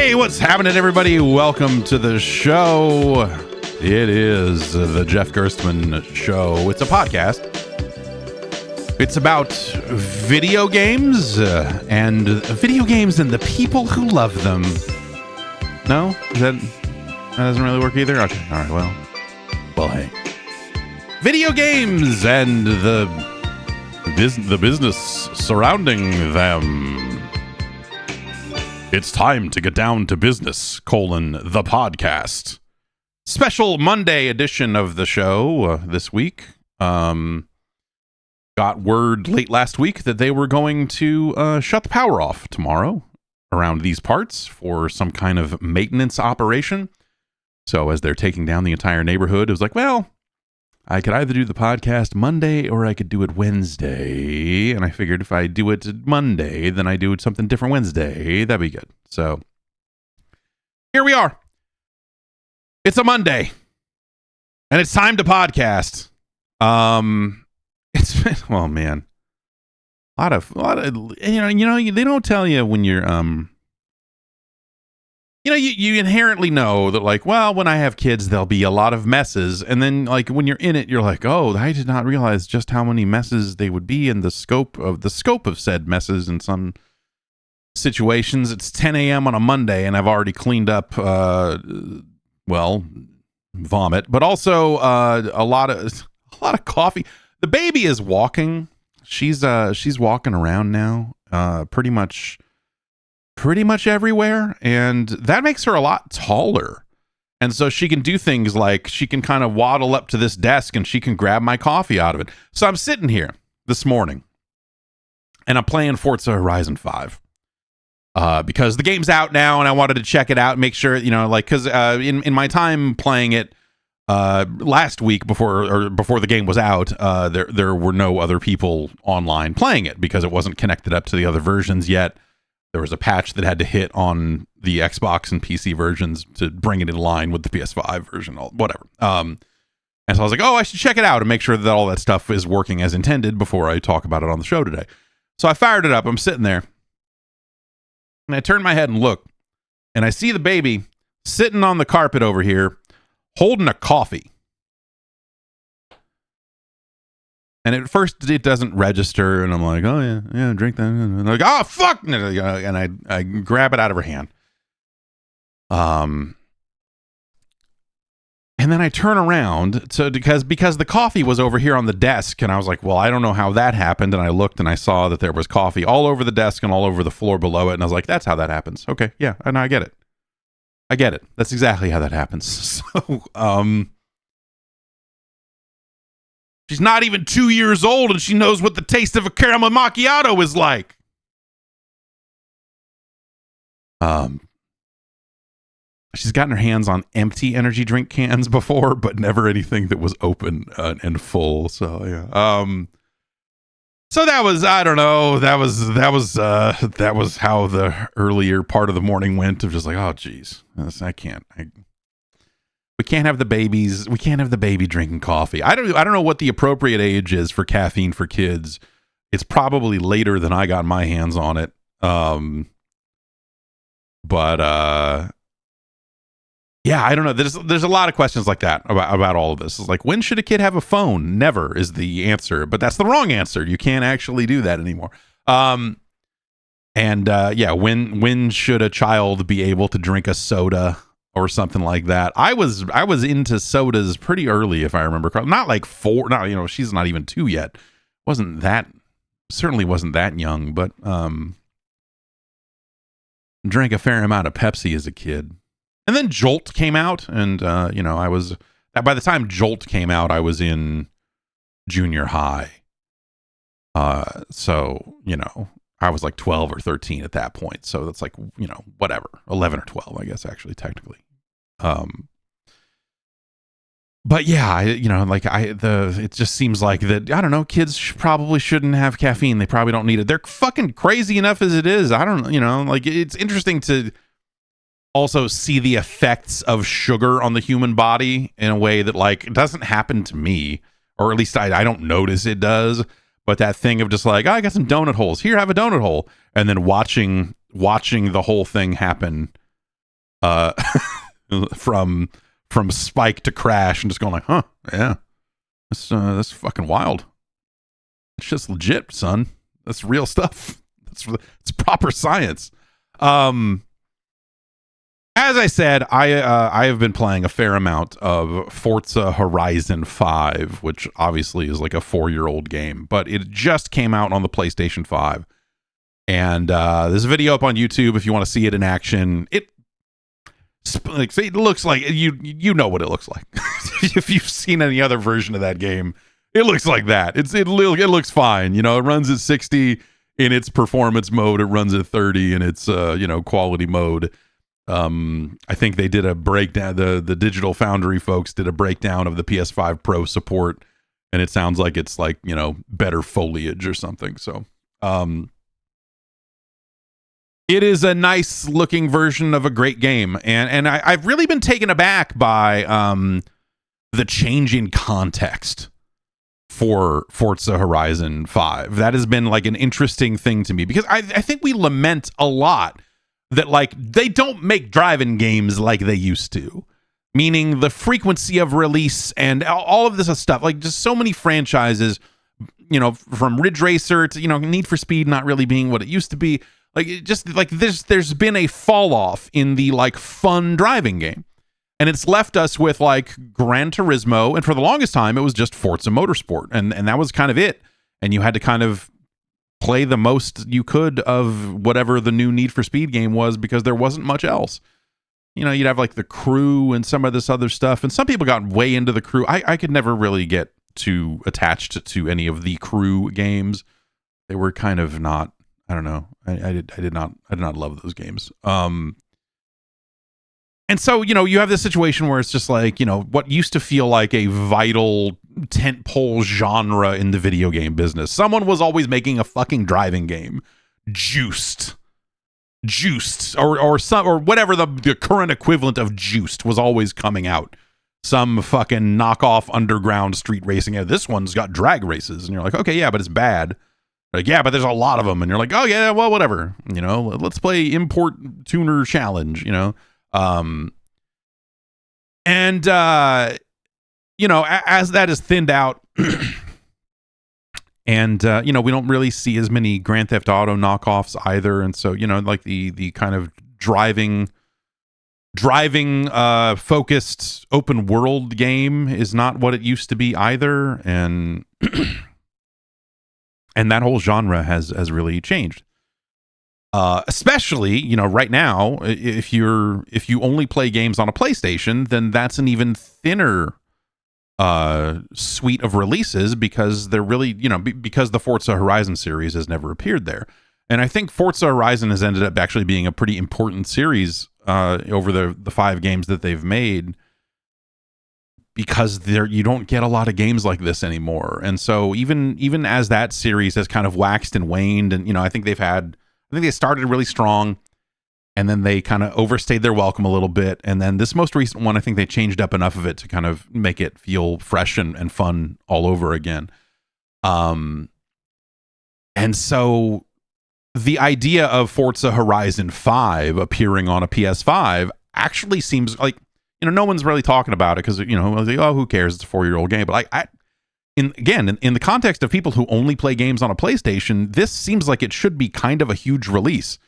Hey, what's happening, everybody? Welcome to the show. It is the Jeff Gerstmann Show. It's a podcast. It's about video games and the people who love them. No? That doesn't really work either? Okay, all right, well, hey. Video games and the business surrounding them. It's time to get down to business, the podcast. Special Monday edition of the show this week. Got word late last week that they were going to shut the power off tomorrow around these parts for some kind of maintenance operation. So as they're taking down the entire neighborhood, it was like, well, I could either do the podcast Monday or I could do it Wednesday. And I figured if I do it Monday, then I do something different Wednesday. That'd be good. So here we are. It's a Monday. And it's time to podcast. It's been, well, man. A lot of they don't tell you when you're you inherently know that, like, well, when I have kids, there'll be a lot of messes. And then, like, when you're in it, you're like, oh, I did not realize just how many messes they would be and the scope of said messes in some situations. It's 10 a.m. on a Monday, and I've already cleaned up, vomit, but also a lot of coffee. The baby is walking. She's walking around now, pretty much everywhere, and that makes her a lot taller. And so she can do things like she can kind of waddle up to this desk and she can grab my coffee out of it. So I'm sitting here this morning and I'm playing Forza Horizon 5 because the game's out now and I wanted to check it out and make sure, because in my time playing it last week before the game was out, there were no other people online playing it because it wasn't connected up to the other versions yet. There was a patch that had to hit on the Xbox and PC versions to bring it in line with the PS5 version, whatever. And so I was like, oh, I should check it out and make sure that all that stuff is working as intended before I talk about it on the show today. So I fired it up. I'm sitting there. And I turn my head and look. And I see the baby sitting on the carpet over here holding a coffee. And at first, it doesn't register, and I'm like, oh, yeah, drink that. And I'm like, oh, fuck! And I grab it out of her hand. And then I turn around because the coffee was over here on the desk, and I was like, well, I don't know how that happened. And I looked, and I saw that there was coffee all over the desk and all over the floor below it, and I was like, that's how that happens. Okay, yeah, and I get it. That's exactly how that happens. So, she's not even 2 years old, and she knows what the taste of a caramel macchiato is like. She's gotten her hands on empty energy drink cans before, but never anything that was open and full. So yeah. So that was, I don't know. That was how the earlier part of the morning went. Of just like, oh, geez, we can't have the babies. We can't have the baby drinking coffee. I don't know what the appropriate age is for caffeine for kids. It's probably later than I got my hands on it. Yeah, I don't know. There's a lot of questions like that about all of this. It's like, when should a kid have a phone? Never is the answer, but that's the wrong answer. You can't actually do that anymore. When should a child be able to drink a soda or something like that? I was into sodas pretty early, if I remember correctly. Not like 4. Not, she's not even 2 yet. Certainly wasn't that young, but drank a fair amount of Pepsi as a kid. And then Jolt came out, and by the time Jolt came out, I was in junior high. So I was like 12 or 13 at that point. So that's like, whatever, 11 or 12, I guess, actually, technically. But yeah, it just seems like that, I don't know, kids probably shouldn't have caffeine. They probably don't need it. They're fucking crazy enough as it is. I don't, it's interesting to also see the effects of sugar on the human body in a way that, like, it doesn't happen to me, or at least I don't notice it does. But that thing of just like, oh, I got some donut holes here, have a donut hole, and then watching the whole thing happen uh, from spike to crash, and just going like, huh, yeah, that's fucking wild. It's just legit, son. That's real stuff. It's proper science. As I said, I have been playing a fair amount of Forza Horizon 5, which obviously is like a 4-year-old game, but it just came out on the PlayStation 5. And there's a video up on YouTube if you want to see it in action. It looks like you know what it looks like. If you've seen any other version of that game, it looks like that. It looks fine. You know, it runs at 60 in its performance mode. It runs at 30 in its quality mode. I think they did a breakdown. The Digital Foundry folks did a breakdown of the PS5 Pro support, and it sounds like it's like, better foliage or something. So, it is a nice looking version of a great game. And I've really been taken aback by, the change in context for Forza Horizon 5. That has been like an interesting thing to me, because I think we lament a lot that like they don't make driving games like they used to, meaning the frequency of release and all of this stuff. Like just so many franchises, from Ridge Racer to Need for Speed not really being what it used to be. Like it just like there's been a fall off in the like fun driving game, and it's left us with like Gran Turismo, and for the longest time it was just Forza Motorsport, and that was kind of it. And you had to kind of play the most you could of whatever the new Need for Speed game was, because there wasn't much else. You'd have like the Crew and some of this other stuff, and some people got way into the Crew. I could never really get too attached to any of the Crew games. They were kind of not, I don't know. I did not love those games. And so, you have this situation where it's just like, what used to feel like a vital tentpole genre in the video game business. Someone was always making a fucking driving game. Juiced, or whatever the current equivalent of Juiced was always coming out. Some fucking knockoff underground street racing. Yeah, this one's got drag races. And you're like, okay, yeah, but it's bad. Like, yeah, but there's a lot of them. And you're like, oh, yeah, well, whatever. Let's play Import Tuner Challenge, as that is thinned out, and we don't really see as many Grand Theft Auto knockoffs either, and so like the kind of driving focused open world game is not what it used to be either, and and that whole genre has really changed. Especially, right now, if you only play games on a PlayStation, then that's an even thinner suite of releases, because they're really, because the Forza Horizon series has never appeared there. And I think Forza Horizon has ended up actually being a pretty important series over the 5 games that they've made, because you don't get a lot of games like this anymore. And so even as that series has kind of waxed and waned, and I think they started really strong, and then they kind of overstayed their welcome a little bit. And then this most recent one, I think they changed up enough of it to kind of make it feel fresh and fun all over again. And so the idea of Forza Horizon 5 appearing on a PS5 actually seems like, no one's really talking about it, because, like, oh, who cares? It's a 4-year-old game. But in the context of people who only play games on a PlayStation, this seems like it should be kind of a huge release,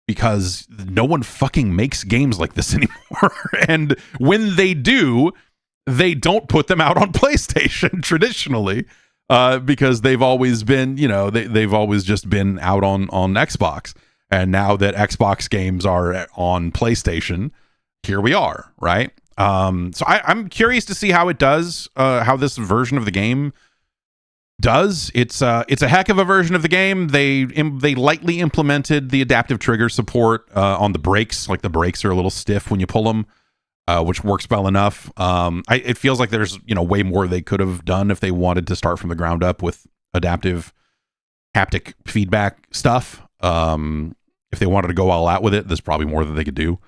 because no one fucking makes games like this anymore. And when they do, they don't put them out on PlayStation traditionally, because they've always been, they've always just been out on Xbox. And now that Xbox games are on PlayStation, here we are, right? So I'm curious to see how it does, how this version of the game does. It's a heck of a version of the game. They lightly implemented the adaptive trigger support on the brakes. Like the brakes are a little stiff when you pull them, which works well enough. It feels like there's way more they could have done if they wanted to start from the ground up with adaptive haptic feedback stuff. If they wanted to go all out with it, there's probably more that they could do.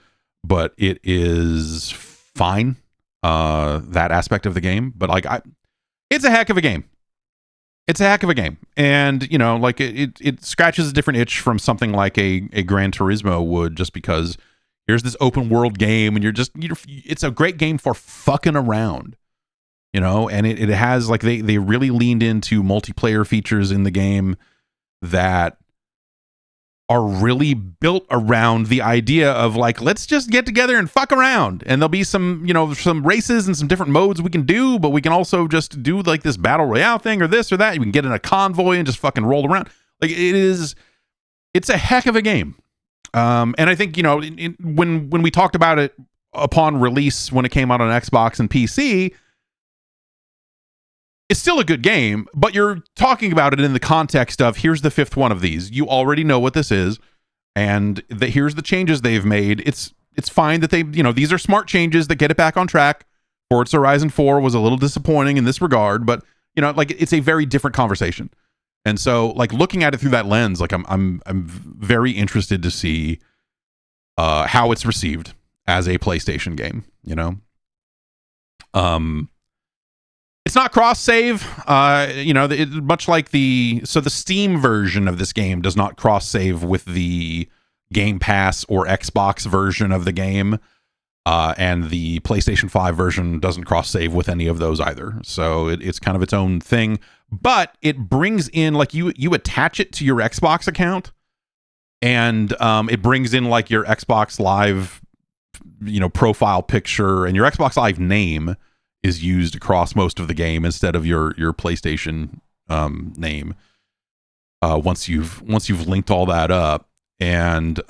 But it is fine, that aspect of the game. But like, it's a heck of a game. It's a heck of a game. And, like it scratches a different itch from something like a Gran Turismo would, just because Here's this open world game, and it's a great game for fucking around, and it has like they really leaned into multiplayer features in the game that are really built around the idea of like, let's just get together and fuck around, and there'll be some some races and some different modes we can do, but we can also just do like this battle royale thing or this or that. You can get in a convoy and just fucking roll around. Like it's a heck of a game. And I think when we talked about it upon release, when it came out on Xbox and PC, it's still a good game, but you're talking about it in the context of, here's the fifth one of these. You already know what this is, and here's the changes they've made. It's fine that they, these are smart changes that get it back on track. Forza Horizon 4 was a little disappointing in this regard, but like it's a very different conversation. And so, like, looking at it through that lens, like I'm very interested to see how it's received as a PlayStation game. It's not cross-save, much like the Steam version of this game does not cross-save with the Game Pass or Xbox version of the game, and the PlayStation 5 version doesn't cross-save with any of those either. So it's kind of its own thing, but it brings in, like, you attach it to your Xbox account, and it brings in like your Xbox Live, profile picture, and your Xbox Live name is used across most of the game instead of your PlayStation name. Once you've linked all that up, and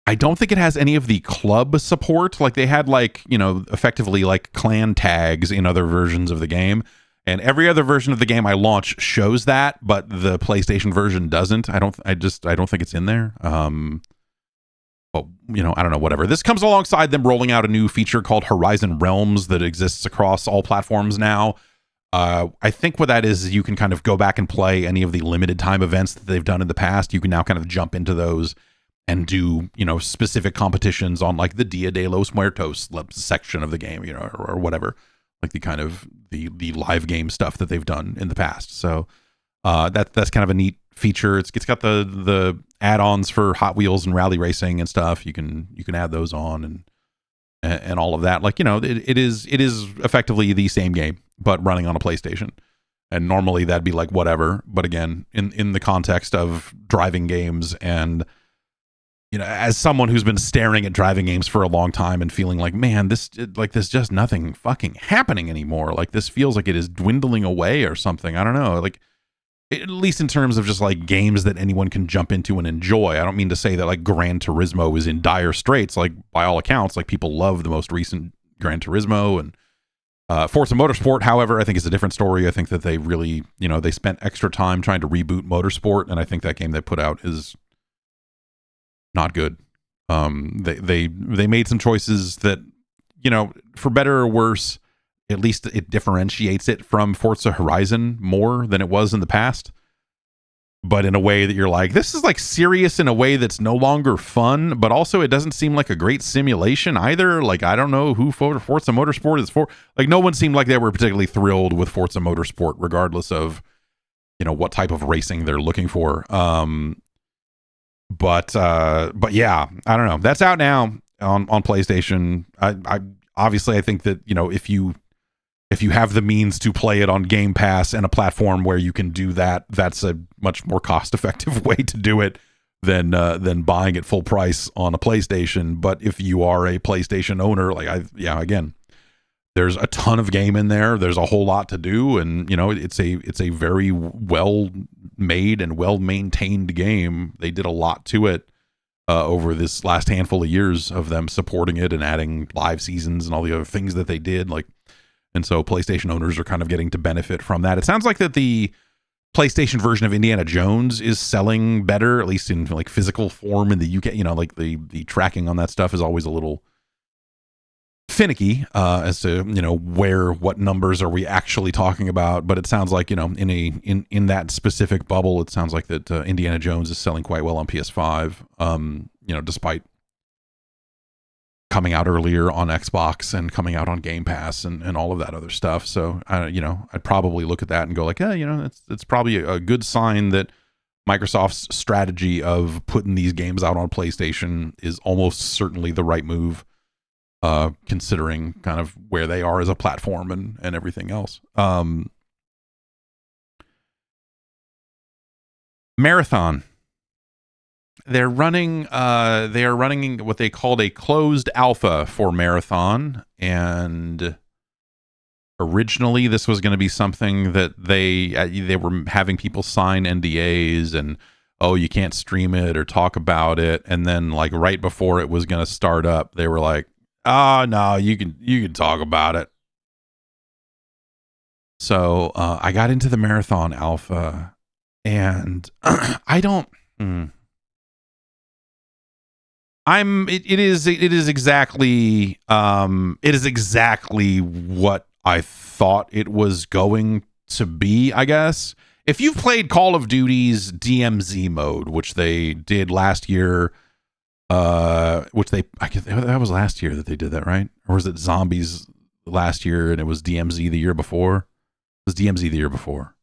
I don't think it has any of the club support. Like they had effectively like clan tags in other versions of the game, and every other version of the game I launch shows that, but the PlayStation version doesn't. I don't think it's in there. Well, I don't know, whatever. This comes alongside them rolling out a new feature called Horizon Realms that exists across all platforms now. I think what that is you can kind of go back and play any of the limited time events that they've done in the past. You can now kind of jump into those and do, specific competitions on like the Dia de los Muertos section of the game, or whatever, like the kind of the live game stuff that they've done in the past. So that's kind of a neat feature. It's got the add-ons for Hot Wheels and rally racing and stuff. You can add those on and all of that. Like, it is effectively the same game but running on a PlayStation. And normally that'd be like whatever, but again, in the context of driving games, and as someone who's been staring at driving games for a long time and feeling like, man, there's just nothing fucking happening anymore. Like this feels like it is dwindling away or something. I don't know. Like, at least in terms of just like games that anyone can jump into and enjoy. I don't mean to say that like Gran Turismo is in dire straits. Like by all accounts, like people love the most recent Gran Turismo, and Forza Motorsport, however, I think is a different story. I think that they really, they spent extra time trying to reboot Motorsport, and I think that game they put out is not good. They made some choices that, for better or worse, at least it differentiates it from Forza Horizon more than it was in the past. But in a way that you're like, this is like serious in a way that's no longer fun, but also it doesn't seem like a great simulation either. Like, I don't know who Forza Motorsport is for. Like, no one seemed like they were particularly thrilled with Forza Motorsport, regardless of, what type of racing they're looking for. But yeah, I don't know. That's out now on PlayStation. I obviously, I think that, if you have the means to play it on Game Pass and a platform where you can do that, that's a much more cost-effective way to do it than buying it full price on a PlayStation. But if you are a PlayStation owner, again, there's a ton of game in there. There's a whole lot to do, and it's a very well made and well maintained game. They did a lot to it over this last handful of years of them supporting it and adding live seasons and all the other things that they did. And so PlayStation owners are kind of getting to benefit from that. It sounds like that the PlayStation version of Indiana Jones is selling better, at least in like physical form in the UK. Like the tracking on that stuff is always a little finicky as to what numbers are we actually talking about. But it sounds like in that specific bubble, it sounds like that Indiana Jones is selling quite well on PS5. Despite coming out earlier on Xbox and coming out on Game Pass and all of that other stuff. So I'd probably look at that and go like, it's probably a good sign that Microsoft's strategy of putting these games out on PlayStation is almost certainly the right move, considering kind of where they are as a platform and everything else. Marathon. They are running what they called a closed alpha for Marathon, and originally this was going to be something that they were having people sign NDAs and, oh, you can't stream it or talk about it, and then like right before it was going to start up, they were like, oh no, you can talk about it. So I got into the Marathon alpha, and I don't. It is exactly what I thought it was going to be, I guess. If you've played Call of Duty's DMZ mode, which they did last year, that was last year that they did that, right? Or was it Zombies last year and it was DMZ the year before? It was DMZ the year before.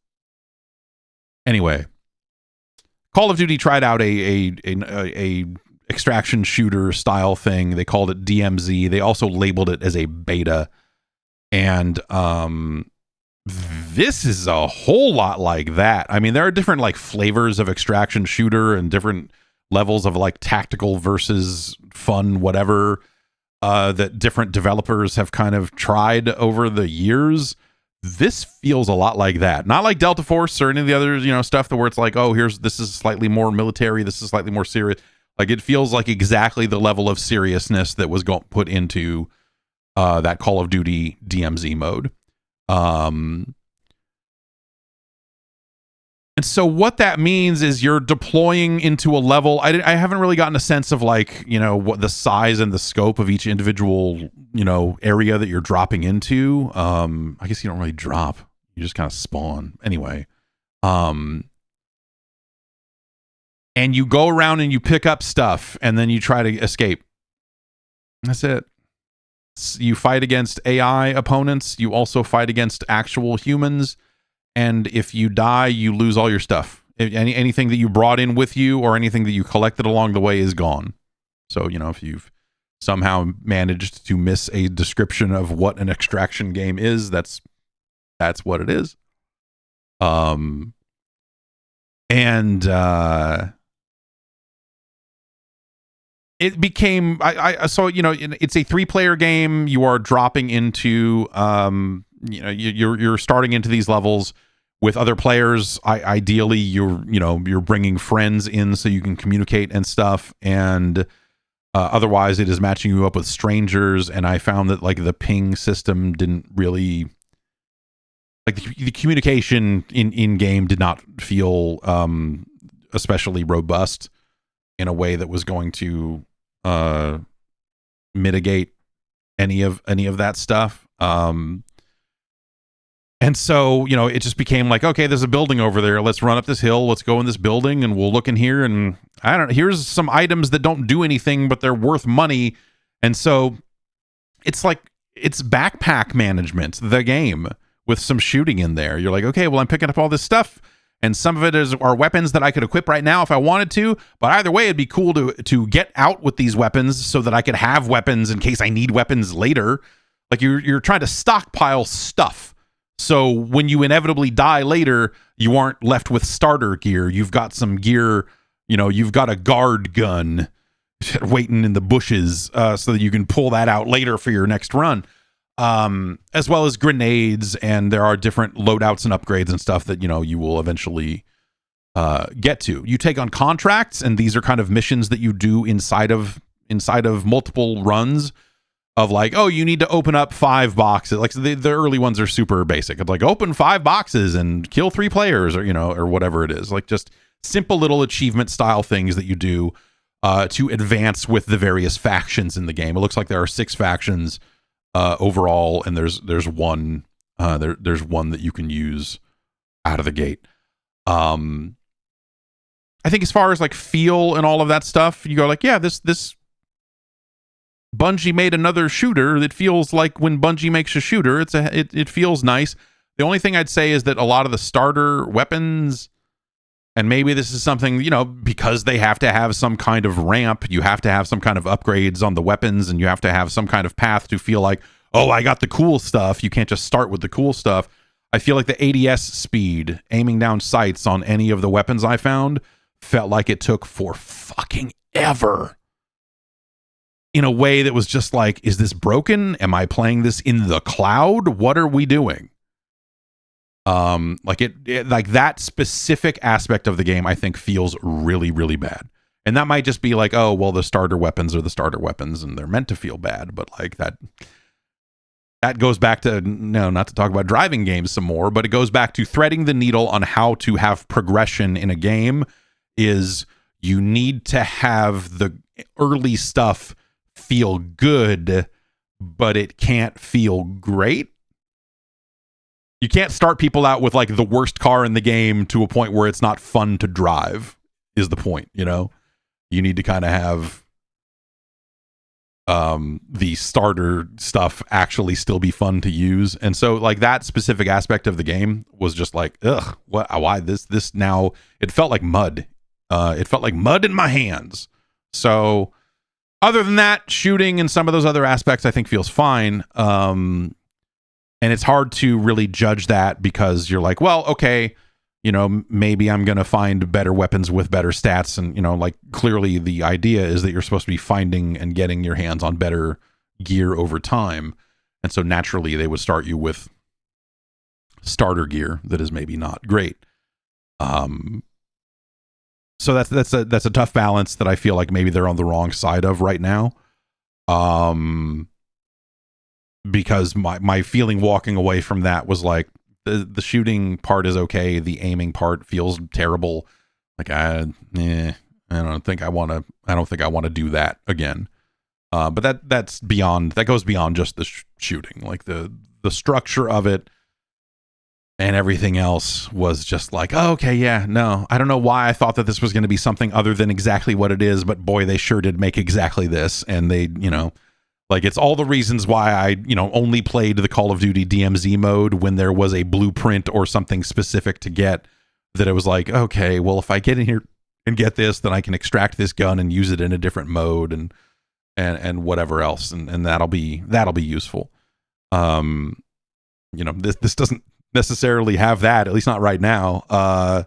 Anyway, Call of Duty tried out a extraction shooter style thing. They called it DMZ. They also labeled it as a beta. And this is a whole lot like that. I mean, there are different like flavors of extraction shooter and different levels of like tactical versus fun, whatever, that different developers have kind of tried over the years. This feels a lot like that. Not like Delta Force or any of the other, stuff that where it's like, oh, this is slightly more military, this is slightly more serious. Like, it feels like exactly the level of seriousness that was put into that Call of Duty DMZ mode. And so what that means is you're deploying into a level. I haven't really gotten a sense of like, what the size and the scope of each individual, area that you're dropping into. I guess you don't really drop. You just kind of spawn. Anyway. And you go around and you pick up stuff, and then you try to escape. That's it. You fight against AI opponents. You also fight against actual humans. And if you die, you lose all your stuff. Anything that you brought in with you or anything that you collected along the way is gone. So, if you've somehow managed to miss a description of what an extraction game is, that's what it is. It became so it's a 3-player game. You are dropping into you're starting into these levels with other players. Ideally you're bringing friends in so you can communicate and stuff, and otherwise it is matching you up with strangers. And I found that like the ping system didn't really, like, the communication in game did not feel especially robust in a way that was going to mitigate any of that stuff. And so, it just became like, okay, there's a building over there. Let's run up this hill. Let's go in this building and we'll look in here. And I don't know, here's some items that don't do anything, but they're worth money. And so it's like, it's backpack management, the game, with some shooting in there. You're like, okay, well, I'm picking up all this stuff, and some of it are weapons that I could equip right now if I wanted to. But either way, it'd be cool to get out with these weapons so that I could have weapons in case I need weapons later. Like, you're trying to stockpile stuff, so when you inevitably die later, you aren't left with starter gear. You've got some gear, you've got a guard gun waiting in the bushes, so that you can pull that out later for your next run. As well as grenades, and there are different loadouts and upgrades and stuff that, you will eventually get to. You take on contracts, and these are kind of missions that you do inside of multiple runs of like, oh, you need to open up 5 boxes. Like, the early ones are super basic. It's like, open 5 boxes and kill 3 players, or, or whatever it is. Like, just simple little achievement style things that you do to advance with the various factions in the game. It looks like there are 6 factions overall, and there's one there's one that you can use out of the gate. I think as far as like feel and all of that stuff, you go like, yeah, this Bungie made another shooter that feels like when Bungie makes a shooter. It feels nice. The only thing I'd say is that a lot of the starter weapons And maybe this is something, because they have to have some kind of ramp, you have to have some kind of upgrades on the weapons, and you have to have some kind of path to feel like, oh, I got the cool stuff. You can't just start with the cool stuff. I feel like the ADS speed, aiming down sights on any of the weapons I found, felt like it took for fucking ever. In a way that was just like, is this broken? Am I playing this in the cloud? What are we doing? Like that specific aspect of the game, I think feels really, really bad. And that might just be like, oh, well, the starter weapons are the starter weapons and they're meant to feel bad. But like that goes back to, no, not to talk about driving games some more, but it goes back to threading the needle on how to have progression in a game. Is you need to have the early stuff feel good, but it can't feel great. You can't start people out with like the worst car in the game to a point where it's not fun to drive, is the point, You need to kind of have the starter stuff actually still be fun to use. And so like that specific aspect of the game was just like, ugh, why this now? It felt like mud. It felt like mud in my hands. So other than that, shooting and some of those other aspects I think feels fine. And it's hard to really judge that because you're like, well, okay, maybe I'm going to find better weapons with better stats. And, like clearly the idea is that you're supposed to be finding and getting your hands on better gear over time. And so naturally they would start you with starter gear that is maybe not great. So that's a tough balance that I feel like maybe they're on the wrong side of right now. Because my feeling walking away from that was like the shooting part is okay, the aiming part feels terrible. Like I don't think I want to do that again. But that goes beyond just the shooting. Like the structure of it and everything else was just like, oh, okay, yeah, no, I don't know why I thought that this was going to be something other than exactly what it is, but boy, they sure did make exactly this, and they, like it's all the reasons why I, only played the Call of Duty DMZ mode when there was a blueprint or something specific to get, that it was like, okay, well, if I get in here and get this, then I can extract this gun and use it in a different mode and whatever else. And that'll be useful. This doesn't necessarily have that, at least not right now.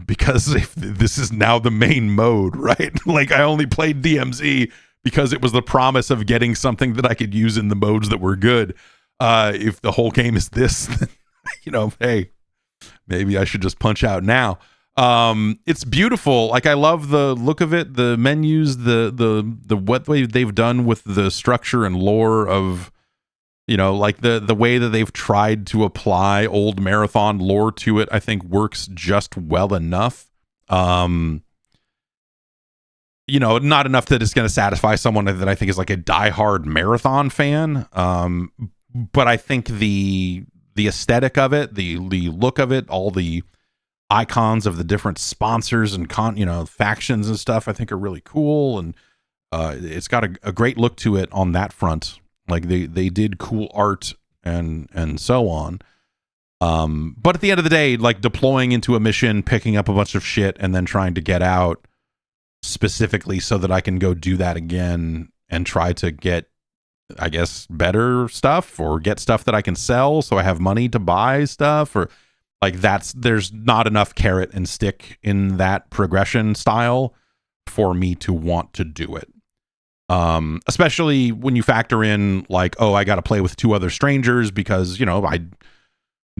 Because if this is now the main mode, right? Like I only played DMZ because it was the promise of getting something that I could use in the modes that were good. If the whole game is this, then, hey, maybe I should just punch out now. It's beautiful. Like I love the look of it, the menus, the what they've done with the structure and lore of, like the way that they've tried to apply old Marathon lore to it, I think works just well enough. Not enough that it's going to satisfy someone that I think is like a diehard Marathon fan. But I think the aesthetic of it, the look of it, all the icons of the different sponsors and factions and stuff, I think are really cool. And it's got a great look to it on that front. Like they did cool art and so on. But at the end of the day, like deploying into a mission, picking up a bunch of shit and then trying to get out specifically so that I can go do that again and try to get, I guess, better stuff or get stuff that I can sell so I have money to buy stuff, or like there's not enough carrot and stick in that progression style for me to want to do it. Especially when you factor in like, oh, I got to play with two other strangers because, I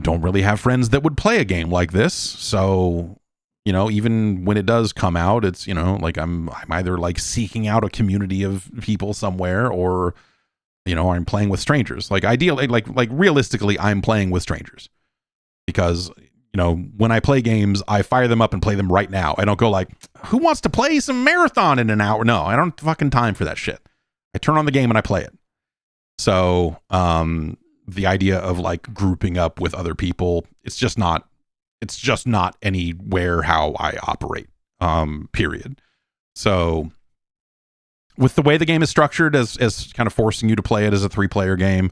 don't really have friends that would play a game like this. So, even when it does come out, it's, like I'm either like seeking out a community of people somewhere or, I'm playing with strangers. Like ideally, like realistically, I'm playing with strangers because, when I play games, I fire them up and play them right now. I don't go like, who wants to play some Marathon in an hour? No, I don't have fucking time for that shit. I turn on the game and I play it. So, the idea of like grouping up with other people, it's just not anywhere how I operate, period. So with the way the game is structured as kind of forcing you to play it as a 3-player game,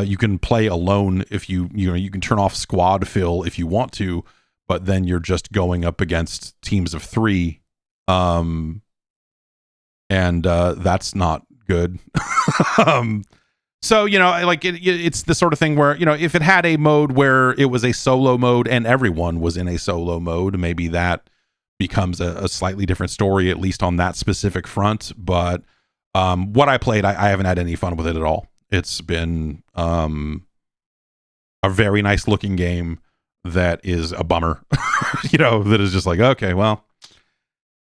you can play alone if you can turn off squad fill if you want to, but then you're just going up against teams of 3. And that's not good. So, like it's the sort of thing where, if it had a mode where it was a solo mode and everyone was in a solo mode, maybe that becomes a slightly different story, at least on that specific front. But what I played, I haven't had any fun with it at all. It's been a very nice looking game that is a bummer, that is just like, okay, well,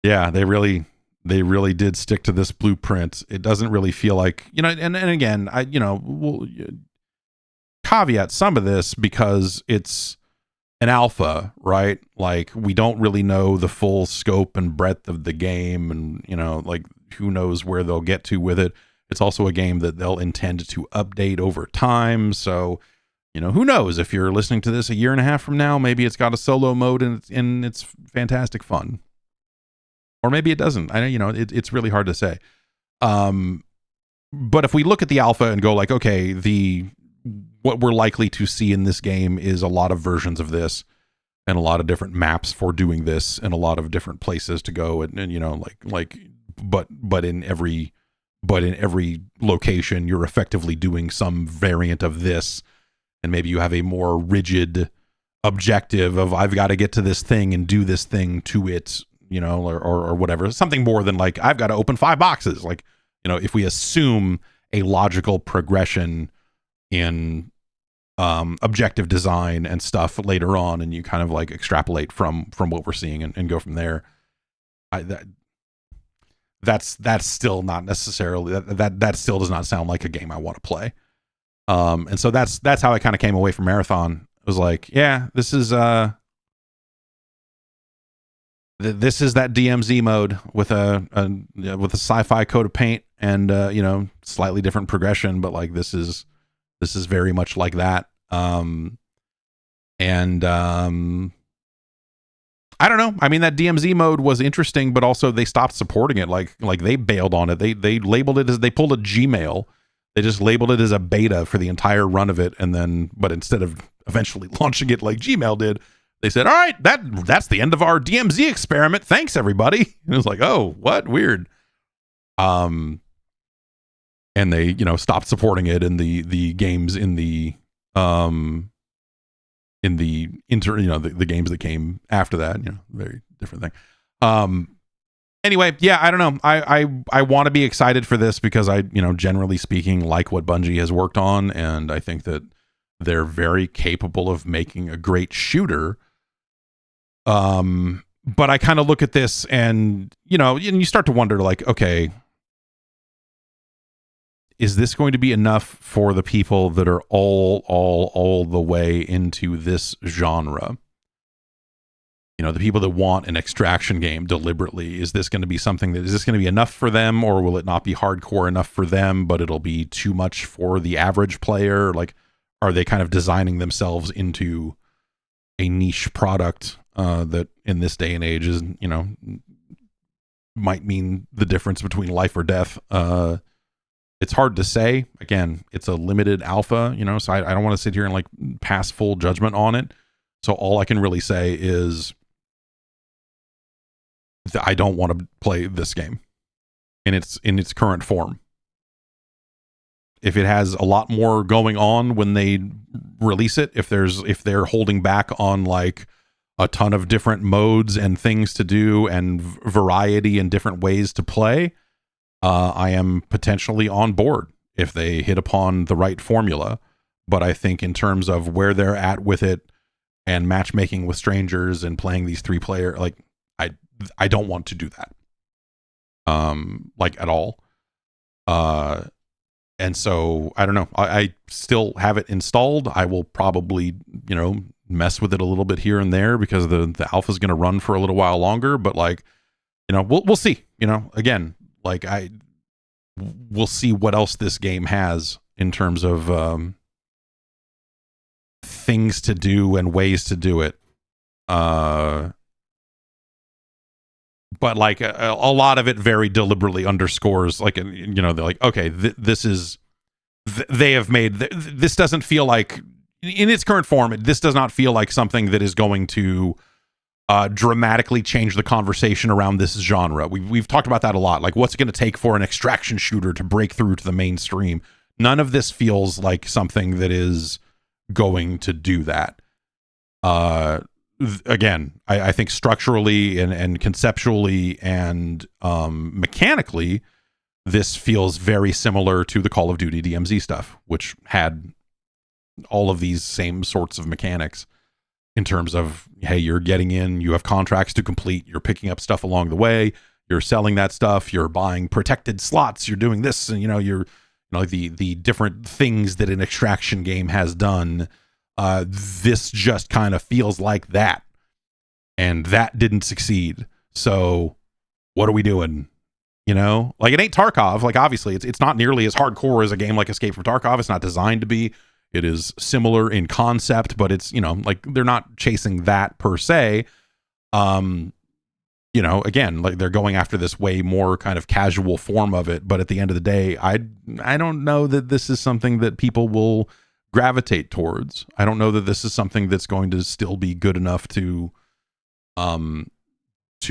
yeah, they really did stick to this blueprint. It doesn't really feel like, and again, we'll caveat some of this because it's an alpha, right? Like, we don't really know the full scope and breadth of the game, and like, who knows where they'll get to with it. It's also a game that they'll intend to update over time. So, who knows, if you're listening to this a year and a half from now, maybe it's got a solo mode and it's fantastic fun. Or maybe it doesn't. I know, it's really hard to say. But if we look at the alpha and go like, okay, what we're likely to see in this game is a lot of versions of this and a lot of different maps for doing this and a lot of different places to go and but in every location you're effectively doing some variant of this, and maybe you have a more rigid objective of I've got to get to this thing and do this thing to it, or whatever, something more than like I've got to open 5 boxes. Like, if we assume a logical progression in objective design and stuff later on, and you kind of like extrapolate from what we're seeing and go from there, that's still not necessarily that still does not sound like a game I want to play. And so that's how I kind of came away from Marathon. It was like, yeah, this is that DMZ mode with a sci-fi coat of paint and slightly different progression, but like this is very much like that. I don't know. I mean, that DMZ mode was interesting, but also they stopped supporting it. Like they bailed on it. They labeled it as, they pulled a Gmail. They just labeled it as a beta for the entire run of it, but instead of eventually launching it like Gmail did, they said, all right, that's the end of our DMZ experiment. Thanks, everybody. And it was like, oh, what? Weird. And they, stopped supporting it in the games in the the games that came after that, very different thing. Anyway, yeah, I don't know. I want to be excited for this because I, generally speaking, like what Bungie has worked on, and I think that they're very capable of making a great shooter. But I kind of look at this and, and you start to wonder, like, okay, is this going to be enough for the people that are all the way into this genre? The people that want an extraction game deliberately, is this going to be enough for them, or will it not be hardcore enough for them, but it'll be too much for the average player? Like, are they kind of designing themselves into a niche product that in this day and age is, might mean the difference between life or death? It's hard to say. Again, it's a limited alpha, so I don't want to sit here and like pass full judgment on it. So all I can really say is that I don't want to play this game in its current form. If it has a lot more going on when they release it, if they're holding back on like a ton of different modes and things to do and variety and different ways to play, I am potentially on board if they hit upon the right formula. But I think in terms of where they're at with it and matchmaking with strangers and playing these 3-player, like I don't want to do that. Like at all. And so I don't know. I still have it installed. I will probably, mess with it a little bit here and there because the alpha is going to run for a little while longer, but like, we'll see, again, like we'll see what else this game has in terms of things to do and ways to do it. But like a lot of it very deliberately underscores, like, they're like, okay, this is, they have made, this doesn't feel like, in its current form, this does not feel like something that is going to dramatically change the conversation around this genre. We've talked about that a lot. Like, what's it going to take for an extraction shooter to break through to the mainstream? None of this feels like something that is going to do that. Again, I think structurally and conceptually and mechanically, this feels very similar to the Call of Duty DMZ stuff, which had all of these same sorts of mechanics in terms of, hey, you're getting in, you have contracts to complete, you're picking up stuff along the way, you're selling that stuff, you're buying protected slots, you're doing this, and the different things that an extraction game has done. This just kind of feels like that, and that didn't succeed. So what are we doing? Like, it ain't Tarkov. Like, obviously it's not nearly as hardcore as a game like Escape from Tarkov. It's not designed to be. It is similar in concept, but it's, like, they're not chasing that per se. Again, like, they're going after this way more kind of casual form of it. But at the end of the day, I don't know that this is something that people will gravitate towards. I don't know that this is something that's going to still be good enough to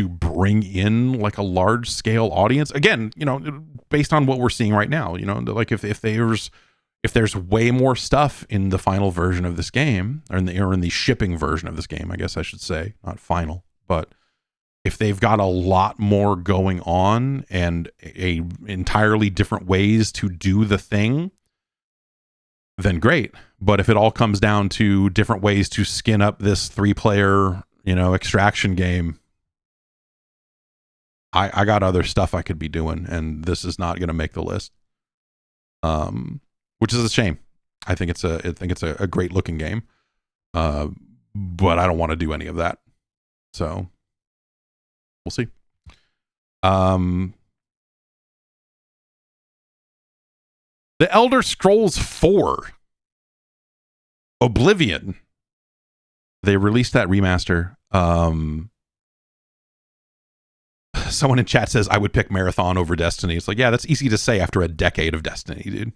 bring in like a large scale audience. Again, based on what we're seeing right now, like if there's way more stuff in the final version of this game, or in the shipping version of this game, I guess I should say, not final, but if they've got a lot more going on and a entirely different ways to do the thing, then great. But if it all comes down to different ways to skin up this 3-player, extraction game, I got other stuff I could be doing, and this is not going to make the list. Which is a shame. I think it's a great looking game. But I don't want to do any of that. So we'll see. The Elder Scrolls 4 Oblivion. They released that remaster. Someone in chat says I would pick Marathon over Destiny. It's like, yeah, that's easy to say after a decade of Destiny, dude.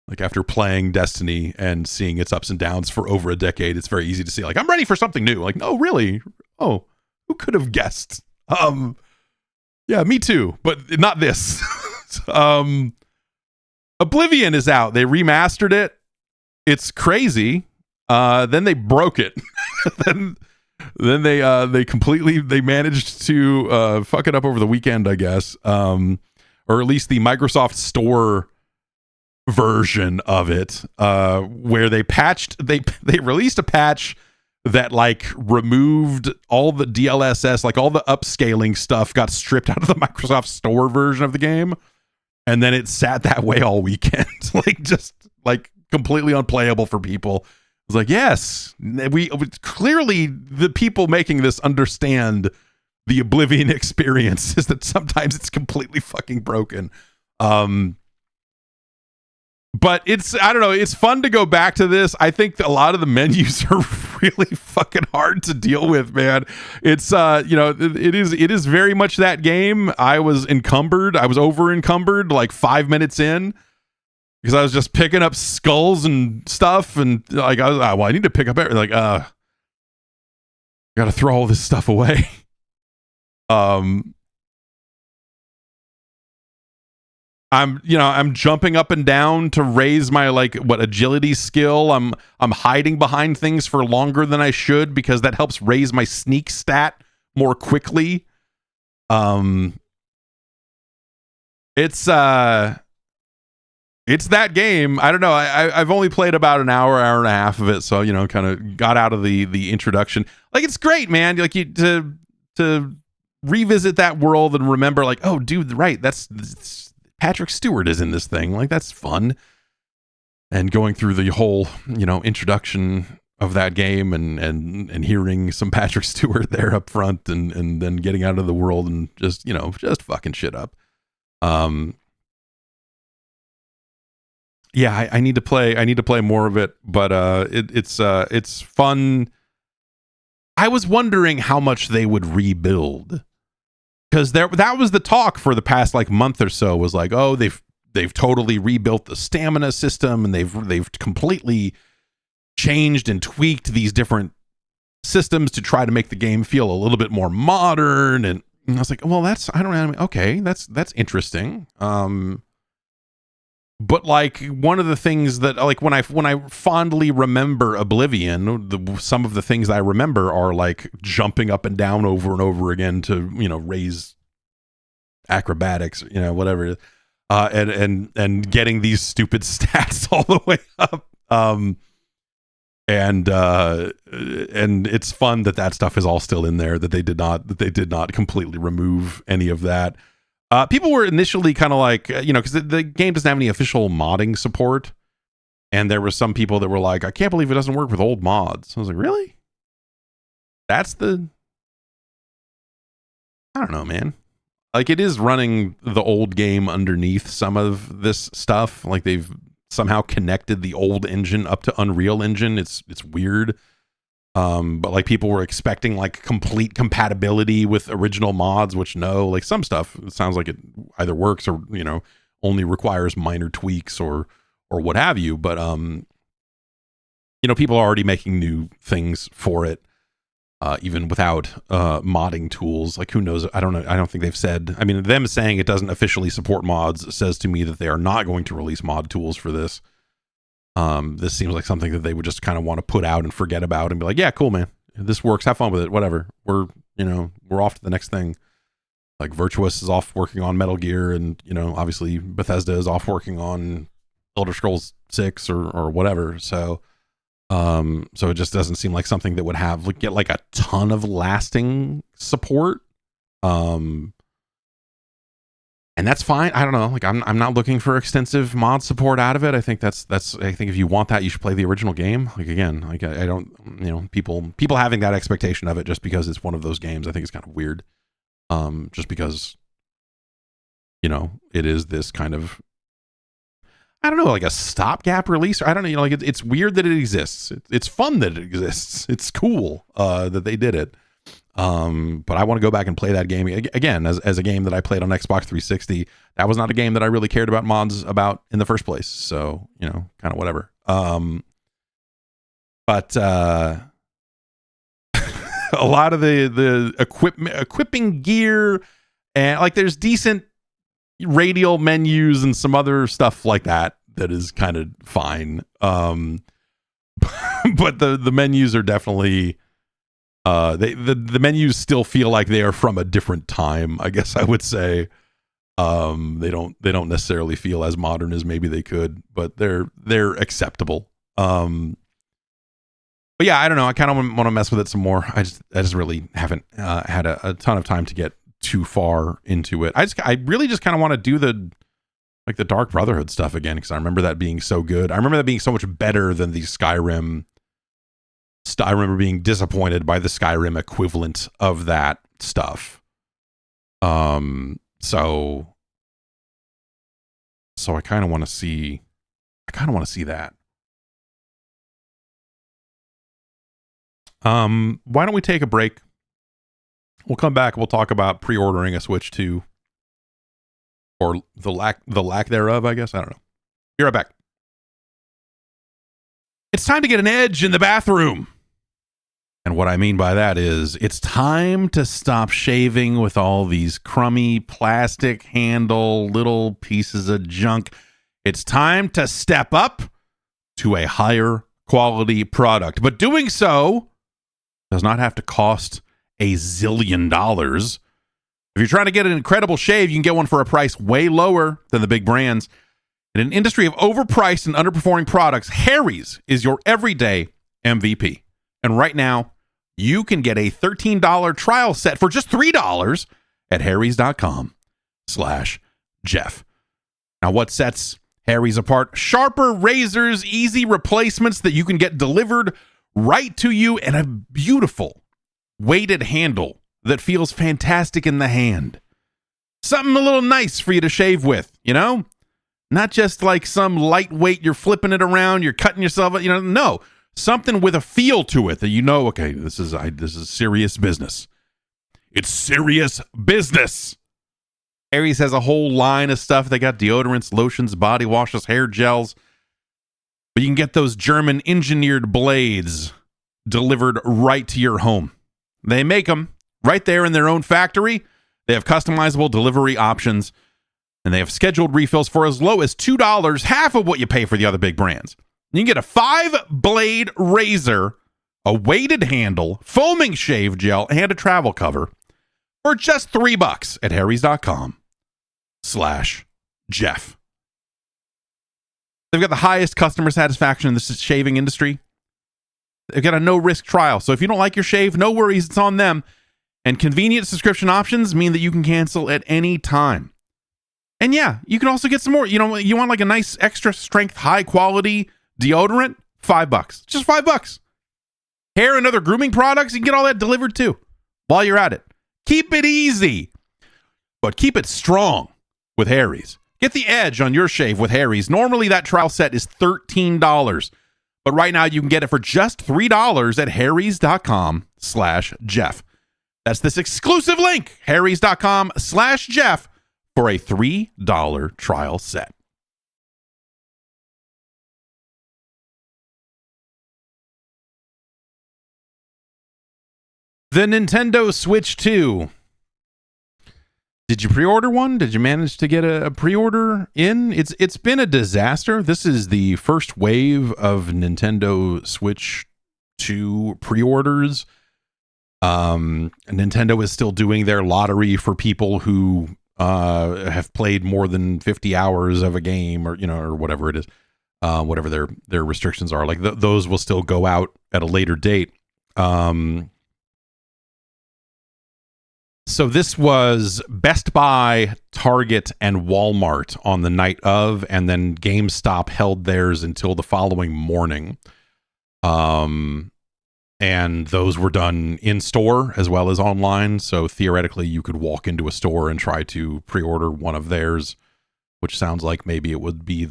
Like, after playing Destiny and seeing its ups and downs for over a decade, it's very easy to see, like, I'm ready for something new. Like, no, really? Oh, who could have guessed? Yeah, me too, but not this. Oblivion is out. They remastered it. It's crazy. Then they broke it. then they completely, they managed to fuck it up over the weekend, I guess. Or at least the Microsoft Store version of it, where they released a patch that like removed all the DLSS, like all the upscaling stuff got stripped out of the Microsoft Store version of the game, and then it sat that way all weekend. Like, just like completely unplayable for people. It's like, yes, we clearly, the people making this understand the Oblivion experience is that sometimes it's completely fucking broken. But I don't know, it's fun to go back to this. I think a lot of the menus are really fucking hard to deal with, man. It's, it is very much that game. I was over encumbered like 5 minutes in, because I was just picking up skulls and stuff. And like, I need to pick up everything. Like, got to throw all this stuff away. I'm jumping up and down to raise my agility skill. I'm hiding behind things for longer than I should, because that helps raise my sneak stat more quickly. It's that game. I don't know. I've only played about an hour and a half of it, so kind of got out of the introduction. Like, it's great, man. Like, to revisit that world and remember, like, oh, dude, right, that's Patrick Stewart is in this thing. Like, that's fun. And going through the whole, introduction of that game and hearing some Patrick Stewart there up front, and then getting out of the world and just fucking shit up. Yeah, I need to play more of it, but it's fun. I was wondering how much they would rebuild, because that was the talk for the past month or so, was like, oh, they've totally rebuilt the stamina system, and they've completely changed and tweaked these different systems to try to make the game feel a little bit more modern. And I was like, well, that's interesting. But like one of the things that like when I fondly remember Oblivion, some of the things I remember are like jumping up and down over and over again to, raise acrobatics, whatever, and getting these stupid stats all the way up. And it's fun that stuff is all still in there, that they did not completely remove any of that. People were initially kind of like, because the game doesn't have any official modding support. And there were some people that were like, I can't believe it doesn't work with old mods. I was like, really? I don't know, man. Like, it is running the old game underneath some of this stuff. Like, they've somehow connected the old engine up to Unreal Engine. It's weird. But like people were expecting like complete compatibility with original mods, which no, like some stuff, it sounds like it either works or, only requires minor tweaks or what have you. But, people are already making new things for it, even without modding tools. Like who knows? I don't know. I don't think they've said, I mean, them saying it doesn't officially support mods says to me that they are not going to release mod tools for this. This seems like something that they would just kind of want to put out and forget about and be like, yeah, cool, man. This works. Have fun with it. Whatever. We're off to the next thing. Like Virtuous is off working on Metal Gear, and, obviously Bethesda is off working on Elder Scrolls 6 or whatever. So it just doesn't seem like something that would get like a ton of lasting support. And that's fine. I don't know. Like I'm not looking for extensive mod support out of it. I think I think if you want that, you should play the original game. Like again, like I don't, people having that expectation of it just because it's one of those games, I think it's kind of weird. Just because, it is this kind of, I don't know, like a stopgap release. Or I don't know, like it's weird that it exists. It's fun that it exists. It's cool that they did it. But I want to go back and play that game again as a game that I played on Xbox 360. That was not a game that I really cared about mods about in the first place. So, kind of whatever. But a lot of the equipping gear and like there's decent radial menus and some other stuff like that is kind of fine. But the menus are definitely the menus still feel like they are from a different time, I guess I would say. They don't necessarily feel as modern as maybe they could, but they're acceptable. But yeah, I don't know. I kind of want to mess with it some more. I just really haven't had a ton of time to get too far into it. I really just kind of want to do the Dark Brotherhood stuff again, because I remember that being so good. I remember that being so much better than the Skyrim. I remember being disappointed by the Skyrim equivalent of that stuff. So I kind of want to see that. Why don't we take a break? We'll come back. We'll talk about pre-ordering a Switch 2, or the lack thereof, I guess. I don't know. Be right back. It's time to get an edge in the bathroom. And what I mean by that is it's time to stop shaving with all these crummy plastic handle little pieces of junk. It's time to step up to a higher quality product. But doing so does not have to cost a zillion dollars. If you're trying to get an incredible shave, you can get one for a price way lower than the big brands. In an industry of overpriced and underperforming products, Harry's is your everyday MVP. And right now, you can get a $13 trial set for just $3 at harrys.com/Jeff. Now, what sets Harry's apart? Sharper razors, easy replacements that you can get delivered right to you, and a beautiful weighted handle that feels fantastic in the hand. Something a little nice for you to shave with, Not just like some lightweight, you're flipping it around, you're cutting yourself, no. Something with a feel to it that okay, this is serious business. It's serious business. Harry's has a whole line of stuff. They got deodorants, lotions, body washes, hair gels. But you can get those German engineered blades delivered right to your home. They make them right there in their own factory. They have customizable delivery options, and they have scheduled refills for as low as $2, half of what you pay for the other big brands. You can get a 5-blade razor, a weighted handle, foaming shave gel, and a travel cover for just $3 at harrys.com/Jeff. They've got the highest customer satisfaction in the shaving industry. They've got a no-risk trial. So if you don't like your shave, no worries, it's on them. And convenient subscription options mean that you can cancel at any time. And yeah, you can also get some more. You know, you want like a nice extra strength, high quality deodorant? $5. Just $5. Hair and other grooming products, you can get all that delivered too while you're at it. Keep it easy, but keep it strong with Harry's. Get the edge on your shave with Harry's. Normally that trial set is $13, but right now you can get it for just $3 at harrys.com/Jeff. That's this exclusive link, harrys.com/Jeff, for a $3 trial set. The Nintendo Switch 2. Did you pre-order one? Did you manage to get a pre-order in? It's been a disaster. This is the first wave of Nintendo Switch 2 pre-orders. Nintendo is still doing their lottery for people who have played more than 50 hours of a game, or or whatever it is, whatever their restrictions are. Like those will still go out at a later date. So this was Best Buy, Target, and Walmart on the night of, and then GameStop held theirs until the following morning. And those were done in store as well as online. So theoretically, you could walk into a store and try to pre-order one of theirs, which sounds like maybe it would be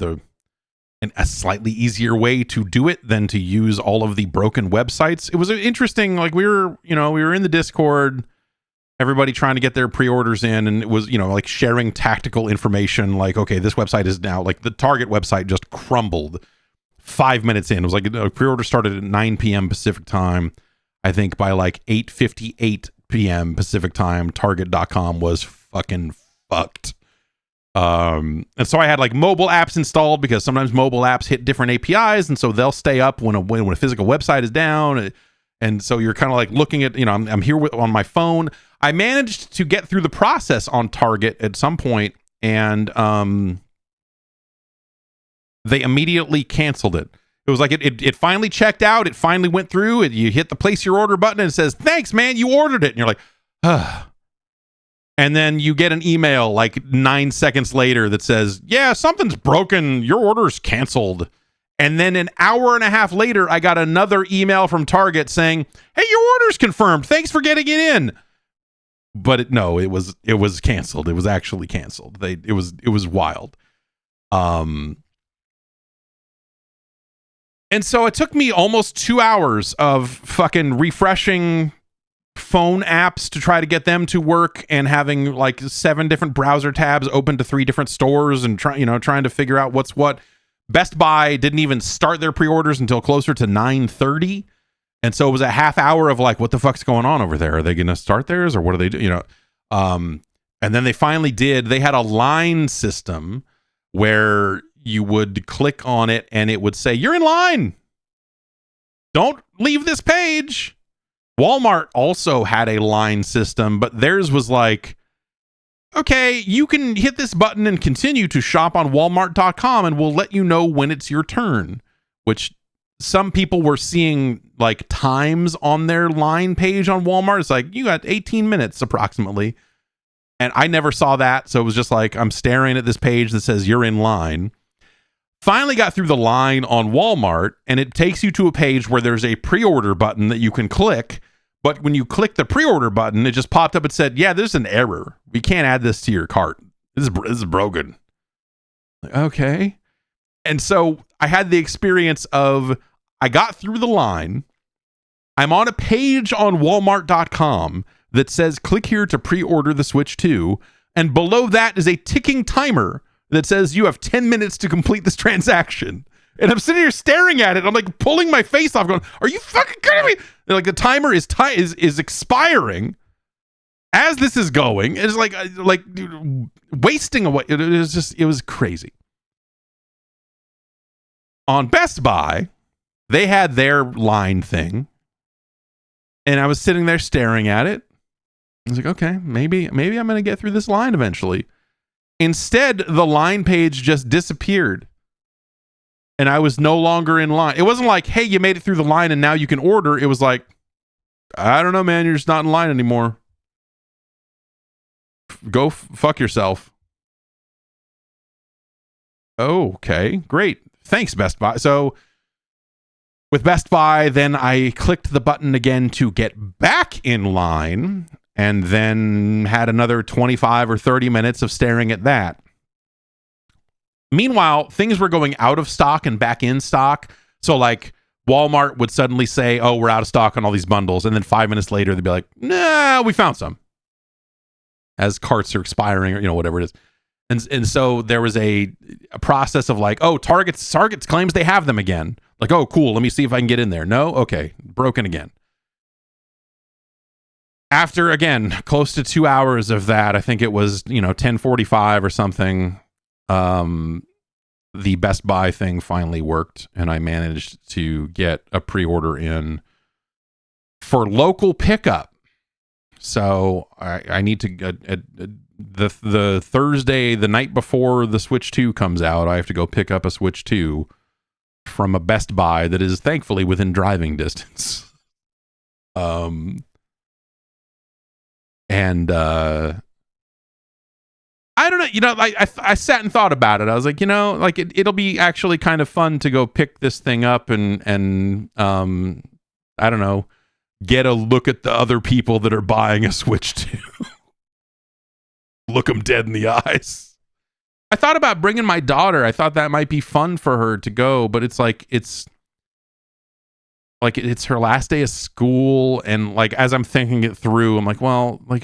a slightly easier way to do it than to use all of the broken websites. It was interesting. Like we were in the Discord, everybody trying to get their pre-orders in, and it was, like sharing tactical information. Like, okay, this website is now, like the Target website just crumbled 5 minutes in. It was like a pre-order started at 9 p.m. Pacific time. I think by like 8:58 p.m. Pacific time, Target.com was fucking fucked. And so I had like mobile apps installed, because sometimes mobile apps hit different APIs, and so they'll stay up when a physical website is down. And so you're kind of like looking at, I'm here on my phone. I managed to get through the process on Target at some point, and they immediately canceled it. It was like it finally checked out. It finally went through. You hit the place your order button, and it says, "Thanks, man, you ordered it." And you're like, "Ugh." And then you get an email like 9 seconds later that says, "Yeah, something's broken. Your order's canceled." And then an hour and a half later, I got another email from Target saying, "Hey, your order's confirmed. Thanks for getting it in." But it was canceled. It was actually canceled. It was wild. And so it took me almost 2 hours of fucking refreshing phone apps to try to get them to work, and having like 7 different browser tabs open to 3 different stores, and trying to figure out what's what. Best Buy didn't even start their pre-orders until closer to 9:30. And so it was a half hour of like, what the fuck's going on over there? Are they going to start theirs, or what are they do? And then they finally did. They had a line system where you would click on it and it would say, "You're in line. Don't leave this page." Walmart also had a line system, but theirs was like, "Okay, you can hit this button and continue to shop on Walmart.com, and we'll let you know when it's your turn," which some people were seeing like times on their line page on Walmart. It's like, you got 18 minutes approximately. And I never saw that. So it was just like, I'm staring at this page that says you're in line. Finally got through the line on Walmart, and it takes you to a page where there's a pre-order button that you can click. But when you click the pre-order button, it just popped up and said, "Yeah, there's an error. We can't add this to your cart. This is broken." Okay. And so I had the experience of, I got through the line. I'm on a page on Walmart.com that says, "Click here to pre-order the Switch 2. And below that is a ticking timer that says you have 10 minutes to complete this transaction. And I'm sitting here staring at it. I'm like pulling my face off, going, "Are you fucking kidding me?" And like the timer is expiring as this is going. It's like wasting away. It was crazy. On Best Buy, they had their line thing, and I was sitting there staring at it. I was like, okay, maybe I'm going to get through this line eventually. Instead, the line page just disappeared, and I was no longer in line. It wasn't like, hey, you made it through the line and now you can order. It was like, I don't know, man, you're just not in line anymore. Go fuck yourself. Okay, great. Thanks, Best Buy. So with Best Buy, then I clicked the button again to get back in line, and then had another 25 or 30 minutes of staring at that. Meanwhile, things were going out of stock and back in stock. So like Walmart would suddenly say, oh, we're out of stock on all these bundles. And then 5 minutes later, they'd be like, nah, we found some. As carts are expiring or, whatever it is. And so there was a process of like, oh, Target's claims they have them again. Like, oh, cool. Let me see if I can get in there. No? Okay. Broken again. After, again, close to 2 hours of that, I think it was, 10:45 or something, the Best Buy thing finally worked, and I managed to get a pre-order in for local pickup. So I need to the Thursday, the night before the Switch 2 comes out, I have to go pick up a Switch 2 from a Best Buy that is thankfully within driving distance. And I don't know, I sat and thought about it. I was like, it'll be actually kind of fun to go pick this thing up and I don't know, get a look at the other people that are buying a Switch 2. Look them dead in the eyes. I thought about bringing my daughter. I thought that might be fun for her to go, but it's her last day of school, and like as I'm thinking it through, I'm like, well, like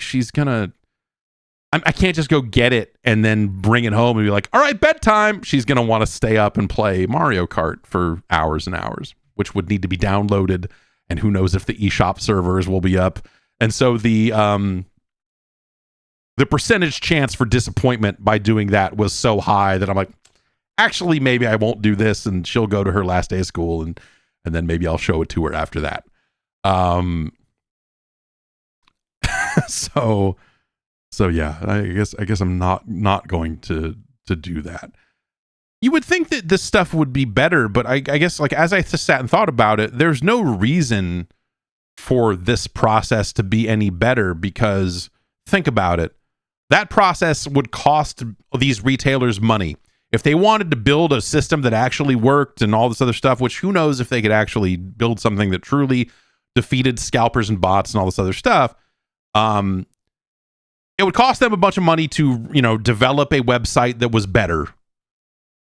I can't just go get it and then bring it home and be like, all right, bedtime. She's gonna want to stay up and play Mario Kart for hours and hours, which would need to be downloaded, and who knows if the eShop servers will be up. And so the percentage chance for disappointment by doing that was so high that I'm like, actually, maybe I won't do this, and she'll go to her last day of school, and then maybe I'll show it to her after that. So yeah, I guess I'm not going to do that. You would think that this stuff would be better, but I guess like as I just sat and thought about it, there's no reason for this process to be any better, because think about it. That process would cost these retailers money. If they wanted to build a system that actually worked and all this other stuff, which who knows if they could actually build something that truly defeated scalpers and bots and all this other stuff, it would cost them a bunch of money to, develop a website that was better.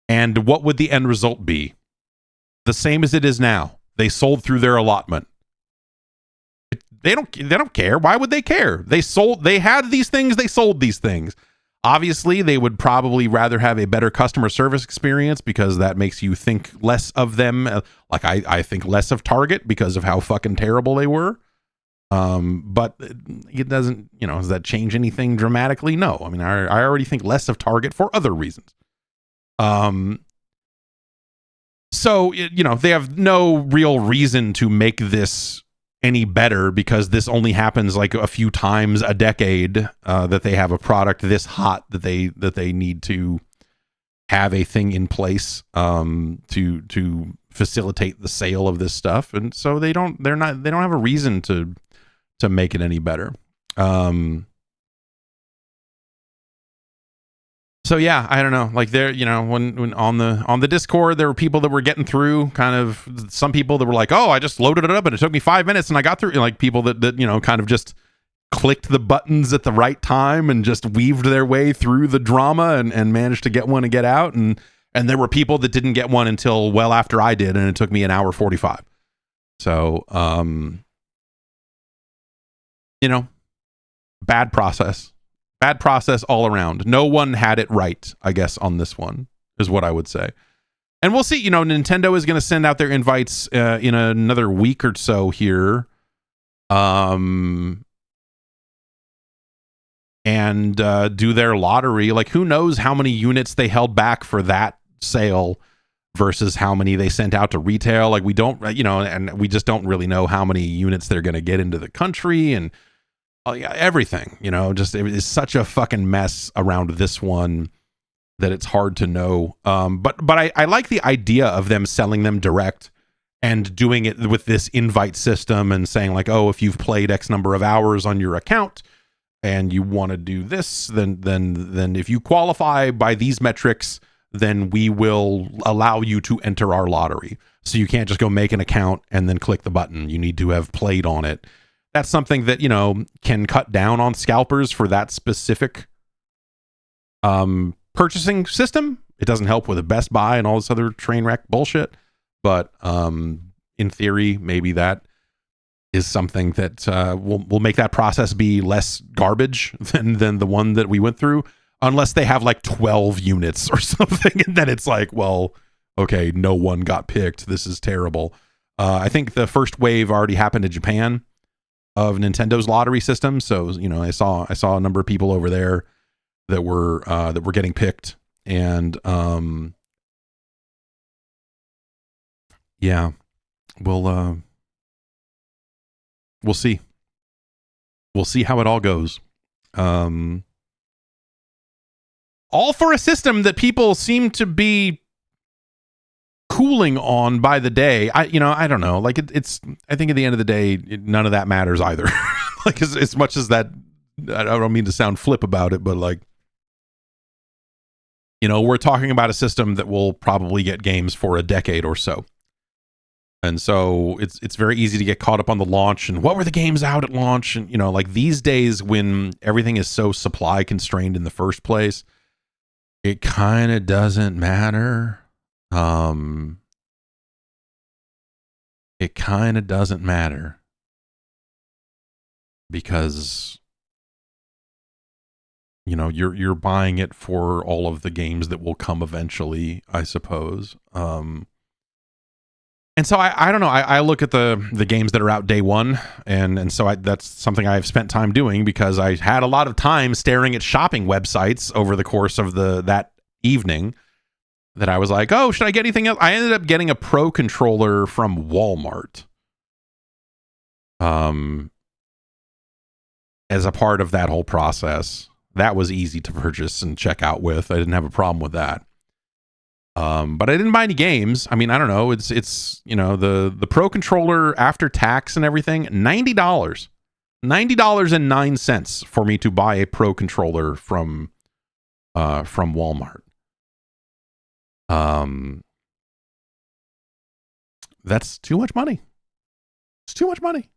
And what would the end result be? The same as it is now. They sold through their allotment. They don't care. Why would they care? They had these things, they sold these things. Obviously, they would probably rather have a better customer service experience, because that makes you think less of them. Like I think less of Target because of how fucking terrible they were. But it doesn't, does that change anything dramatically? No. I mean, I already think less of Target for other reasons. So, they have no real reason to make this any better, because this only happens like a few times a decade, that they have a product this hot that they need to have a thing in place to facilitate the sale of this stuff. And so they don't have a reason to make it any better. So yeah, I don't know. Like there, when on the Discord, there were people that were getting through. Kind of some people that were like, "Oh, I just loaded it up and it took me 5 minutes and I got through." Like people that kind of just clicked the buttons at the right time and just weaved their way through the drama and managed to get one and get out. And there were people that didn't get one until well after I did, and it took me an hour 45. So bad process. Bad process all around. No one had it right, I guess, on this one, is what I would say. And we'll see. You know, Nintendo is going to send out their invites in another week or so here. And do their lottery. Like, who knows how many units they held back for that sale versus how many they sent out to retail. Like, we don't, you know, and we just don't really know how many units they're going to get into the country and everything, you know, just it is such a fucking mess around this one that it's hard to know. But I like the idea of them selling them direct and doing it with this invite system and saying like, oh, if you've played X number of hours on your account and you want to do this, then if you qualify by these metrics, then we will allow you to enter our lottery. So you can't just go make an account and then click the button. You need to have played on it. That's something that, you know, can cut down on scalpers for that specific purchasing system. It doesn't help with a Best Buy and all this other train wreck bullshit. But in theory, maybe that is something that will make that process be less garbage than the one that we went through, unless they have like 12 units or something. And then it's like, well, okay, no one got picked. This is terrible. I think the first wave already happened in Japan of Nintendo's lottery system. So, you know, I saw a number of people over there that were getting picked. And yeah, we'll see. We'll see how it all goes. All for a system that people seem to be cooling on by the day. I don't know. Like it's. I think at the end of the day, none of that matters either. Like as much as that, I don't mean to sound flip about it, but like, you know, we're talking about a system that will probably get games for a decade or so. And so it's very easy to get caught up on the launch and what were the games out at launch. And, you know, like these days when everything is so supply constrained in the first place, it kind of doesn't matter. It kind of doesn't matter because, you know, you're buying it for all of the games that will come eventually, I suppose. And so I don't know. I look at the games that are out day one, and so that's something I've spent time doing because I had a lot of time staring at shopping websites over the course of that evening. That I was like, oh, should I get anything else? I ended up getting a Pro controller from Walmart. As a part of that whole process. That was easy to purchase and check out with. I didn't have a problem with that. But I didn't buy any games. I mean, I don't know. It's you know, the Pro controller after tax and everything, $90. $90.09 for me to buy a Pro controller from Walmart. That's too much money. It's too much money.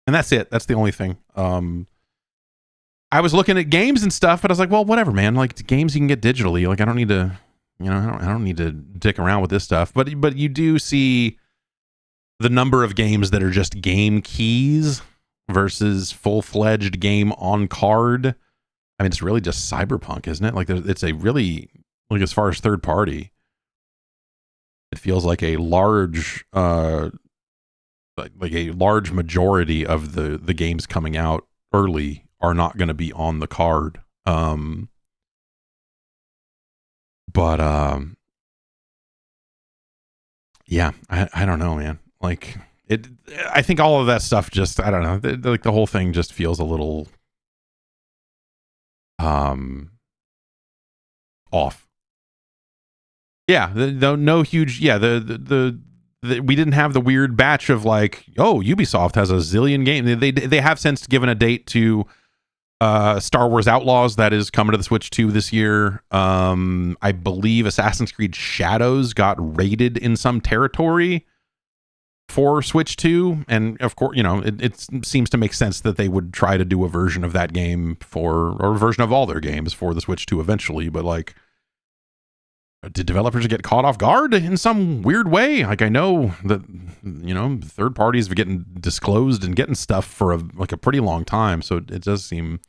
And that's it. That's the only thing. I was looking at games and stuff, but I was like, well, whatever, man. Like games you can get digitally. Like I don't need to, you know, I don't need to dick around with this stuff. But you do see the number of games that are just game keys versus full-fledged game on card. I mean, it's really just Cyberpunk, isn't it? Like it's a really, like as far as third party, it feels like a large like a large majority of the games coming out early are not going to be on the card. Yeah, I don't know, man. Like it, I think all of that stuff just, I don't know, like the whole thing just feels a little off. Yeah, no huge. Yeah, the we didn't have the weird batch of like, oh, Ubisoft has a zillion games. They have since given a date to Star Wars Outlaws that is coming to the Switch 2 this year. I believe Assassin's Creed Shadows got rated in some territory for Switch 2, and of course, you know, it seems to make sense that they would try to do a version of that game or a version of all their games for the Switch 2 eventually, but like, did developers get caught off guard in some weird way? Like I know that, you know, third parties are getting disclosed and getting stuff for a pretty long time. So it does seem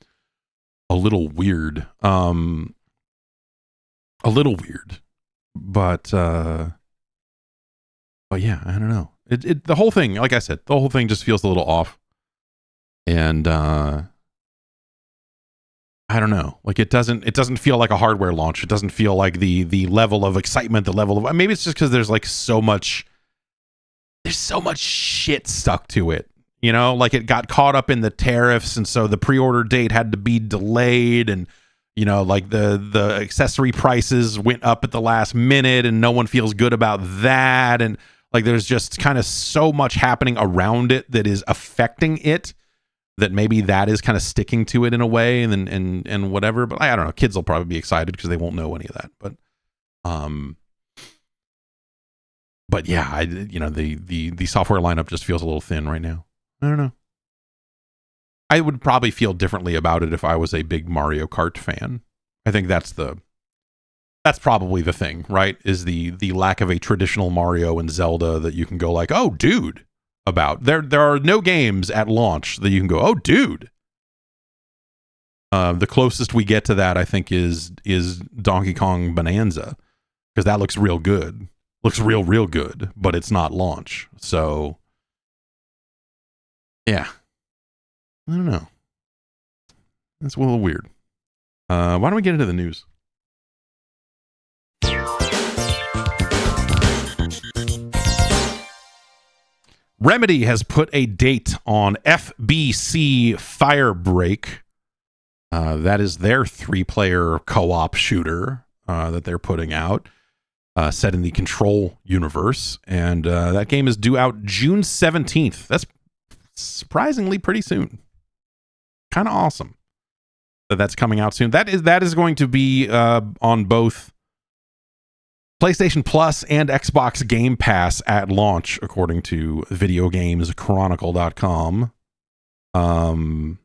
a little weird. A little weird. but yeah, I don't know. The whole thing, like I said, the whole thing just feels a little off. And I don't know. Like it doesn't feel like a hardware launch. It doesn't feel like the level of excitement, the level of, maybe it's just because there's so much shit stuck to it. You know, like it got caught up in the tariffs, and so the pre-order date had to be delayed, and you know, like the accessory prices went up at the last minute, and no one feels good about that. And like there's just kind of so much happening around it that is affecting it, that maybe that is kind of sticking to it in a way, and whatever. But I don't know. Kids will probably be excited because they won't know any of that. But yeah, the software lineup just feels a little thin right now. I don't know. I would probably feel differently about it if I was a big Mario Kart fan. I think that's probably the thing, right? Is the lack of a traditional Mario and Zelda that you can go like, oh, dude, about. There are no games at launch that you can go, oh, dude. The closest we get to that, I think, is Donkey Kong Bonanza, because that looks real good. Looks real good, but it's not launch. So, yeah. I don't know. That's a little weird. Why don't we get into the news? Remedy has put a date on FBC Firebreak. That is their 3-player co-op shooter that they're putting out, set in the Control universe. And that game is due out June 17th. That's surprisingly pretty soon. Kind of awesome that's coming out soon. That is going to be on both PlayStation Plus and Xbox Game Pass at launch, according to VideoGamesChronicle.com. I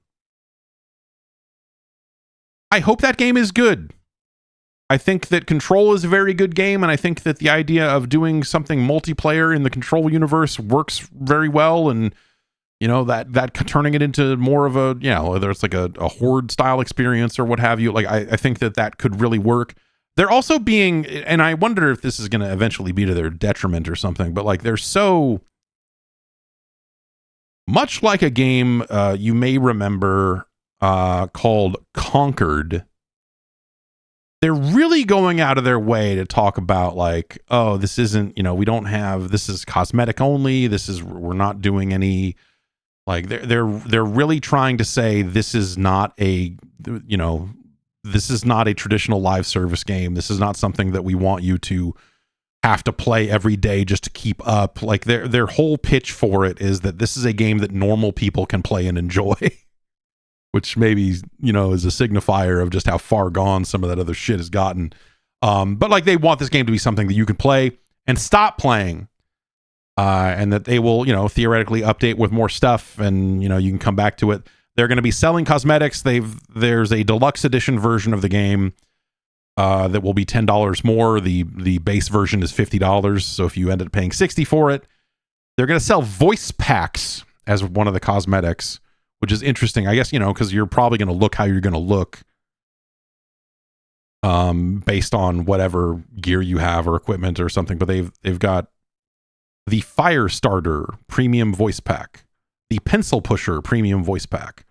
hope that game is good. I think that Control is a very good game, and I think that the idea of doing something multiplayer in the Control universe works very well, and you know, that turning it into more of a, you know, whether it's like a Horde style experience or what have you, like I think that could really work. They're also being, and I wonder if this is going to eventually be to their detriment or something, but like they're so much like a game you may remember called Conquered. They're really going out of their way to talk about like, oh, this isn't, you know, we don't have, this is cosmetic only. We're not doing any, like they're really trying to say this is not a, you know, this is not a traditional live service game. This is not something that we want you to have to play every day just to keep up. Like their whole pitch for it is that this is a game that normal people can play and enjoy, which maybe, you know, is a signifier of just how far gone some of that other shit has gotten. But like they want this game to be something that you can play and stop playing, and that they will, you know, theoretically update with more stuff, and you know, you can come back to it. They're going to be selling cosmetics. There's a deluxe edition version of the game that will be $10 more. The base version is $50. So if you ended up paying $60 for it, they're going to sell voice packs as one of the cosmetics, which is interesting, I guess, you know, because you're probably going to look how you're going to look based on whatever gear you have or equipment or something. But they've got the Fire Starter Premium Voice Pack, the Pencil Pusher Premium Voice Pack,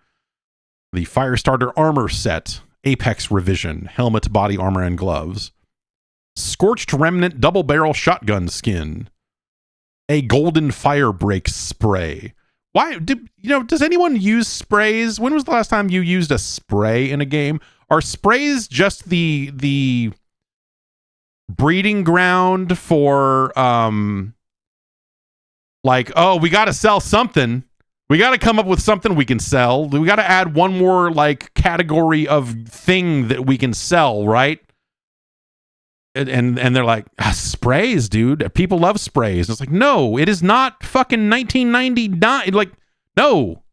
the Firestarter Armor Set, Apex Revision, Helmet, Body Armor, and Gloves, Scorched Remnant Double Barrel Shotgun Skin, a Golden Firebreak Spray. Why, does anyone use sprays? When was the last time you used a spray in a game? Are sprays just the breeding ground for, like, oh, we got to sell something. We got to come up with something we can sell. We got to add one more like category of thing that we can sell, right? And they're like, sprays, dude. People love sprays. And it's like, no, it is not fucking 1999. Like, no,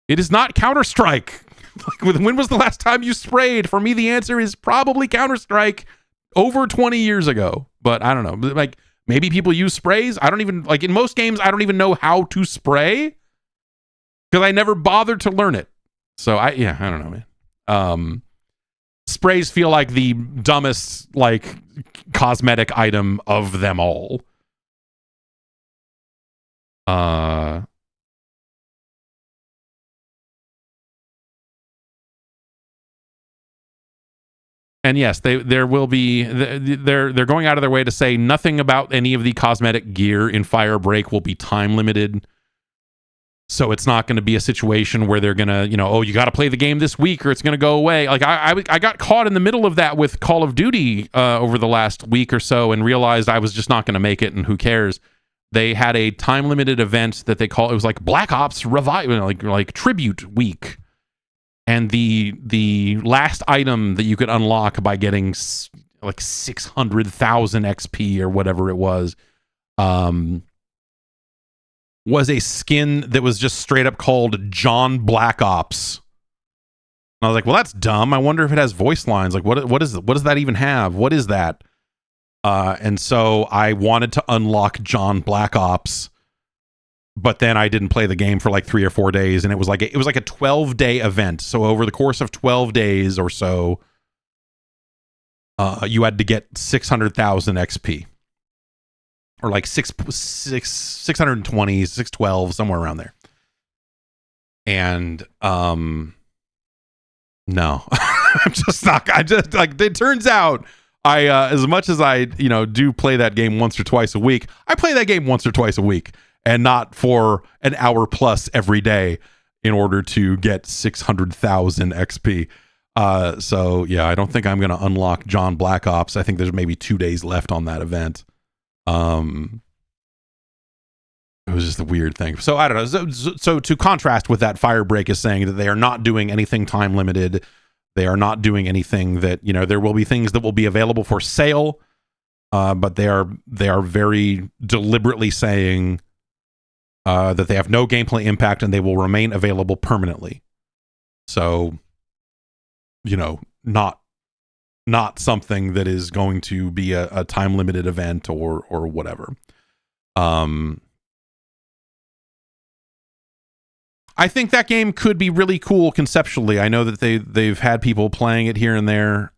it is not Counter-Strike. Like, when was the last time you sprayed? For me, the answer is probably Counter-Strike over 20 years ago. But I don't know. Like, maybe people use sprays. I don't even, like, in most games, I don't even know how to spray, because I never bothered to learn it. So I don't know, man. sprays feel like the dumbest like cosmetic item of them all. And yes, there will be, they're going out of their way to say nothing about any of the cosmetic gear in Firebreak will be time limited. So it's not going to be a situation where they're going to, oh, you got to play the game this week or it's going to go away. Like I got caught in the middle of that with Call of Duty over the last week or so and realized I was just not going to make it, and who cares. They had a time limited event that they call, it was like Black Ops Revive, like Tribute Week. And the last item that you could unlock by getting like 600,000 XP or whatever it was a skin that was just straight up called John Black Ops. And I was like, well, that's dumb. I wonder if it has voice lines. Like, what does that even have? What is that? And so I wanted to unlock John Black Ops, but then I didn't play the game for like 3 or 4 days, and it was like a 12-day event. So over the course of 12 days or so, you had to get 600,000 XP, or like 620, 612, somewhere around there. And no, I'm just not. I just like. It turns out, I as much as I do play that game once or twice a week, I play that game once or twice a week, and not for an hour plus every day in order to get 600,000 XP. So yeah, I don't think I'm going to unlock John Black Ops. I think there's maybe 2 days left on that event. It was just a weird thing. So I don't know. So to contrast with that, Firebreak is saying that they are not doing anything time limited. They are not doing anything that, there will be things that will be available for sale. But they are very deliberately saying that they have no gameplay impact and they will remain available permanently. So, not something that is going to be a time limited event or whatever. I think that game could be really cool conceptually. I know that they've had people playing it here and there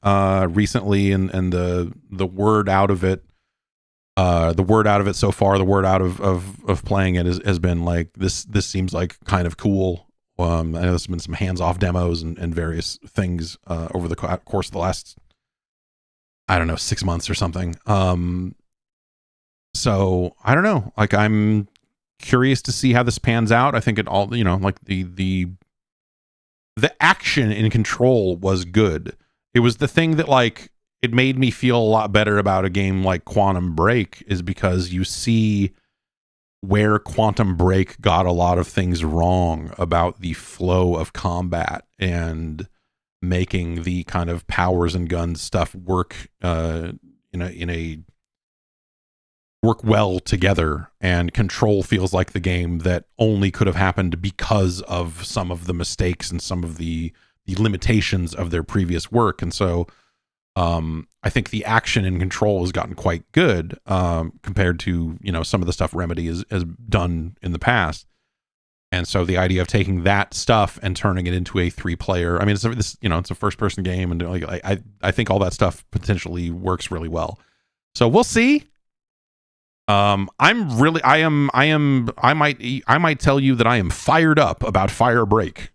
recently, and the word out of it, so far, the word out of playing it has been like this seems like kind of cool. I know there's been some hands-off demos and various things over the course of the last, I don't know, 6 months or something. So I don't know. Like, I'm curious to see how this pans out. I think it all, like the action in Control was good. It was the thing that, like, it made me feel a lot better about a game like Quantum Break, is because you see where Quantum Break got a lot of things wrong about the flow of combat and making the kind of powers and guns stuff work work well together. And Control feels like the game that only could have happened because of some of the mistakes and some of the limitations of their previous work. And so I think the action in Control has gotten quite good compared to some of the stuff Remedy has done in the past. And so the idea of taking that stuff and turning it into a 3-player, I mean, it's a first-person game, and I think all that stuff potentially works really well. So we'll see. I might tell you that I am fired up about Firebreak,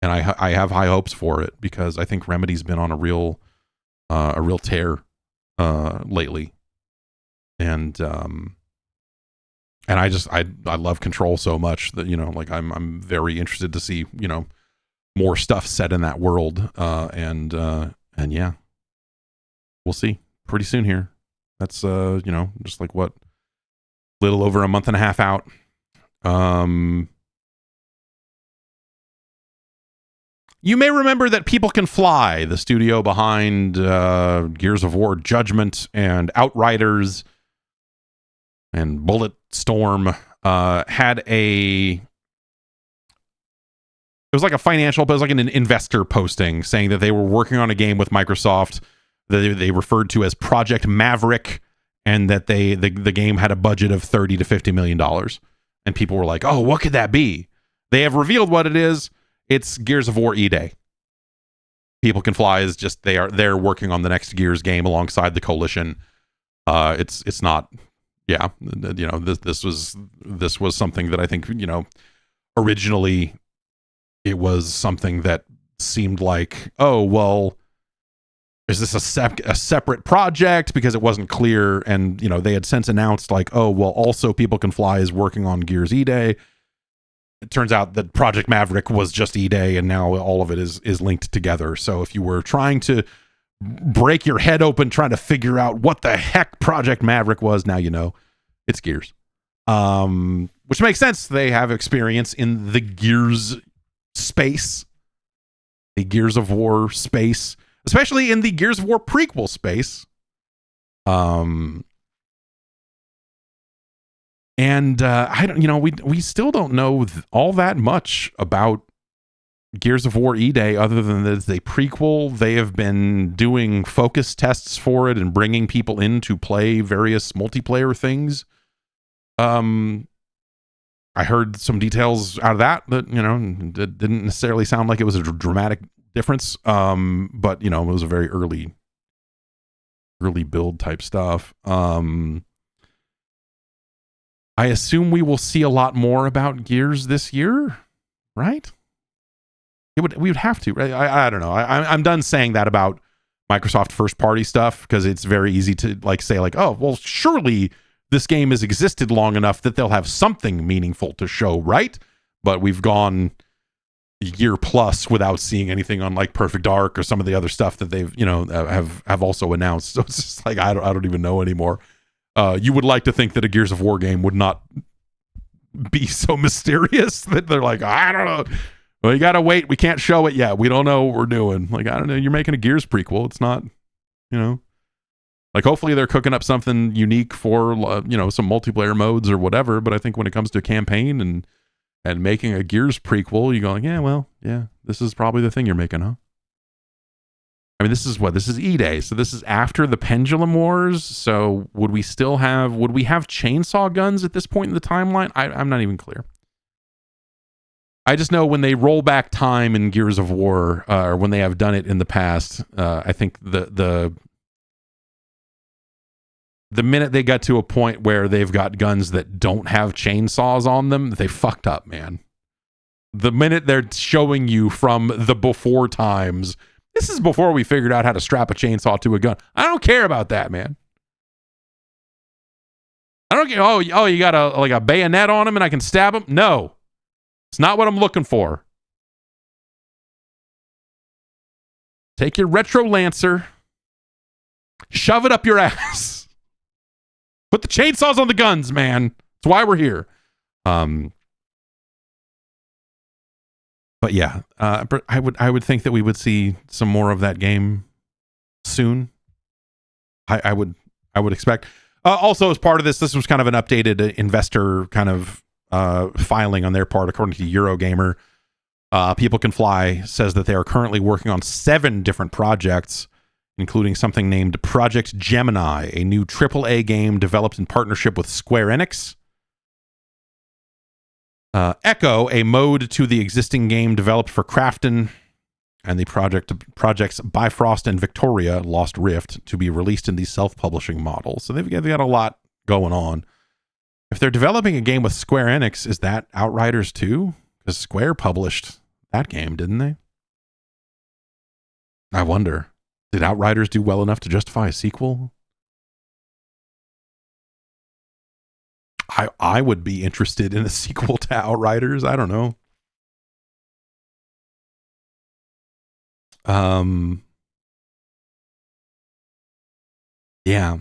and I have high hopes for it, because I think Remedy's been on a real tear lately, and I love Control so much that I'm very interested to see more stuff set in that world, and yeah, we'll see pretty soon here. That's just like what, little over a month and a half out. You may remember that People Can Fly, the studio behind Gears of War Judgment and Outriders and Bulletstorm, had it was like a financial, but it was like an investor posting saying that they were working on a game with Microsoft that they referred to as Project Maverick, and that the game had a budget of $30 to $50 million. And people were like, oh, what could that be? They have revealed what it is. It's Gears of War E-Day. People Can Fly is just they're working on the next Gears game alongside the Coalition. It's not, yeah, you know, this was something that I think, you know, originally it was something that seemed like, oh well, is this a separate project, because it wasn't clear, and you know they had since announced like, oh well, also People Can Fly is working on Gears E-Day. It turns out that Project Maverick was just E-Day, and now all of it is linked together. So if you were trying to break your head open trying to figure out what the heck Project Maverick was, now you know it's Gears. Which makes sense. They have experience in the Gears space, the Gears of War space, especially in the Gears of War prequel space. And I don't, you know, we still don't know all that much about Gears of War E-Day other than that it's a prequel. They have been doing focus tests for it and bringing people in to play various multiplayer things. I heard some details out of that, you know, didn't necessarily sound like it was a dramatic difference. But you know, it was a very early build type stuff. I assume we will see a lot more about Gears this year, right? We would have to, right? I don't know. I'm done saying that about Microsoft first party stuff, because it's very easy to like say like, oh, well, surely this game has existed long enough that they'll have something meaningful to show, right? But we've gone a year plus without seeing anything on like Perfect Dark or some of the other stuff that they've, you know, have also announced. So it's just like I don't even know anymore. You would like to think that a Gears of War game would not be so mysterious that they're like, I don't know. Well, you gotta wait. We can't show it yet. We don't know what we're doing. Like, I don't know. You're making a Gears prequel. It's not, you know, like hopefully they're cooking up something unique for, you know, some multiplayer modes or whatever. But I think when it comes to campaign and making a Gears prequel, you go like, yeah, well, yeah, this is probably the thing you're making, huh? I mean, this is E-Day, so this is after the Pendulum Wars. So would we have chainsaw guns at this point in the timeline? I'm not even clear. I just know when they roll back time in Gears of War, or when they have done it in the past, I think the minute they got to a point where they've got guns that don't have chainsaws on them, they fucked up, man. The minute they're showing you from the before times, this is before we figured out how to strap a chainsaw to a gun. I don't care about that, man. I don't care. Oh, you got a bayonet on him and I can stab him? No. It's not what I'm looking for. Take your Retro Lancer, shove it up your ass. Put the chainsaws on the guns, man. That's why we're here. But yeah, I would think that we would see some more of that game soon. I would expect. Also, as part of this was kind of an updated investor kind of filing on their part, according to Eurogamer. People Can Fly says that they are currently working on 7 different projects, including something named Project Gemini, a new AAA game developed in partnership with Square Enix. Echo, a mode to the existing game developed for Krafton, and the projects Bifrost and Victoria Lost Rift to be released in the self-publishing model. So they've got a lot going on. If they're developing a game with Square Enix, is that Outriders 2? Because Square published that game, didn't they? I wonder, did Outriders do well enough to justify a sequel? I would be interested in a sequel to Outriders. I don't know. Yeah.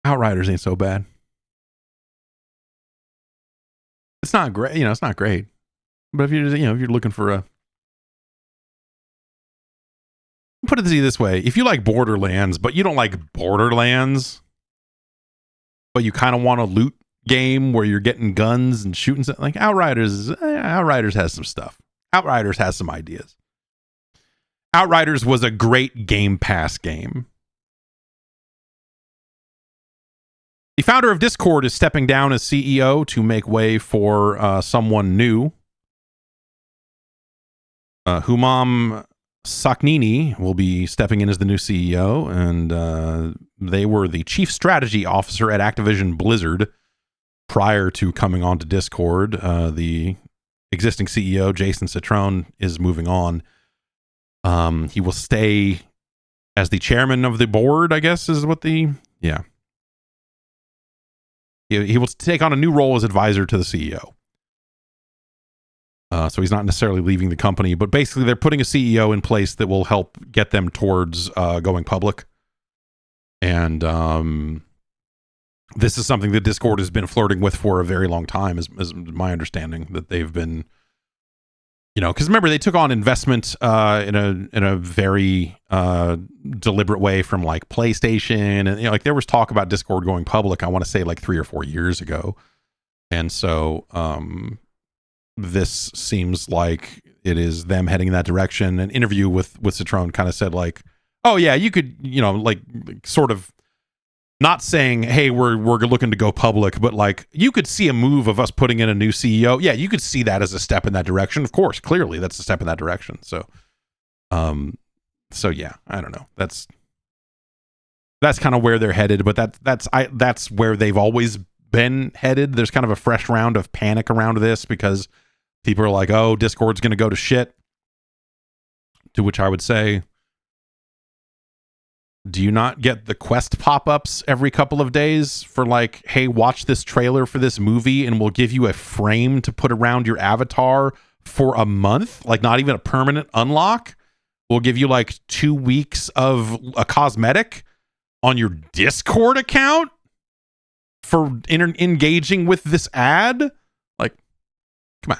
Outriders ain't so bad. It's not great, you know, it's not great. But if you're looking for a, put it this way, if you like Borderlands, but you don't like Borderlands, but you kind of want a loot game where you're getting guns and shooting stuff, like Outriders has some stuff. Outriders has some ideas. Outriders was a great Game Pass game. The founder of Discord is stepping down as CEO to make way for someone new. Humam Saknini will be stepping in as the new CEO, and they were the chief strategy officer at Activision Blizzard prior to coming on to Discord. The existing CEO, Jason Citron, is moving on. He will stay as the chairman of the board, I guess, is what He will take on a new role as advisor to the CEO. So he's not necessarily leaving the company, but basically they're putting a CEO in place that will help get them towards going public. And this is something that Discord has been flirting with for a very long time, is my understanding, that they've been, because remember, they took on investment in a very deliberate way from like PlayStation, and like there was talk about Discord going public, I want to say like 3 or 4 years ago. And so this seems like it is them heading in that direction. An interview with Citron kind of said like, oh yeah, you could, like sort of not saying, hey, we're looking to go public, but like you could see a move of us putting in a new CEO. Yeah, you could see that as a step in that direction. Of course, clearly that's a step in that direction. So yeah, I don't know. That's kind of where they're headed, but that's where they've always been headed. There's kind of a fresh round of panic around this because people are like, oh, Discord's going to go to shit. To which I would say, do you not get the Quest pop-ups every couple of days for like, hey, watch this trailer for this movie and we'll give you a frame to put around your avatar for a month? Like not even a permanent unlock. We'll give you like 2 weeks of a cosmetic on your Discord account for engaging with this ad. Like, come on.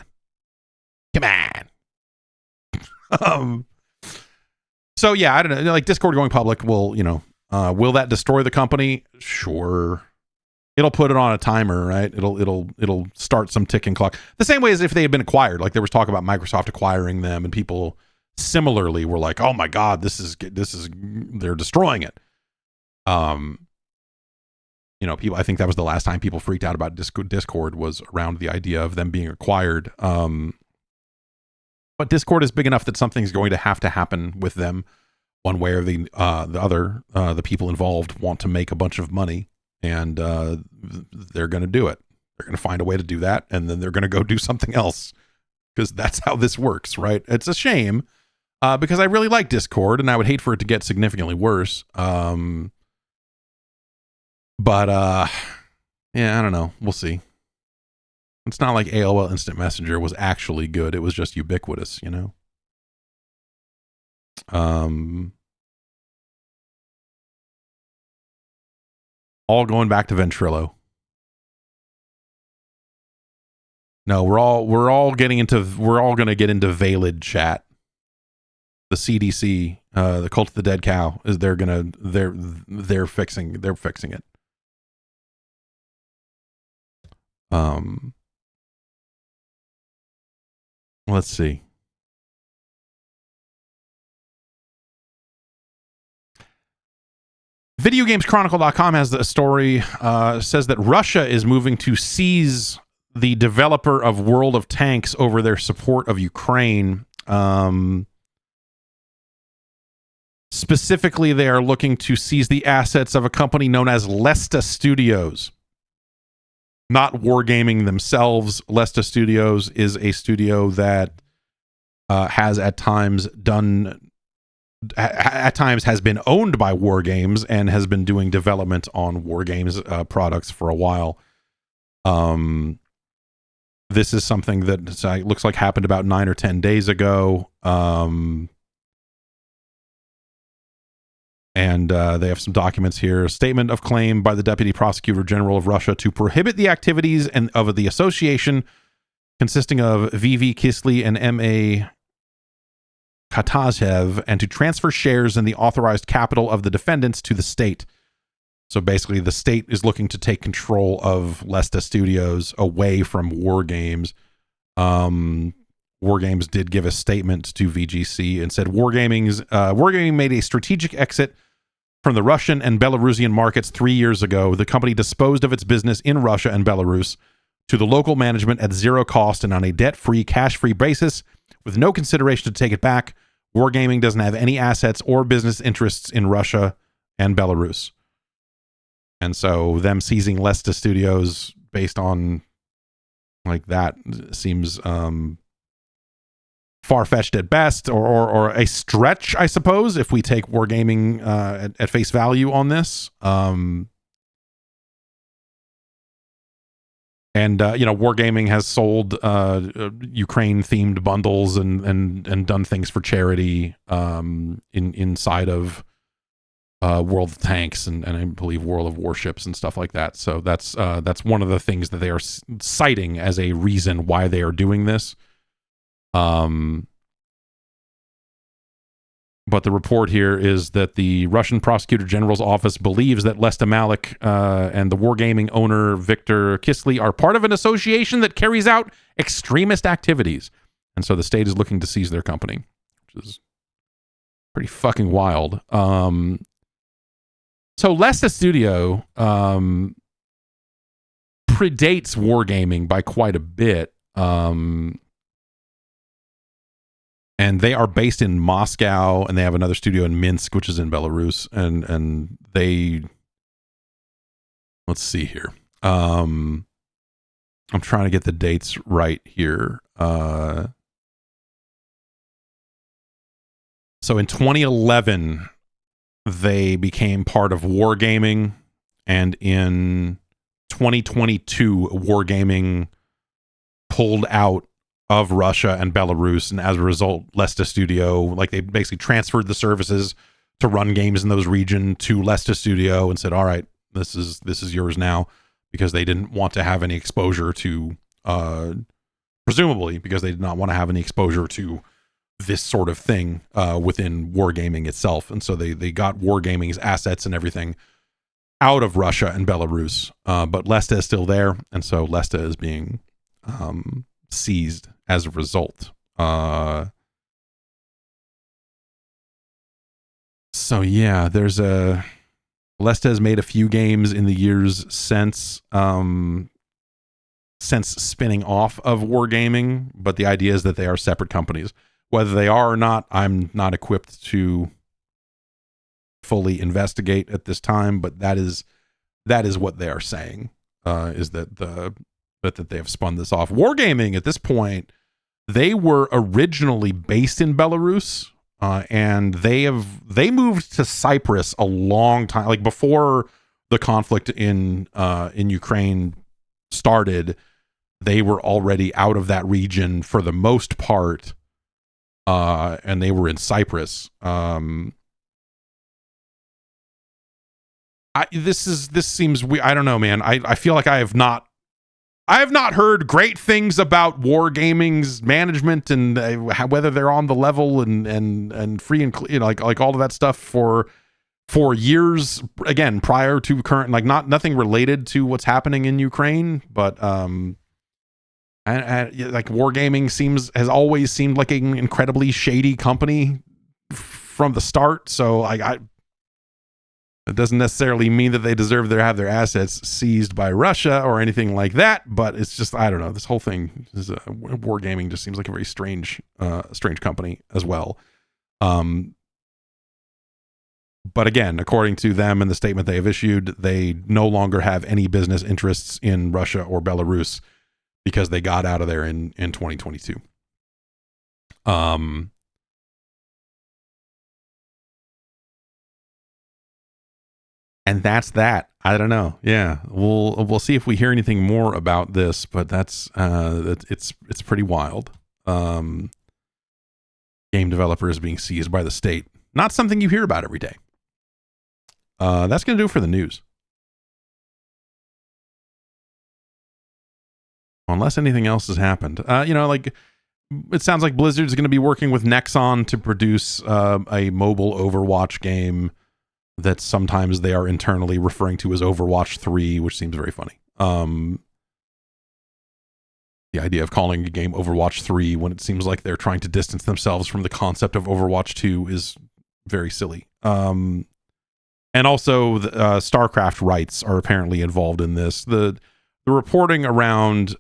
So yeah, I don't know, like Discord going public will, will that destroy the company? Sure. It'll put it on a timer, right? It'll start some ticking clock. The same way as if they had been acquired. Like there was talk about Microsoft acquiring them, and people similarly were like, "Oh my God, this is they're destroying it." People. I think that was the last time people freaked out about Discord was around the idea of them being acquired. But Discord is big enough that something's going to have to happen with them, one way or the other. The people involved want to make a bunch of money, and they're going to do it. They're going to find a way to do that, and then they're going to go do something else, because that's how this works, right? It's a shame, because I really like Discord, and I would hate for it to get significantly worse. But yeah, I don't know. We'll see. It's not like AOL Instant Messenger was actually good. It was just ubiquitous, All going back to Ventrilo. No, we're all going to get into Valid chat. The CDC, the Cult of the Dead Cow, is they're fixing it. Let's see. VideoGamesChronicle.com has a story, says that Russia is moving to seize the developer of World of Tanks over their support of Ukraine. Specifically, they are looking to seize the assets of a company known as Lesta Studios. Not Wargaming themselves. Lesta Studios is a studio that has at times has been owned by Wargames and has been doing development on Wargames products for a while. This is something that looks like happened about 9 or 10 days ago. And they have some documents here. A statement of claim by the Deputy Prosecutor General of Russia to prohibit the activities of the association consisting of V.V. Kisly and M.A. Katazev, and to transfer shares in the authorized capital of the defendants to the state. So basically, the state is looking to take control of Lesta Studios away from Wargames. Wargames did give a statement to VGC and said Wargaming made a strategic exit from the Russian and Belarusian markets 3 years ago. The company disposed of its business in Russia and Belarus to the local management at zero cost and on a debt-free, cash-free basis, with no consideration to take it back. Wargaming doesn't have any assets or business interests in Russia and Belarus. And so them seizing Lesta Studios based on like that seems far-fetched at best, or a stretch, I suppose, if we take Wargaming at face value on this. Wargaming has sold Ukraine-themed bundles and done things for charity inside of World of Tanks and I believe World of Warships and stuff like that. So that's one of the things that they are citing as a reason why they are doing this. But the report here is that the Russian Prosecutor General's office believes that Lesta Malik and the Wargaming owner Viktor Kisley are part of an association that carries out extremist activities. And so the state is looking to seize their company, which is pretty fucking wild. So Lesta Studio predates Wargaming by quite a bit. And they are based in Moscow, and they have another studio in Minsk, which is in Belarus. And they, let's see here. I'm trying to get the dates right here. So in 2011, they became part of Wargaming, and in 2022, Wargaming pulled out of Russia and Belarus, and as a result, Lesta Studio, like they basically transferred the services to run games in those regions to Lesta Studio and said, all right, this is yours now, because they didn't want to have any exposure to, presumably because they did not want to have any exposure to this sort of thing within Wargaming itself. And so they got Wargaming's assets and everything out of Russia and Belarus, but Lesta is still there, and so Lesta is being seized as a result. So yeah, there's Lesta has made a few games in the years since spinning off of Wargaming, but the idea is that they are separate companies. Whether they are or not, I'm not equipped to fully investigate at this time, but that is what they are saying, is that that they have spun this off. Wargaming at this point, they were originally based in Belarus, and they moved to Cyprus a long time, like before the conflict in Ukraine started. They were already out of that region for the most part, and they were in Cyprus. This seems weird. I don't know, man. I feel like I have not heard great things about Wargaming's management and whether they're on the level and free and clear, like all of that stuff for years, again, prior to current, like nothing related to what's happening in Ukraine, but like Wargaming has always seemed like an incredibly shady company from the start. So it doesn't necessarily mean that they deserve to have their assets seized by Russia or anything like that, but it's just, I don't know. This whole thing is Wargaming just seems like a very strange company as well. But again, according to them and the statement they have issued, they no longer have any business interests in Russia or Belarus because they got out of there in 2022. And that's that. I don't know. Yeah, we'll see if we hear anything more about this, but that's it's pretty wild. Game developers being seized by the state. Not something you hear about every day. That's going to do it for the news. Unless anything else has happened. Like it sounds like Blizzard's going to be working with Nexon to produce a mobile Overwatch game that sometimes they are internally referring to as Overwatch 3, which seems very funny. The idea of calling a game Overwatch 3 when it seems like they're trying to distance themselves from the concept of Overwatch 2 is very silly. And also, the StarCraft rights are apparently involved in this. The reporting around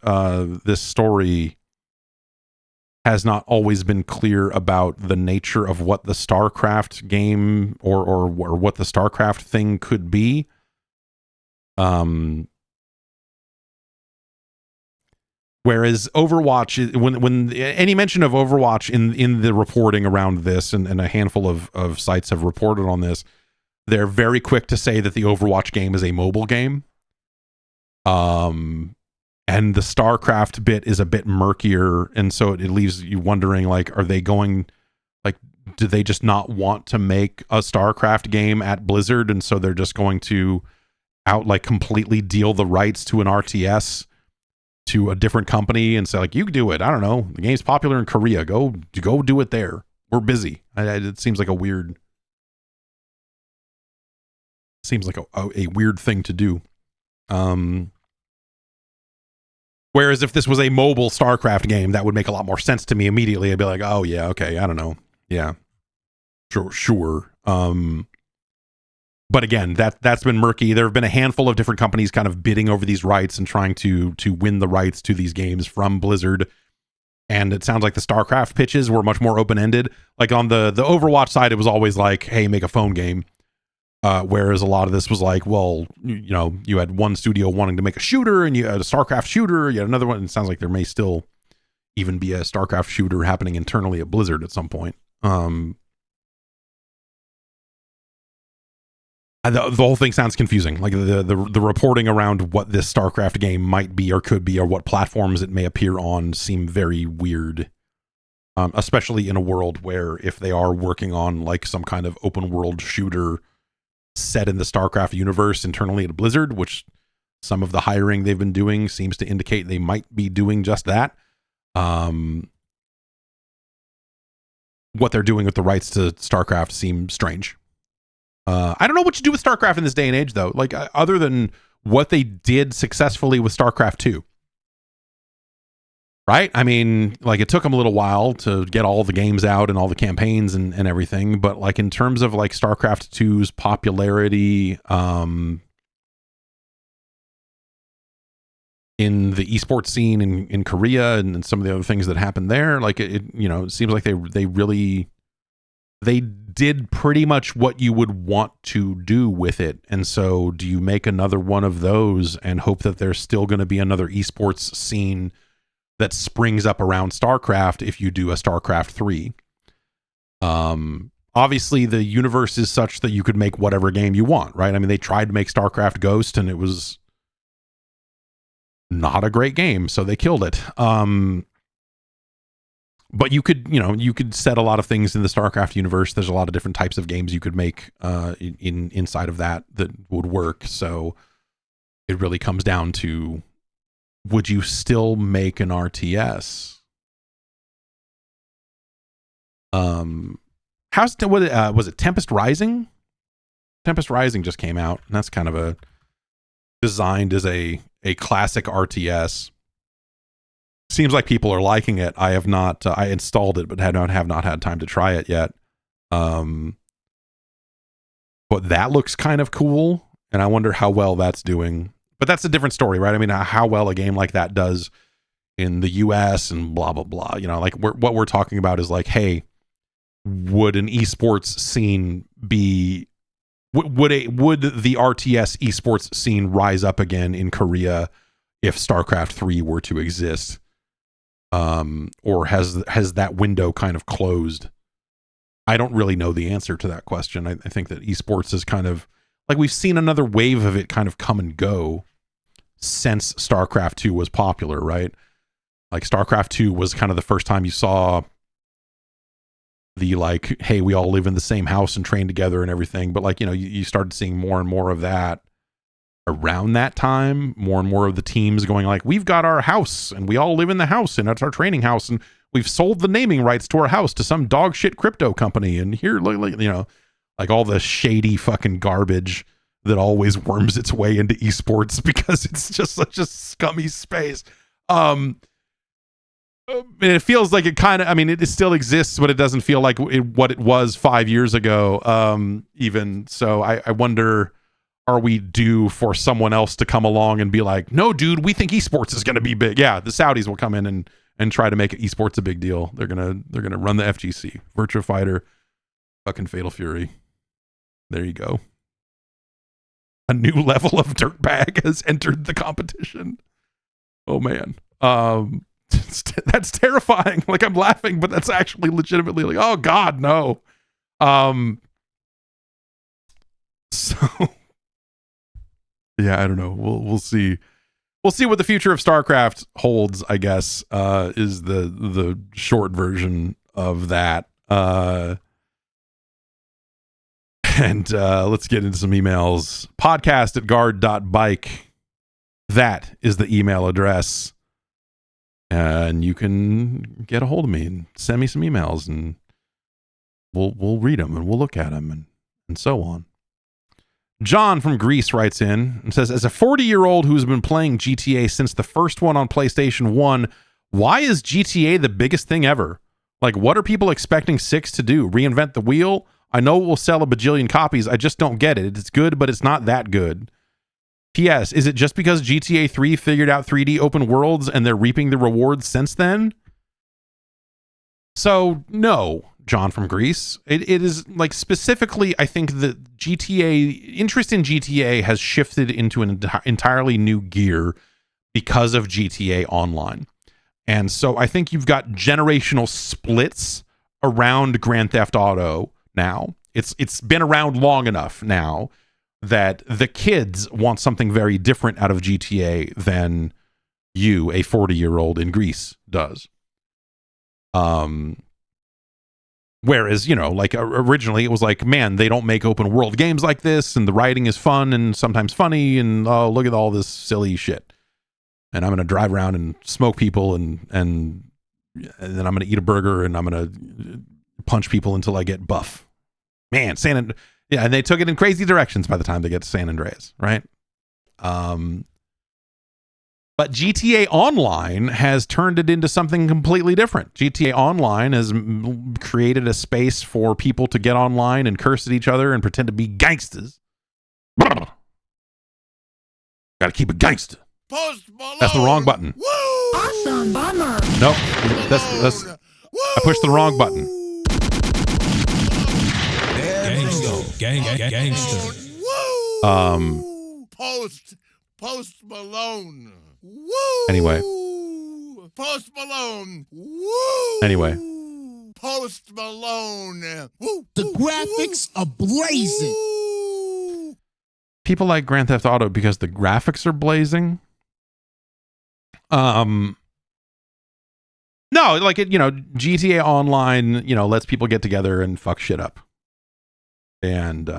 this story has not always been clear about the nature of what the StarCraft game or what the StarCraft thing could be. Whereas Overwatch, when any mention of Overwatch in the reporting around this, and a handful of sites have reported on this, they're very quick to say that the Overwatch game is a mobile game. And the StarCraft bit is a bit murkier, and so it leaves you wondering, like, are they going, like, do they just not want to make a StarCraft game at Blizzard, and so they're just going to completely deal the rights to an RTS to a different company and say, like, you can do it. I don't know. The game's popular in Korea. Go do it there. We're busy. It seems like a weird thing to do. Whereas if this was a mobile StarCraft game, that would make a lot more sense to me immediately. I'd be like, oh yeah, okay, I don't know. Yeah. Sure. But again, that's been murky. There have been a handful of different companies kind of bidding over these rights and trying to win the rights to these games from Blizzard. And it sounds like the StarCraft pitches were much more open-ended. Like on the Overwatch side, it was always like, hey, make a phone game. Whereas a lot of this was like, well, you know, you had one studio wanting to make a shooter, and you had a StarCraft shooter, you had another one. It sounds like there may still even be a StarCraft shooter happening internally at Blizzard at some point. The whole thing sounds confusing. Like the reporting around what this StarCraft game might be or could be, or what platforms it may appear on, seem very weird. Especially in a world where if they are working on like some kind of open world shooter set in the StarCraft universe internally at Blizzard, which some of the hiring they've been doing seems to indicate they might be doing just that. What they're doing with the rights to StarCraft seems strange. I don't know what you do with StarCraft in this day and age, though, like other than what they did successfully with StarCraft 2. Right? I mean, like it took them a little while to get all the games out and all the campaigns and everything. But like in terms of like StarCraft 2's popularity in the esports scene in Korea and some of the other things that happened there, like it you know, it seems like they did pretty much what you would want to do with it. And so do you make another one of those and hope that there's still going to be another esports scene that springs up around StarCraft if you do a StarCraft 3? Obviously the universe is such that you could make whatever game you want, right? I mean, they tried to make StarCraft Ghost and it was not a great game, so they killed it. But you could set a lot of things in the StarCraft universe. There's a lot of different types of games you could make inside of that would work. So it really comes down to, would you still make an RTS? Was it Tempest Rising? Tempest Rising just came out, and that's kind of designed as a classic RTS. Seems like people are liking it. I have not. I installed it, but have not had time to try it yet. But that looks kind of cool, and I wonder how well that's doing. But that's a different story, right? I mean, how well a game like that does in the US and blah, blah, blah. You know, like what we're talking about is like, hey, would an esports scene be, would the RTS esports scene rise up again in Korea if StarCraft 3 were to exist? Or has that window kind of closed? I don't really know the answer to that question. I think that esports is kind of, like, we've seen another wave of it kind of come and go since StarCraft 2 was popular, right? Like StarCraft 2 was kind of the first time you saw the, like, hey, we all live in the same house and train together and everything. But like, you know, you started seeing more and more of that around that time, more and more of the teams going like, we've got our house and we all live in the house and it's our training house and we've sold the naming rights to our house to some dog shit crypto company. And here, like, you know, like all the shady fucking garbage that always worms its way into esports because it's just such a scummy space. It feels like it kind of, I mean, it still exists, but it doesn't feel like what it was 5 years ago. Even so, I wonder, are we due for someone else to come along and be like, no, dude, we think esports is going to be big? Yeah, the Saudis will come in and and try to make esports a big deal. They're gonna run the FGC, Virtua Fighter, fucking Fatal Fury. There you go. A new level of dirtbag has entered the competition. Oh man, that's terrifying. Like, I'm laughing, but that's actually legitimately like, oh god, no. So yeah, I don't know. We'll see. We'll see what the future of StarCraft holds, I guess, is the short version of that. And let's get into some emails. podcast@guard.bike. That is the email address. And you can get a hold of me and send me some emails, and we'll read them and we'll look at them and so on. John from Greece writes in and says, as a 40-year-old who's been playing GTA since the first one on PlayStation 1, why is GTA the biggest thing ever? Like, what are people expecting 6 to do? Reinvent the wheel? I know it will sell a bajillion copies. I just don't get it. It's good, but it's not that good. P.S. Is it just because GTA 3 figured out 3D open worlds and they're reaping the rewards since then? So, no, John from Greece. It is, like, specifically, I think the interest in GTA has shifted into an entirely new gear because of GTA Online. And so I think you've got generational splits around Grand Theft Auto now. It's been around long enough now that the kids want something very different out of GTA than you, a 40-year-old in Greece, does. Whereas, you know, like originally it was like, man, they don't make open world games like this, and the writing is fun and sometimes funny, and oh, look at all this silly shit. And I'm going to drive around and smoke people, and then I'm going to eat a burger, and I'm going to punch people until I get buff. Man, yeah, and they took it in crazy directions by the time they get to San Andreas, right? But GTA Online has turned it into something completely different. GTA Online has created a space for people to get online and curse at each other and pretend to be gangsters. Gotta keep it gangster. That's the wrong button. Woo! Awesome bomber. Nope. That's I pushed the wrong button. Gangster. Post Malone. Woo! Anyway. Post Malone. Woo! Anyway. Post Malone. Woo! The graphics are blazing. Woo! People like Grand Theft Auto because the graphics are blazing. No, like it, you know, GTA Online, you know, lets people get together and fuck shit up. And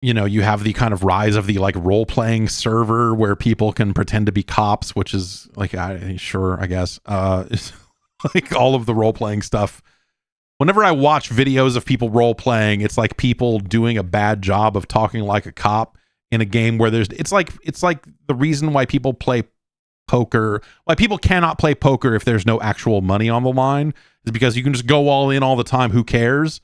you know, you have the kind of rise of the like role-playing server where people can pretend to be cops, which is like, sure, I guess. Like all of the role-playing stuff. Whenever I watch videos of people role-playing, it's like people doing a bad job of talking like a cop in a game where it's like the reason why people play poker, why people cannot play poker if there's no actual money on the line, is because you can just go all in all the time. Who cares?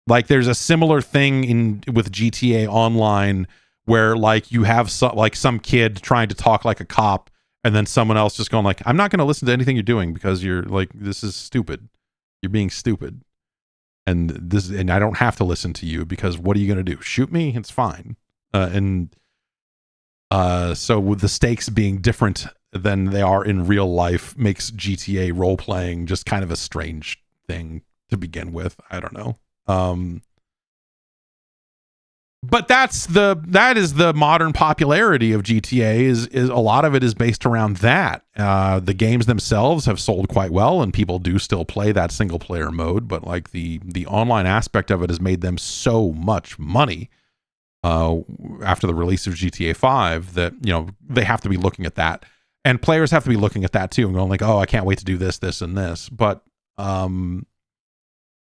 Like there's a similar thing with GTA Online where like you have some kid trying to talk like a cop, and then someone else just going like, I'm not going to listen to anything you're doing because you're like, this is stupid. You're being stupid. And I don't have to listen to you because what are you going to do? Shoot me? It's fine. So with the stakes being different than they are in real life makes GTA role playing just kind of a strange thing to begin with. I don't know. But that is the modern popularity of GTA is a lot of it is based around that. The games themselves have sold quite well and people do still play that single player mode, but like the online aspect of it has made them so much money after the release of GTA 5 that, you know, they have to be looking at that, and players have to be looking at that too and going like, oh, I can't wait to do this, and this. But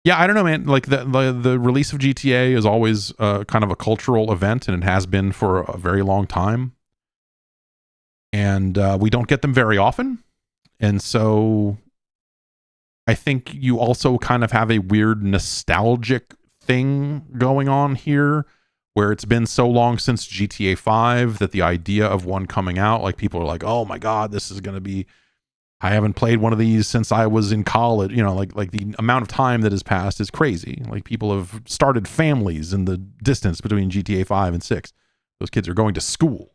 yeah, I don't know, man. Like the release of GTA is always kind of a cultural event, and it has been for a very long time. And we don't get them very often. And so I think you also kind of have a weird nostalgic thing going on here where it's been so long since GTA 5 that the idea of one coming out, like people are like, oh my God, this is going to be, I haven't played one of these since I was in college. You know, like the amount of time that has passed is crazy. Like people have started families in the distance between GTA 5 and 6. Those kids are going to school.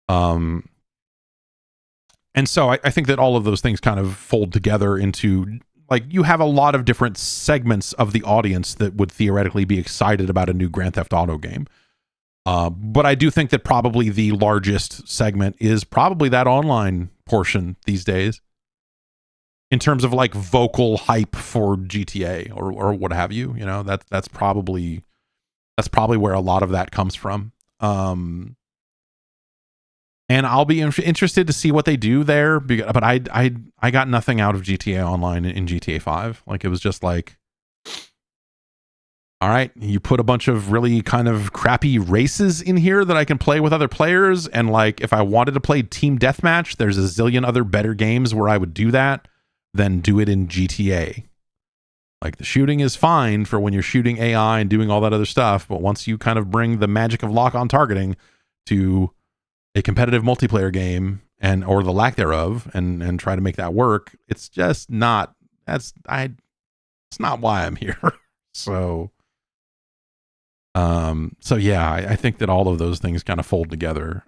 And so I think that all of those things kind of fold together into, like, you have a lot of different segments of the audience that would theoretically be excited about a new Grand Theft Auto game. But I do think that probably the largest segment is probably that online portion these days, in terms of like vocal hype for GTA or what have you. You know, that's probably where a lot of that comes from. And I'll be interested to see what they do there. But I got nothing out of GTA Online in GTA 5. Like, it was just like, all right, you put a bunch of really kind of crappy races in here that I can play with other players. And like, if I wanted to play Team Deathmatch, there's a zillion other better games where I would do that than do it in GTA. Like, the shooting is fine for when you're shooting AI and doing all that other stuff. But once you kind of bring the magic of lock-on targeting to a competitive multiplayer game, and or the lack thereof, and try to make that work, it's just not, it's not why I'm here. So yeah, I think that all of those things kind of fold together.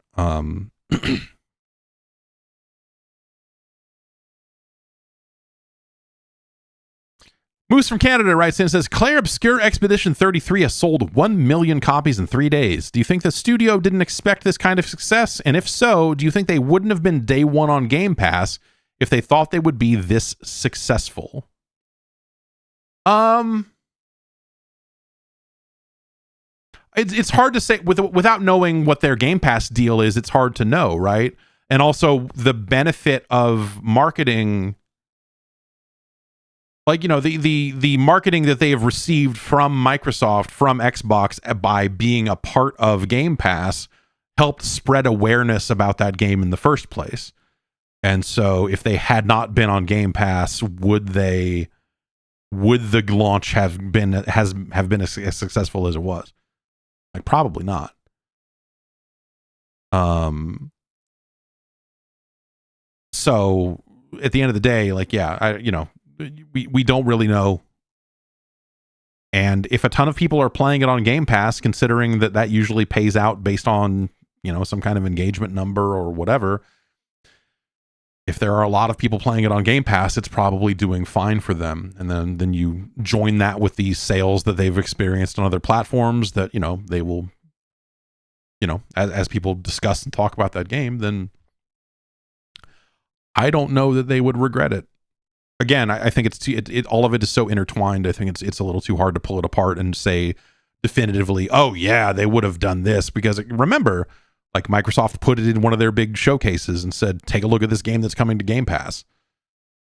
Moose from Canada writes in and says, Claire Obscure Expedition 33 has sold 1 million copies in 3 days. Do you think the studio didn't expect this kind of success? And if so, do you think they wouldn't have been day one on Game Pass if they thought they would be this successful? It's hard to say without knowing what their Game Pass deal is. It's hard to know, right? And also the benefit of marketing, like, you know, the marketing that they have received from Microsoft, from Xbox, by being a part of Game Pass, helped spread awareness about that game in the first place. And so if they had not been on Game Pass, would the launch have been as successful as it was? Like, probably not. So at the end of the day, like, yeah, we don't really know. And if a ton of people are playing it on Game Pass, considering that usually pays out based on, you know, some kind of engagement number or whatever, if there are a lot of people playing it on Game Pass, it's probably doing fine for them. And then you join that with these sales that they've experienced on other platforms that, you know, they will, you know, as people discuss and talk about that game, then I don't know that they would regret it. Again, I think it's all of it is so intertwined. I think it's a little too hard to pull it apart and say definitively, oh yeah, they would have done this, because remember, like, Microsoft put it in one of their big showcases and said, take a look at this game that's coming to Game Pass.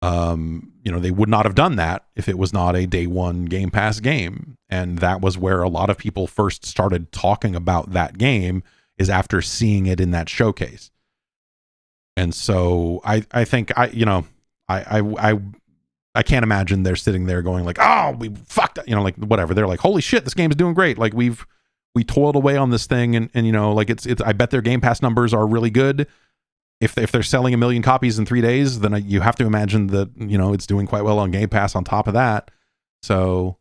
You know, they would not have done that if it was not a day one Game Pass game. And that was where a lot of people first started talking about that game, is after seeing it in that showcase. And so I think I can't imagine they're sitting there going like, oh, we fucked up, you know, like, whatever. They're like, holy shit, this game is doing great. Like, we toiled away on this thing, and you know, like, it's I bet their Game Pass numbers are really good. If they're selling 1 million copies in 3 days, then you have to imagine that, you know, it's doing quite well on Game Pass on top of that. So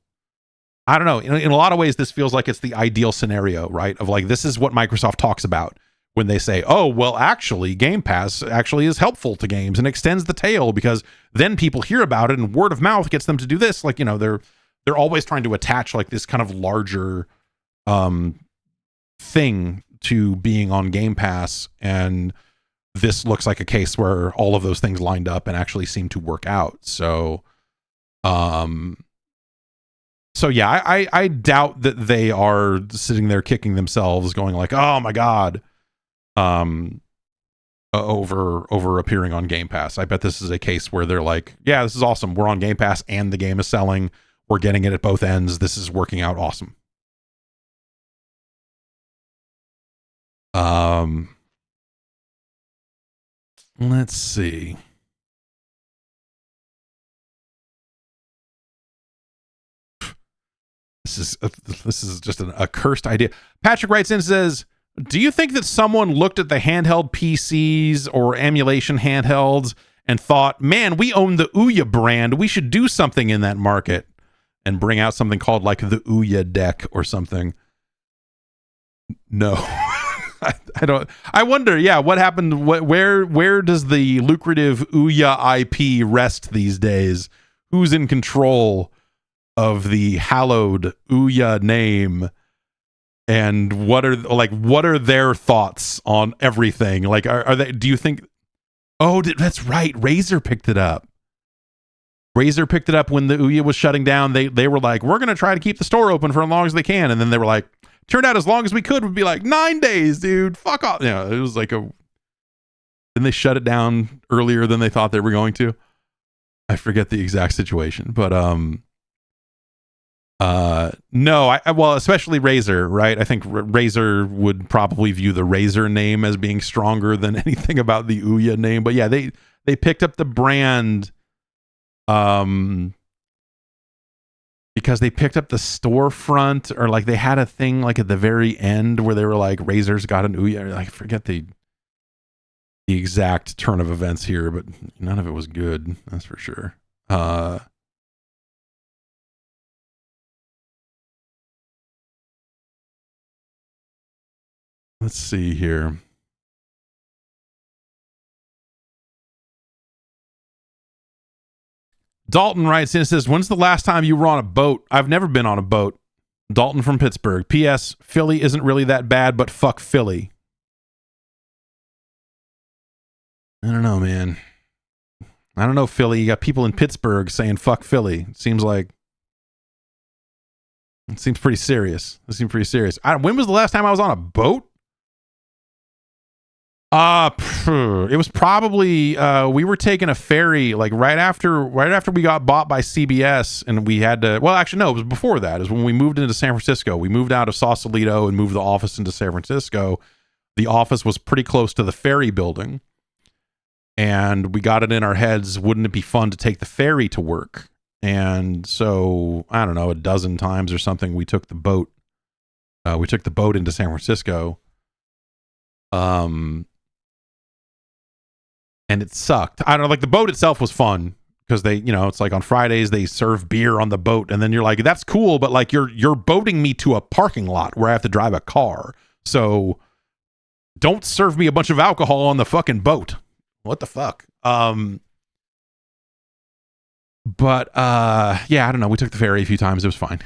I don't know. In a lot of ways, this feels like it's the ideal scenario, right? Of like, this is what Microsoft talks about when they say, oh, well, actually, Game Pass actually is helpful to games and extends the tail, because then people hear about it and word of mouth gets them to do this. Like, you know, they're always trying to attach like this kind of larger thing to being on Game Pass, and this looks like a case where all of those things lined up and actually seem to work out. So yeah, I doubt that they are sitting there kicking themselves going like, oh my god, over appearing on Game Pass. I bet this is a case where they're like, yeah, this is awesome, we're on Game Pass and the game is selling, we're getting it at both ends, this is working out awesome. Let's see. This is just a cursed idea. Patrick writes in and says, do you think that someone looked at the handheld PCs or emulation handhelds and thought, man, we own the Ouya brand. We should do something in that market and bring out something called like the Ouya deck or something. No. I don't. I wonder. Yeah, what happened? Where does the lucrative Ouya IP rest these days? Who's in control of the hallowed Ouya name? And what are their thoughts on everything? Like, are they? Do you think? Oh, that's right. Razer picked it up. Razer picked it up when the Ouya was shutting down. They were like, we're gonna try to keep the store open for as long as they can, and then they were like, turned out as long as we could would be like 9 days, dude. Fuck off. Yeah, it was like then they shut it down earlier than they thought they were going to. I forget the exact situation, but no, well, especially Razer, right? I think Razer would probably view the Razer name as being stronger than anything about the Ouya name. But yeah, they picked up the brand because they picked up the storefront, or like they had a thing like at the very end where they were like, Razer's got an Ouya. I forget the exact turn of events here, but none of it was good, that's for sure. Let's see here. Dalton writes in and says, when's the last time you were on a boat? I've never been on a boat. Dalton from Pittsburgh. P.S. Philly isn't really that bad, but fuck Philly. I don't know, man. I don't know, Philly. You got people in Pittsburgh saying fuck Philly. It seems pretty serious. When was the last time I was on a boat? It was probably we were taking a ferry like right after we got bought by CBS, and we had to, well, actually no, it was before that. It was when we moved into San Francisco. We moved out of Sausalito and moved the office into San Francisco. The office was pretty close to the ferry building, and we got it in our heads, wouldn't it be fun to take the ferry to work? And so, I don't know, a dozen times or something, we took the boat. We took the boat into San Francisco. And it sucked. I don't know, like the boat itself was fun because they, it's like on Fridays they serve beer on the boat, and then you're like, that's cool, but like you're boating me to a parking lot where I have to drive a car. So don't serve me a bunch of alcohol on the fucking boat. What the fuck? But yeah, I don't know. We took the ferry a few times. It was fine.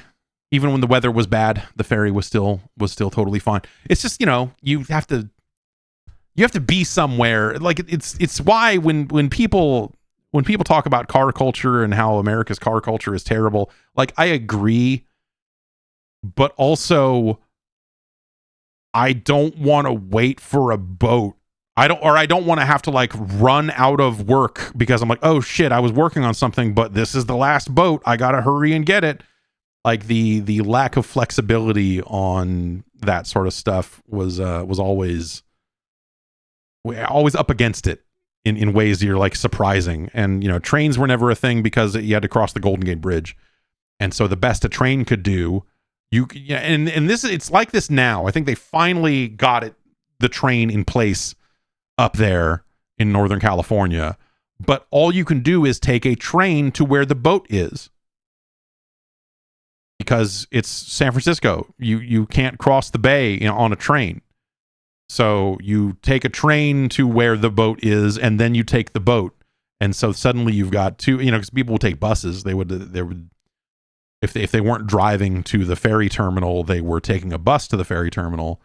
Even when the weather was bad, the ferry was still totally fine. It's just, you have to be somewhere. Like it's why when people talk about car culture and how America's car culture is terrible, like I agree, but also I don't want to wait for a boat. I don't want to have to like run out of work because I'm like, oh shit, I was working on something, but this is the last boat. I gotta hurry and get it. Like the lack of flexibility on that sort of stuff was always up against it in ways that you're like surprising. And trains were never a thing because you had to cross the Golden Gate Bridge, and so the best a train could do, and this, it's like this now. I think they finally got the train in place up there in Northern California, but all you can do is take a train to where the boat is because it's San Francisco. You can't cross the bay on a train. So you take a train to where the boat is, and then you take the boat. And so suddenly you've got two, because people would take buses. They would, if they weren't driving to the ferry terminal, they were taking a bus to the ferry terminal.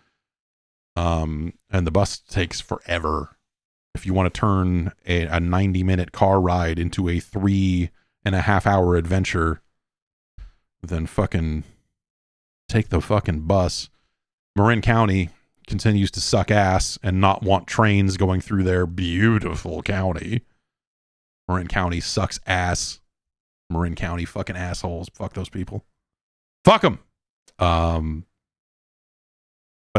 And the bus takes forever. If you want to turn a 90-minute car ride into a 3.5-hour adventure, then fucking take the fucking bus. Marin County continues to suck ass and not want trains going through their beautiful county. Marin County sucks ass. Marin County fucking assholes. Fuck those people. Fuck them. But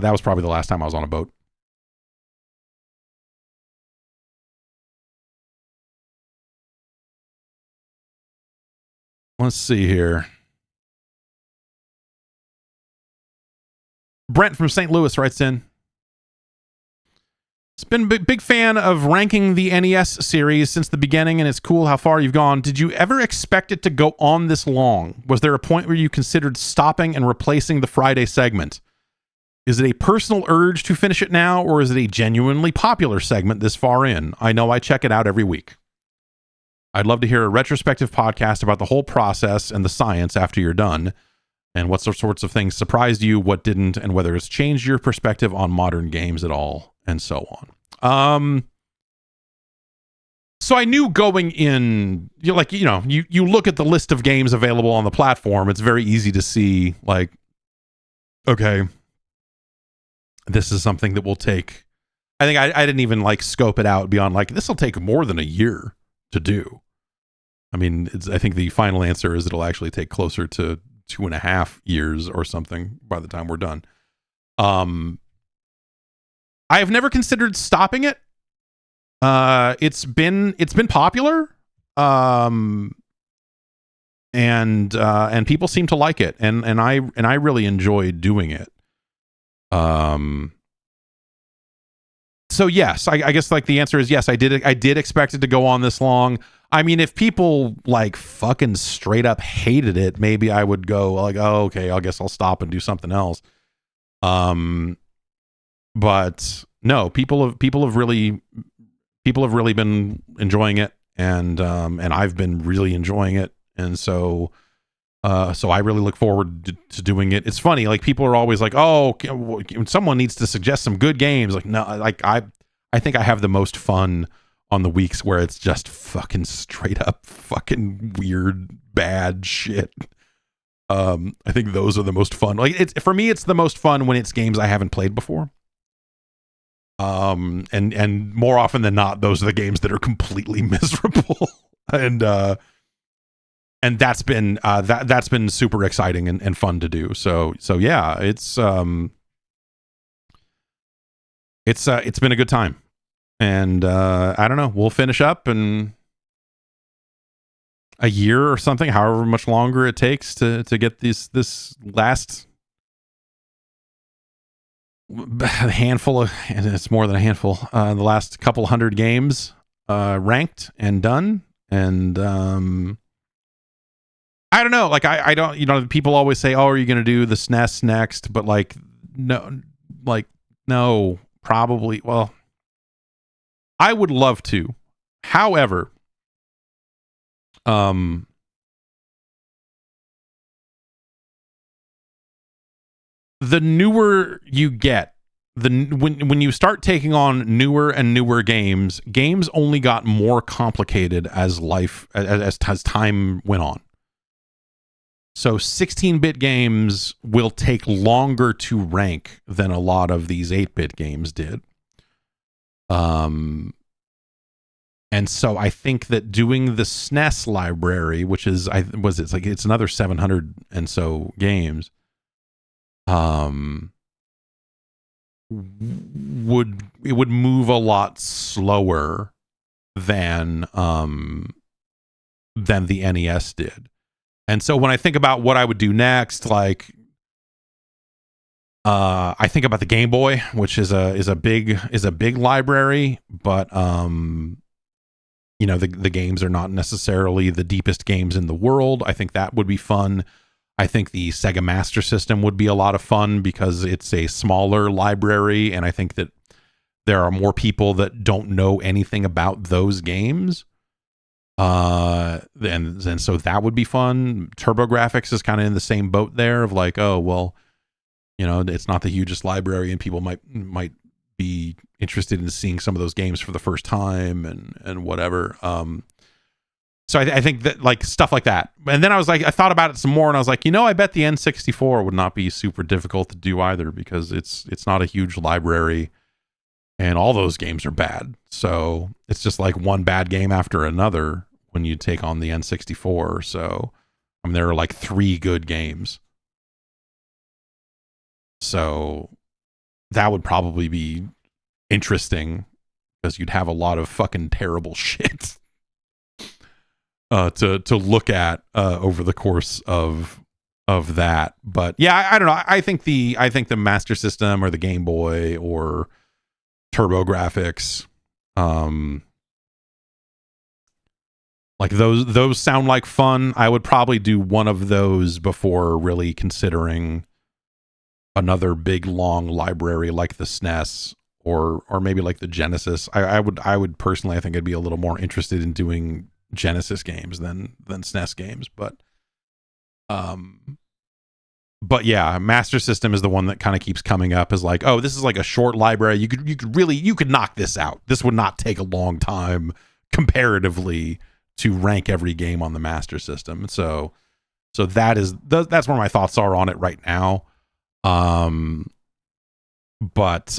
that was probably the last time I was on a boat. Let's see here. Brent from St. Louis writes in, It's been big fan of ranking the NES series since the beginning, and it's cool how far you've gone. Did you ever expect it to go on this long? Was there a point where you considered stopping and replacing the Friday segment? Is it a personal urge to finish it now, or is it a genuinely popular segment this far in? I know I check it out every week. I'd love to hear a retrospective podcast about the whole process and the science after you're done, and what sorts of things surprised you, what didn't, and whether it's changed your perspective on modern games at all, and so on. So I knew going in, you look at the list of games available on the platform, it's very easy to see, like, okay, this is something that will take, I think I didn't even like scope it out beyond like, this will take more than a year to do. I mean, I think the final answer is it'll actually take closer to 2.5 years or something by the time we're done. I have never considered stopping it. It's been popular. And people seem to like it. And I really enjoyed doing it. So yes, I guess like the answer is yes, I did expect it to go on this long. I mean, if people like fucking straight up hated it, maybe I would go like, oh, okay, I guess I'll stop and do something else. But no, people have really been enjoying it, and I've been really enjoying it, and so I really look forward to doing it. It's funny, like people are always like, oh, someone needs to suggest some good games. Like, no, like I think I have the most fun on the weeks where it's just fucking straight up fucking weird bad shit. I think those are the most fun. Like for me, it's the most fun when it's games I haven't played before. And more often than not, those are the games that are completely miserable. And that's been that's been super exciting and fun to do. So yeah, it's been a good time. And I don't know, we'll finish up in a year or something, however much longer it takes to get this last handful of, and it's more than a handful, the last couple hundred games ranked and done. And I don't know, like I don't, people always say, oh, are you going to do the SNES next? But like, no, probably. Well, I would love to. However, the newer you get, when you start taking on newer and newer games only got more complicated as time went on. So 16-bit games will take longer to rank than a lot of these 8-bit games did. And so I think that doing the SNES library, which is it's another 700 and so games, would move a lot slower than the NES did. And so when I think about what I would do next, like I think about the Game Boy, which is a big library, but the games are not necessarily the deepest games in the world. I think that would be fun. I think the Sega Master System would be a lot of fun because it's a smaller library, and I think that there are more people that don't know anything about those games. And so that would be fun. TurboGrafx is kind of in the same boat there of like, oh, well, it's not the hugest library and people might be interested in seeing some of those games for the first time and whatever. So I think that like stuff like that. And then I thought about it some more and I was like, I bet the N64 would not be super difficult to do either because it's not a huge library and all those games are bad. So it's just like one bad game after another when you take on the N64. So there are like 3 good games. So that would probably be interesting because you'd have a lot of fucking terrible shit to look at over the course of that. But yeah, I don't know. I think the Master System or the Game Boy or turbo graphics. Like those sound like fun. I would probably do one of those before really considering another big long library like the SNES or maybe like the Genesis. I would personally, I think I'd be a little more interested in doing Genesis games than SNES games, but yeah, Master System is the one that kind of keeps coming up as like, oh, this is like a short library. You could knock this out. This would not take a long time comparatively to rank every game on the Master System. So that's where my thoughts are on it right now. But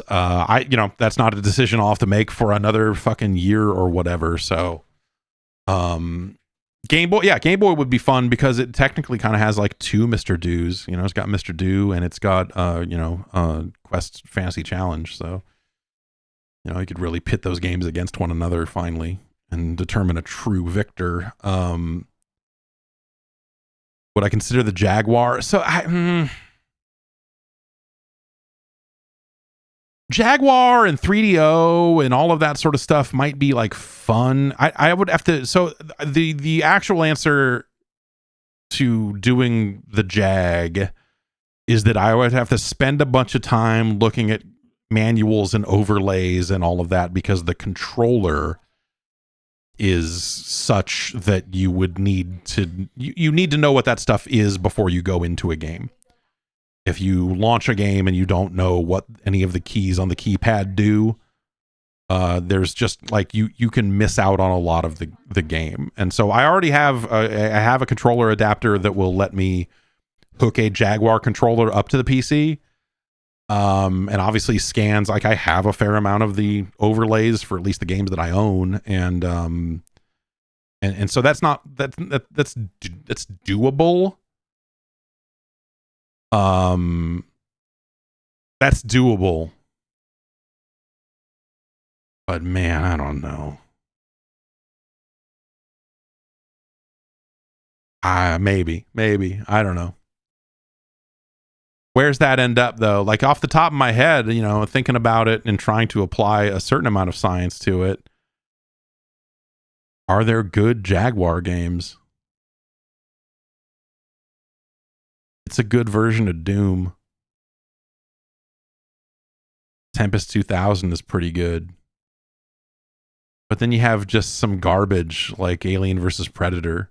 that's not a decision I'll have to make for another fucking year or whatever. So, Game Boy would be fun because it technically kind of has like two Mr. Doos. You know, it's got Mr. Do and it's got Quest Fantasy Challenge. So, you know, you could really pit those games against one another finally and determine a true victor. Would I consider the Jaguar? So Jaguar and 3DO and all of that sort of stuff might be like fun. I would have to. So the actual answer to doing the Jag is that I would have to spend a bunch of time looking at manuals and overlays and all of that because the controller is such that you would need to you need to know what that stuff is before you go into a game. If you launch a game and you don't know what any of the keys on the keypad do, there's just like you can miss out on a lot of the game. And so I already have a controller adapter that will let me hook a Jaguar controller up to the PC. And obviously scans, like I have a fair amount of the overlays for at least the games that I own. And so that's doable. That's doable. But man, I don't know. Maybe. I don't know. Where's that end up though? Like off the top of my head, you know, thinking about it and trying to apply a certain amount of science to it. Are there good Jaguar games? It's a good version of Doom. Tempest 2000 is pretty good. But then you have just some garbage like Alien versus Predator.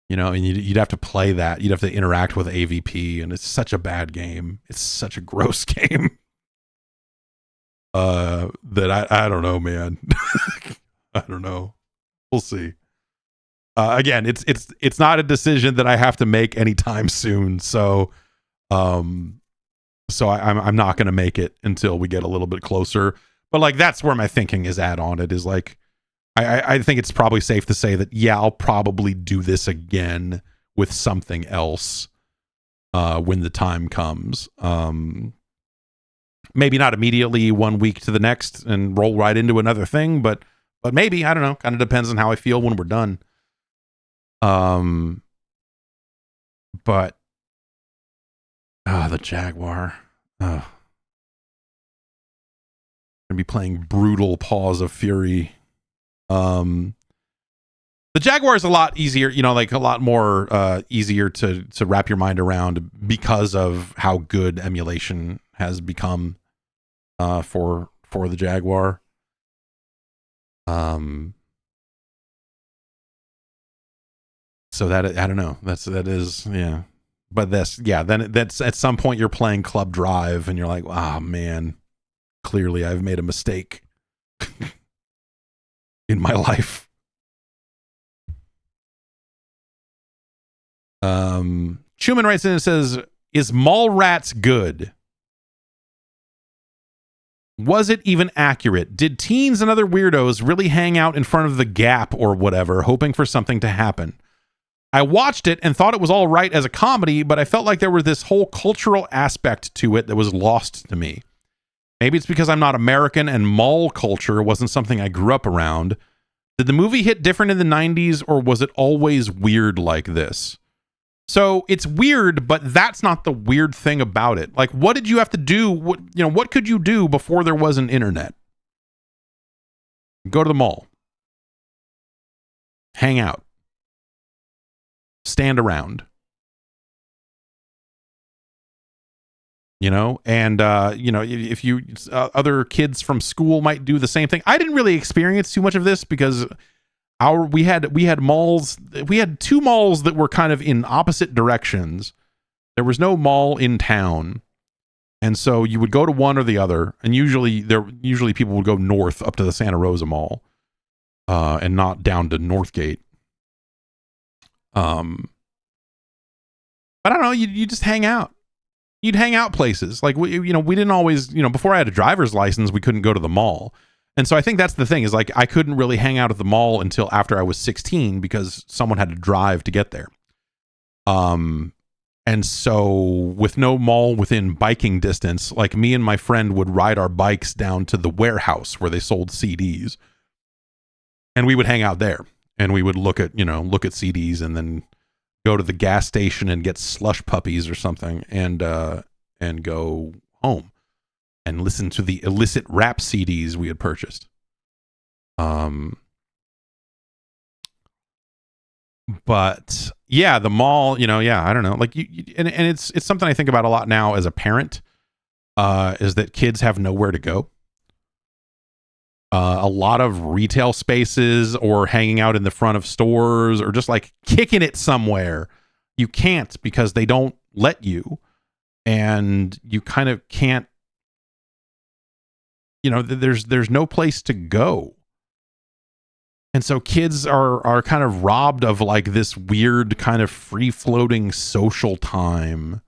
You know, and you'd have to play that. You'd have to interact with AVP, and it's such a bad game. It's such a gross game. That I don't know, man. I don't know. We'll see. Again, it's not a decision that I have to make anytime soon. So I'm not going to make it until we get a little bit closer. But like that's where my thinking is at on it is like. I think it's probably safe to say that, yeah, I'll probably do this again with something else when the time comes. Maybe not immediately 1 week to the next and roll right into another thing, but maybe, I don't know, kind of depends on how I feel when we're done. But the Jaguar. I'm going to be playing Brutal Paws of Fury. The Jaguar is a lot easier, you know, like a lot more easier to wrap your mind around because of how good emulation has become for the Jaguar. So that I don't know. That is yeah. But then that's at some point you're playing Club Drive and you're like, ah, man, clearly I've made a mistake. In my life. Schumann writes in and says, is Mallrats good? Was it even accurate? Did teens and other weirdos really hang out in front of the Gap or whatever, hoping for something to happen? I watched it and thought it was all right as a comedy, but I felt like there was this whole cultural aspect to it that was lost to me. Maybe it's because I'm not American and mall culture wasn't something I grew up around. Did the movie hit different in the 90s or was it always weird like this? So it's weird, but that's not the weird thing about it. Like, what did you have to do? What could you do before there was an internet? Go to the mall. Hang out. Stand around. You know, and you know, if you other kids from school might do the same thing. I didn't really experience too much of this because we had malls. We had two malls that were kind of in opposite directions. There was no mall in town, and so you would go to one or the other. And usually people would go north up to the Santa Rosa Mall, and not down to Northgate. But I don't know. You just hang out. You'd hang out places like we didn't always, before I had a driver's license, we couldn't go to the mall. And so I think that's the thing is like, I couldn't really hang out at the mall until after I was 16 because someone had to drive to get there. And so with no mall within biking distance, like me and my friend would ride our bikes down to the warehouse where they sold CDs, and we would hang out there and we would look at CDs and then go to the gas station and get slush puppies or something and go home and listen to the illicit rap CDs we had purchased. But yeah, the mall, I don't know, like and it's something I think about a lot now as a parent, is that kids have nowhere to go. A lot of retail spaces or hanging out in the front of stores or just like kicking it somewhere. You can't because they don't let you, and you kind of can't, there's no place to go. And so kids are kind of robbed of like this weird kind of free floating social time.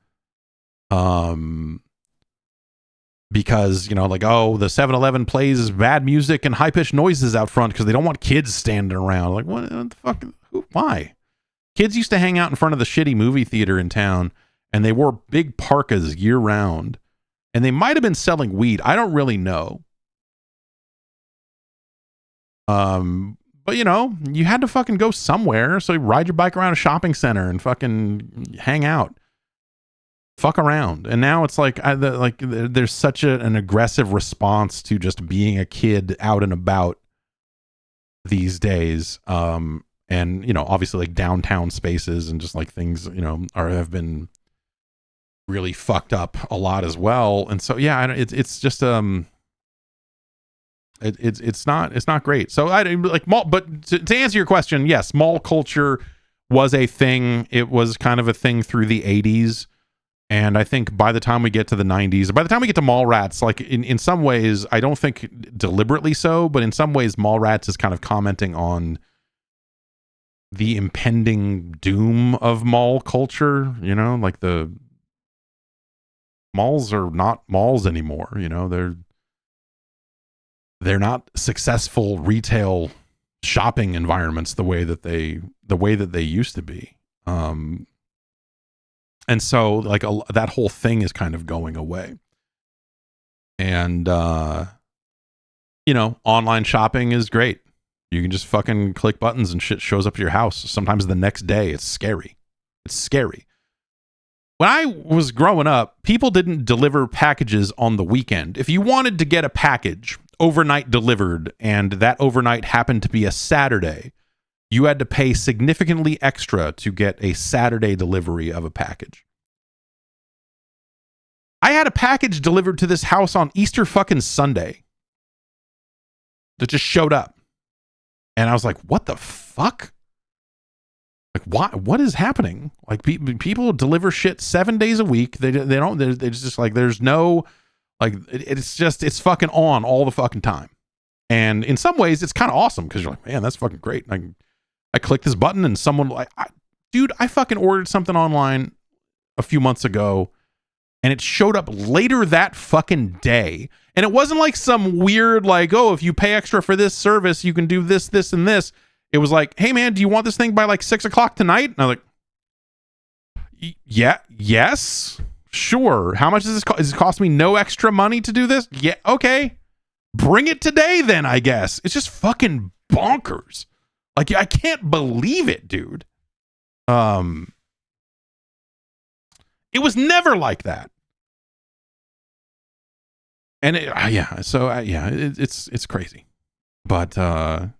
Because, like, oh, the 7-Eleven plays bad music and high-pitched noises out front because they don't want kids standing around. Like, what the fuck? Why? Kids used to hang out in front of the shitty movie theater in town, and they wore big parkas year-round. And they might have been selling weed. I don't really know. But, you had to fucking go somewhere. So you ride your bike around a shopping center and fucking hang out. Fuck around. And now it's like there's such an aggressive response to just being a kid out and about these days. And obviously like downtown spaces and just like things have been really fucked up a lot as well. And so yeah, it's just it's not great. So I like mall, but to answer your question, yes, mall culture was a thing. It was kind of a thing through the 80s. And I think by the time we get to the 90s, by the time we get to Mallrats, like in some ways, I don't think deliberately so, but in some ways, Mallrats is kind of commenting on the impending doom of mall culture. Like the malls are not malls anymore. They're not successful retail shopping environments the way that they used to be. And so like that whole thing is kind of going away. And, online shopping is great. You can just fucking click buttons and shit shows up at your house. Sometimes the next day. It's scary. When I was growing up, people didn't deliver packages on the weekend. If you wanted to get a package overnight delivered and that overnight happened to be a Saturday, you had to pay significantly extra to get a Saturday delivery of a package. I had a package delivered to this house on Easter fucking Sunday that just showed up. And I was like, what the fuck? Like, what is happening? Like, people deliver shit 7 days a week. They don't, it's just like, there's no, like, it's fucking on all the fucking time. And in some ways, it's kind of awesome because you're like, man, that's fucking great. I clicked this button and someone I fucking ordered something online a few months ago and it showed up later that fucking day. And it wasn't like some weird, like, oh, if you pay extra for this service, you can do this, this, and this. It was like, hey man, do you want this thing by like 6 o'clock tonight? And I was like, yeah, yes, sure. How much does this cost? Does it cost me no extra money to do this? Yeah. Okay. Bring it today then, I guess. It's just fucking bonkers. Like, I can't believe it, dude. It was never like that. And it's crazy. But I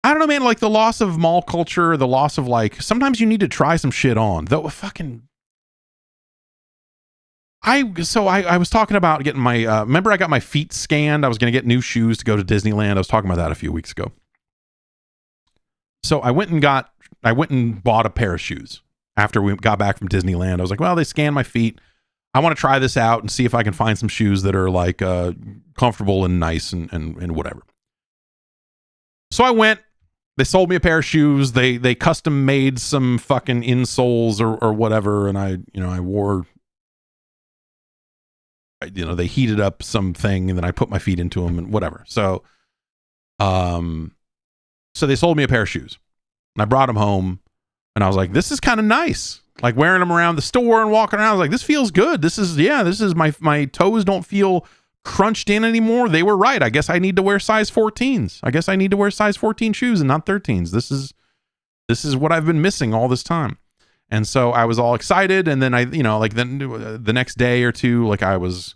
don't know, man, like the loss of mall culture, the loss of like, sometimes you need to try some shit on. Though fucking I was talking about getting my remember I got my feet scanned. I was going to get new shoes to go to Disneyland. I was talking about that a few weeks ago. So I went and bought a pair of shoes after we got back from Disneyland. I was like, well, they scanned my feet. I want to try this out and see if I can find some shoes that are like comfortable and nice and whatever. So I went. They sold me a pair of shoes. They custom made some fucking insoles or whatever, and I wore. They heated up something, and then I put my feet into them and whatever. So they sold me a pair of shoes, and I brought them home, and I was like, this is kind of nice. Like wearing them around the store and walking around, I was like, this feels good. This is my toes don't feel crunched in anymore. They were right. I guess I need to wear size 14s. I guess I need to wear size 14 shoes and not 13s. This is what I've been missing all this time. And so I was all excited, and then then the next day or two, like I was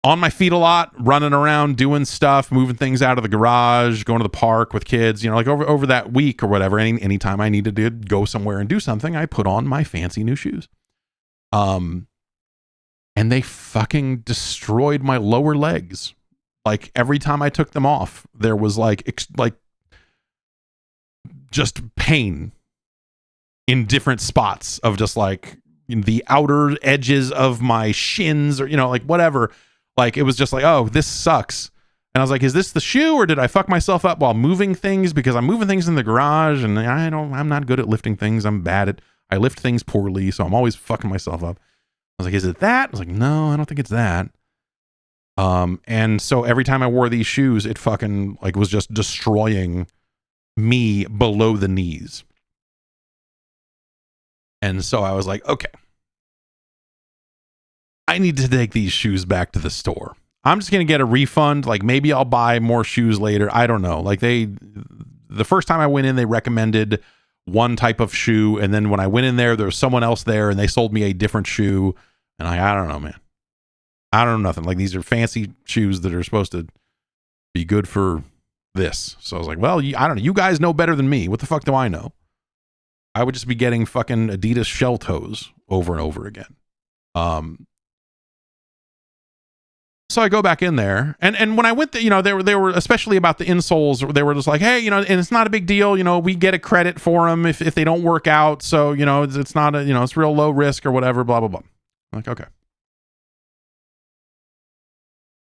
on my feet a lot, running around, doing stuff, moving things out of the garage, going to the park with kids, like over that week or whatever. Anytime I needed to go somewhere and do something, I put on my fancy new shoes. And they fucking destroyed my lower legs. Like every time I took them off, there was like just pain in different spots of just like in the outer edges of my shins or, like whatever. Like it was just like, oh, this sucks. And I was like, is this the shoe or did I fuck myself up while moving things? Because I'm moving things in the garage and I'm not good at lifting things. I lift things poorly. So I'm always fucking myself up. I was like, is it that? I was like, no, I don't think it's that. And so every time I wore these shoes, it fucking like was just destroying me below the knees. And so I was like, okay, I need to take these shoes back to the store. I'm just going to get a refund. Like maybe I'll buy more shoes later. I don't know. Like the first time I went in, they recommended one type of shoe. And then when I went in there was someone else there and they sold me a different shoe. And I don't know, man. I don't know nothing. Like these are fancy shoes that are supposed to be good for this. So I was like, well, I don't know. You guys know better than me. What the fuck do I know? I would just be getting fucking Adidas shell toes over and over again. So I go back in there, and when I went there, they were especially about the insoles. They were just like, hey, and it's not a big deal. We get a credit for them if they don't work out. So it's not it's real low risk or whatever. Blah blah blah. I'm like, okay.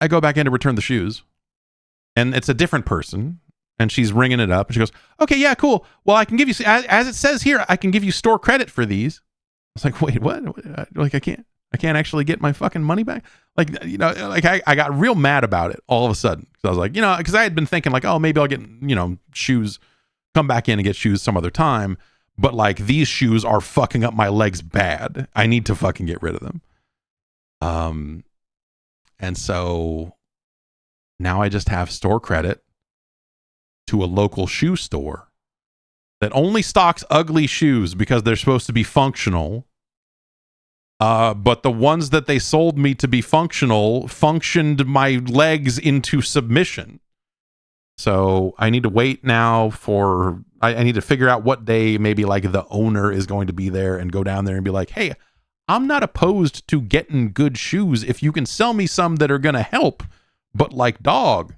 I go back in to return the shoes, and it's a different person. And she's ringing it up. And she goes, okay, yeah, cool. Well, I can give you, as it says here, I can give you store credit for these. I was like, wait, what? Like, I can't actually get my fucking money back. Like, like I got real mad about it all of a sudden. So I was like, because I had been thinking like, oh, maybe I'll get, shoes, come back in and get shoes some other time. But like these shoes are fucking up my legs bad. I need to fucking get rid of them. And so now I just have store credit to a local shoe store that only stocks ugly shoes because they're supposed to be functional. But the ones that they sold me to be functional functioned my legs into submission. So I need to wait now for, I need to figure out what day maybe like the owner is going to be there and go down there and be like, hey, I'm not opposed to getting good shoes if you can sell me some that are going to help. But like, dog,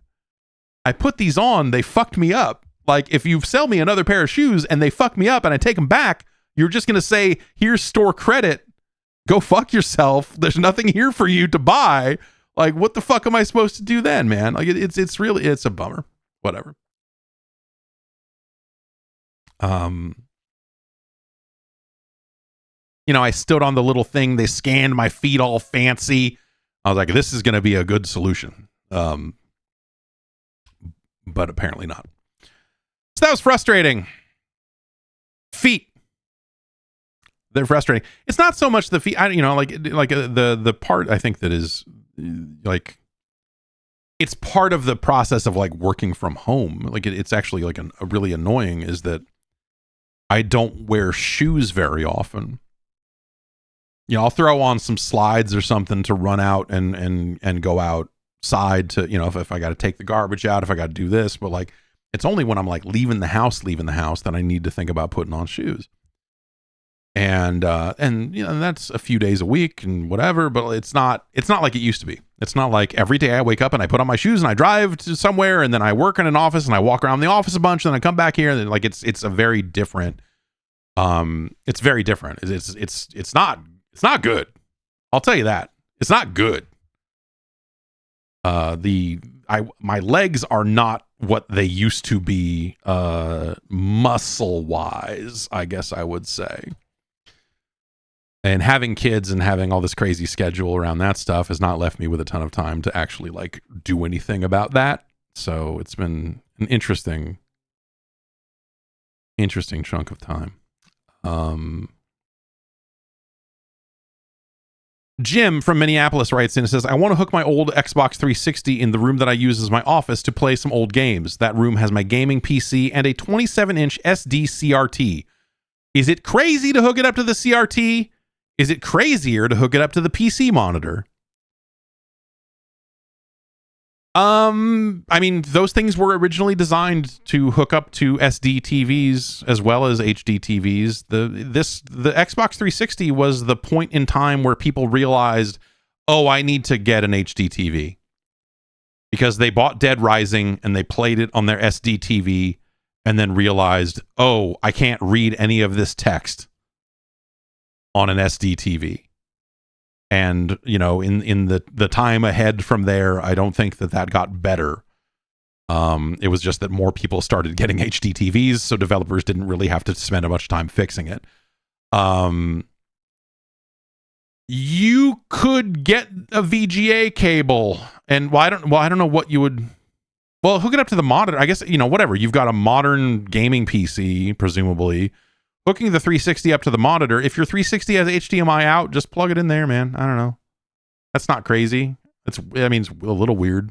I put these on, they fucked me up. Like if you sell me another pair of shoes and they fuck me up and I take them back, you're just going to say, here's store credit. Go fuck yourself. There's nothing here for you to buy. Like, what the fuck am I supposed to do then, man? Like it's really, it's a bummer. Whatever. I stood on the little thing. They scanned my feet all fancy. I was like, this is going to be a good solution. But apparently not. So that was frustrating. Feet. They're frustrating. It's not so much the feet, the part I think that is like, it's part of the process of like working from home. Like it's actually like a really annoying is that I don't wear shoes very often. I'll throw on some slides or something to run out and go out outside to, if I got to take the garbage out, if I got to do this, but like, it's only when I'm like leaving the house that I need to think about putting on shoes. And that's a few days a week and whatever, but it's not like it used to be. It's not like every day I wake up and I put on my shoes and I drive to somewhere and then I work in an office and I walk around the office a bunch and then I come back here and then, like, it's a very different, it's very different. It's not good. I'll tell you that. It's not good. My legs are not what they used to be, muscle wise, I guess I would say. And having kids and having all this crazy schedule around that stuff has not left me with a ton of time to actually like do anything about that. So it's been an interesting chunk of time. Jim from Minneapolis writes in and says, I want to hook my old Xbox 360 in the room that I use as my office to play some old games. That room has my gaming PC and a 27-inch SD CRT. Is it crazy to hook it up to the CRT? Is it crazier to hook it up to the PC monitor? I mean, those things were originally designed to hook up to SD TVs as well as HD TVs. The Xbox 360 was the point in time where people realized, oh, I need to get an HD TV. Because they bought Dead Rising and they played it on their SD TV and then realized, oh, I can't read any of this text on an SD TV. And, in the time ahead from there, I don't think that got better. It was just that more people started getting HD TVs, so developers didn't really have to spend much time fixing it. You could get a VGA cable, and I don't know what you would. Well, hook it up to the monitor. I guess, whatever. You've got a modern gaming PC, presumably. Hooking the 360 up to the monitor. If your 360 has HDMI out, just plug it in there, man. I don't know. That's not crazy. It's a little weird.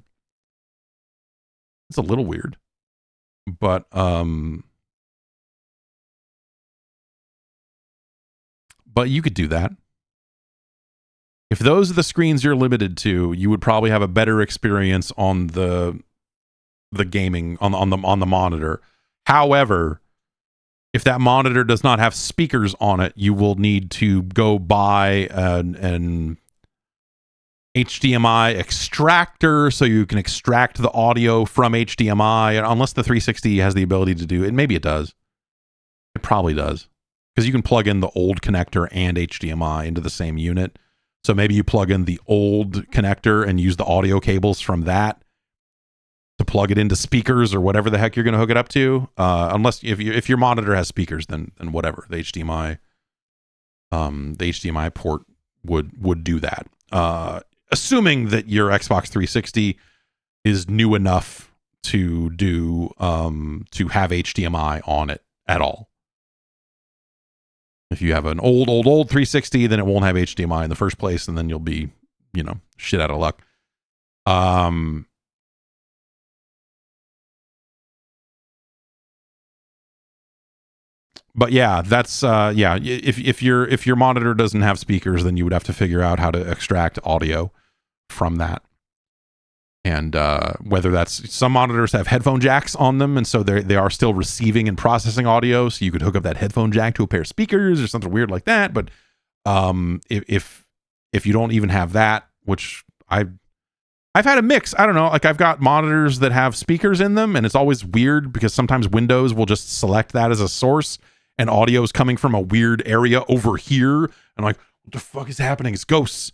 It's a little weird. But you could do that. If those are the screens you're limited to, you would probably have a better experience on the gaming on the monitor. However, if that monitor does not have speakers on it, you will need to go buy an HDMI extractor so you can extract the audio from HDMI, unless the 360 has the ability to do it. Maybe it does. It probably does. Because you can plug in the old connector and HDMI into the same unit. So maybe you plug in the old connector and use the audio cables from that to plug it into speakers or whatever the heck you're going to hook it up to. Unless if your monitor has speakers, then whatever, the HDMI port would do that. Assuming that your Xbox 360 is new enough to do to have HDMI on it at all. If you have an old 360, then it won't have HDMI in the first place, and then you'll be, shit out of luck. But yeah, that's if your monitor doesn't have speakers, then you would have to figure out how to extract audio from that. And whether that's, some monitors have headphone jacks on them, and so they are still receiving and processing audio, so you could hook up that headphone jack to a pair of speakers or something weird like that. But if you don't even have that, which I've had a mix. I don't know. Like, I've got monitors that have speakers in them, and it's always weird because sometimes Windows will just select that as a source, and audio is coming from a weird area over here. And I'm like, what the fuck is happening? It's ghosts.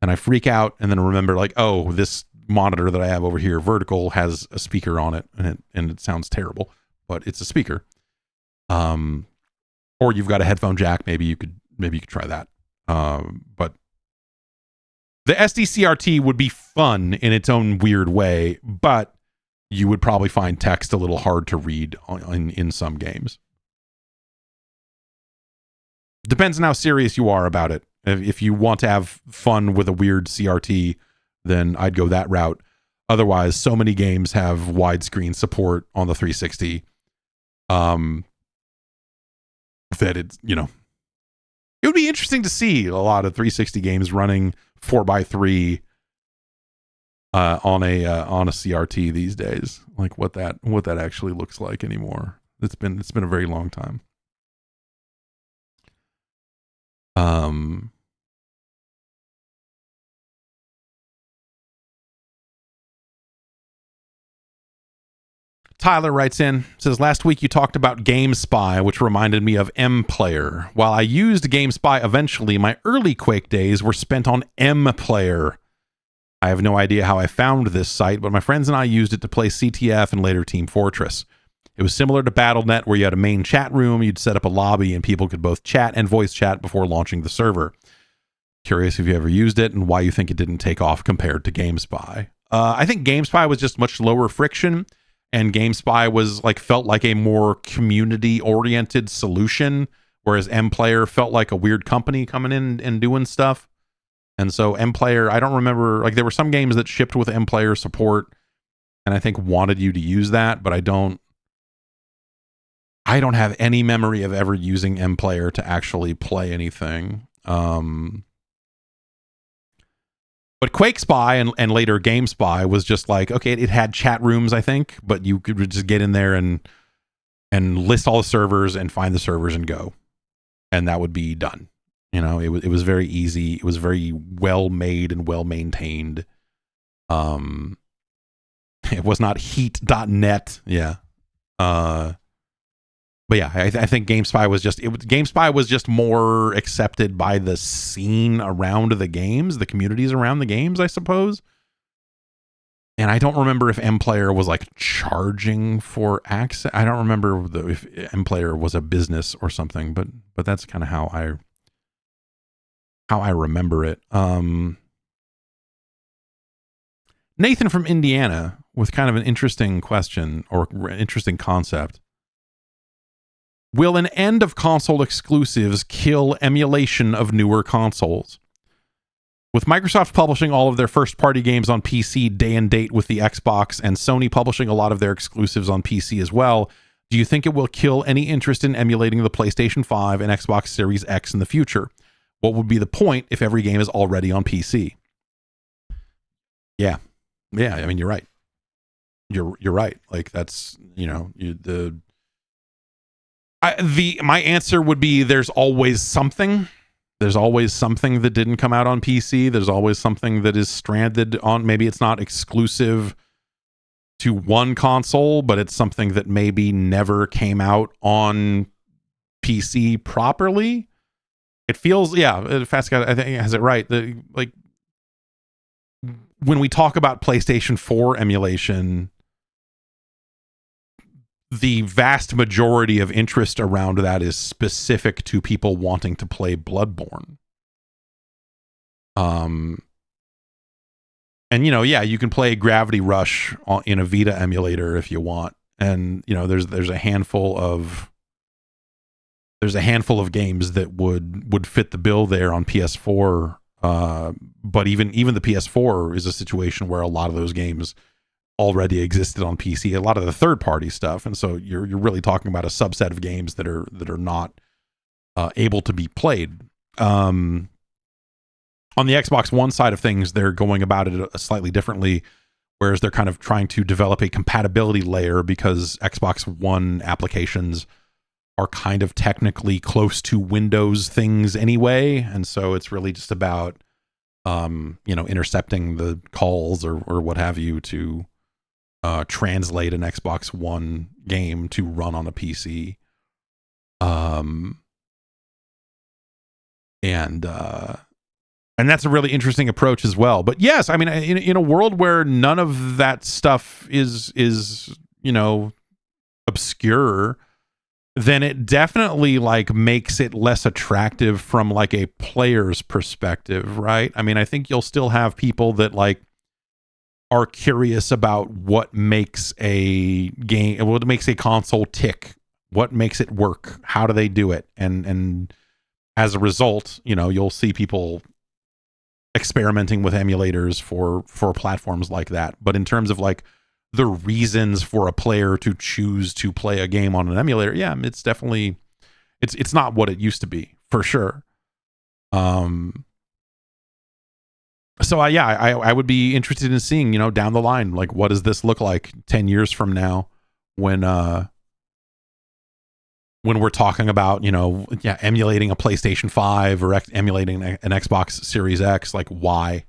And I freak out, and then remember, like, oh, this monitor that I have over here, vertical, has a speaker on it, and it sounds terrible, but it's a speaker. Or you've got a headphone jack. Maybe you could try that. But the SDCRT would be fun in its own weird way, but you would probably find text a little hard to read in some games. Depends on how serious you are about it. If you want to have fun with a weird CRT, then I'd go that route. Otherwise, so many games have widescreen support on the 360 that it's, it would be interesting to see a lot of 360 games running 4x3 on a CRT these days, like what that actually looks like anymore. It's been a very long time. Tyler writes in, says, last week you talked about GameSpy, which reminded me of MPlayer. While I used GameSpy eventually, my early Quake days were spent on MPlayer. I have no idea how I found this site, but my friends and I used it to play CTF and later Team Fortress. It was similar to BattleNet, where you had a main chat room, you'd set up a lobby, and people could both chat and voice chat before launching the server. Curious if you ever used it and why you think it didn't take off compared to GameSpy. I think GameSpy was just much lower friction, and GameSpy was felt like a more community-oriented solution, whereas MPlayer felt like a weird company coming in and doing stuff. And so MPlayer, I don't remember, there were some games that shipped with MPlayer support, and I think wanted you to use that, but I don't have any memory of ever using MPlayer to actually play anything. But QuakeSpy and later GameSpy was just okay, it had chat rooms, I think, but you could just get in there and list all the servers and find the servers and go. And that would be done. It was very easy. It was very well made and well maintained. It was not heat.net. Yeah. But yeah, I think GameSpy was just more accepted by the scene around the games, the communities around the games, I suppose. And I don't remember if MPlayer was charging for access. I don't remember if MPlayer was a business or something, but that's kind of how I remember it. Nathan from Indiana with kind of an interesting question or interesting concept. Will an end of console exclusives kill emulation of newer consoles? With Microsoft publishing all of their first-party games on PC day and date with the Xbox, and Sony publishing a lot of their exclusives on PC as well, do you think it will kill any interest in emulating the PlayStation 5 and Xbox Series X in the future? What would be the point if every game is already on PC? Yeah. I mean, you're right. You're right. That's, my answer would be there's always something. There's always something that didn't come out on PC. There's always something that is stranded on. Maybe it's not exclusive to one console, but it's something that maybe never came out on PC properly. It feels, Fast Guy, I think has it right. When we talk about PlayStation 4 emulation, the vast majority of interest around that is specific to people wanting to play Bloodborne. And you can play Gravity Rush in a Vita emulator if you want. And there's a handful of games that would fit the bill there on PS4. But even the PS4 is a situation where a lot of those games already existed on PC, a lot of the third-party stuff, and so you're really talking about a subset of games that are not able to be played. On the Xbox One side of things, they're going about it slightly differently, whereas they're kind of trying to develop a compatibility layer because Xbox One applications are kind of technically close to Windows things anyway, and so it's really just about intercepting the calls or what have you to translate an Xbox One game to run on a PC. And that's a really interesting approach as well. But yes, I mean, in a world where none of that stuff is obscure, then it definitely makes it less attractive from a player's perspective, right? I mean, I think you'll still have people that are curious about what makes a game, what makes a console tick, what makes it work, how do they do it, and as a result, you'll see people experimenting with emulators for platforms like that. But in terms of the reasons for a player to choose to play a game on an emulator, yeah, it's definitely it's not what it used to be, for sure. So I would be interested in seeing, down the line, like, what does this look like 10 years from now when we're talking about, emulating a PlayStation 5 or emulating an Xbox Series X. Like, why?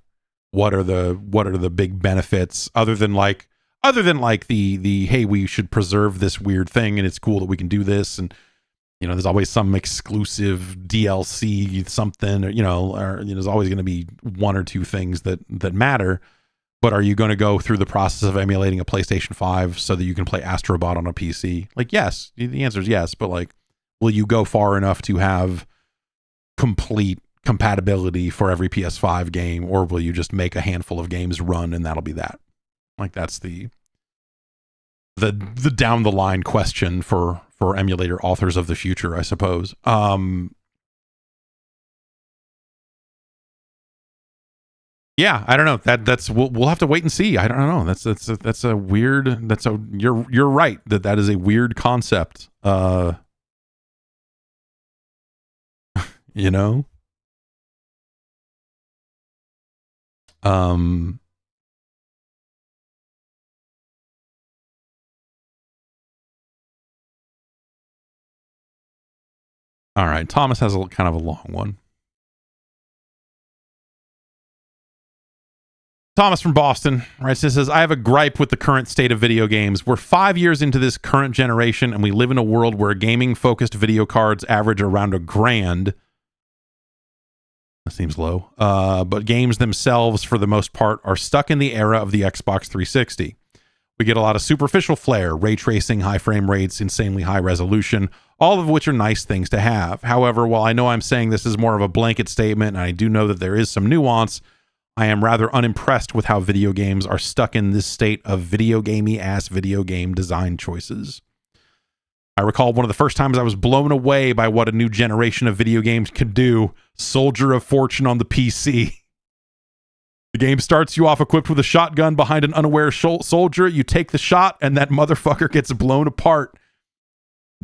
What are the big benefits other than the hey, we should preserve this weird thing and it's cool that we can do this, and there's always some exclusive DLC something, or there's always going to be one or two things that matter. But are you going to go through the process of emulating a PlayStation 5 so that you can play Astro Bot on a PC? Like, yes, the answer is yes, but like, will you go far enough to have complete compatibility for every PS5 game, or will you just make a handful of games run and that'll be that? Like, that's the down the line question for emulator authors of the future, I suppose. Yeah, I don't know. That's we'll have to wait and see. I don't know. That's a weird. You're right that is a weird concept. You know. All right, Thomas has a kind of a long one. Thomas from Boston writes, this says, I have a gripe with the current state of video games. We're 5 years into this current generation, and we live in a world where gaming-focused video cards average around $1,000. That seems low. But games themselves, for the most part, are stuck in the era of the Xbox 360. We get a lot of superficial flair, ray tracing, high frame rates, insanely high resolution, all of which are nice things to have. However, while I know I'm saying this is more of a blanket statement, and I do know that there is some nuance, I am rather unimpressed with how video games are stuck in this state of video gamey-ass video game design choices. I recall one of the first times I was blown away by what a new generation of video games could do. Soldier of Fortune on the PC. The game starts you off equipped with a shotgun behind an unaware soldier. You take the shot, and that motherfucker gets blown apart.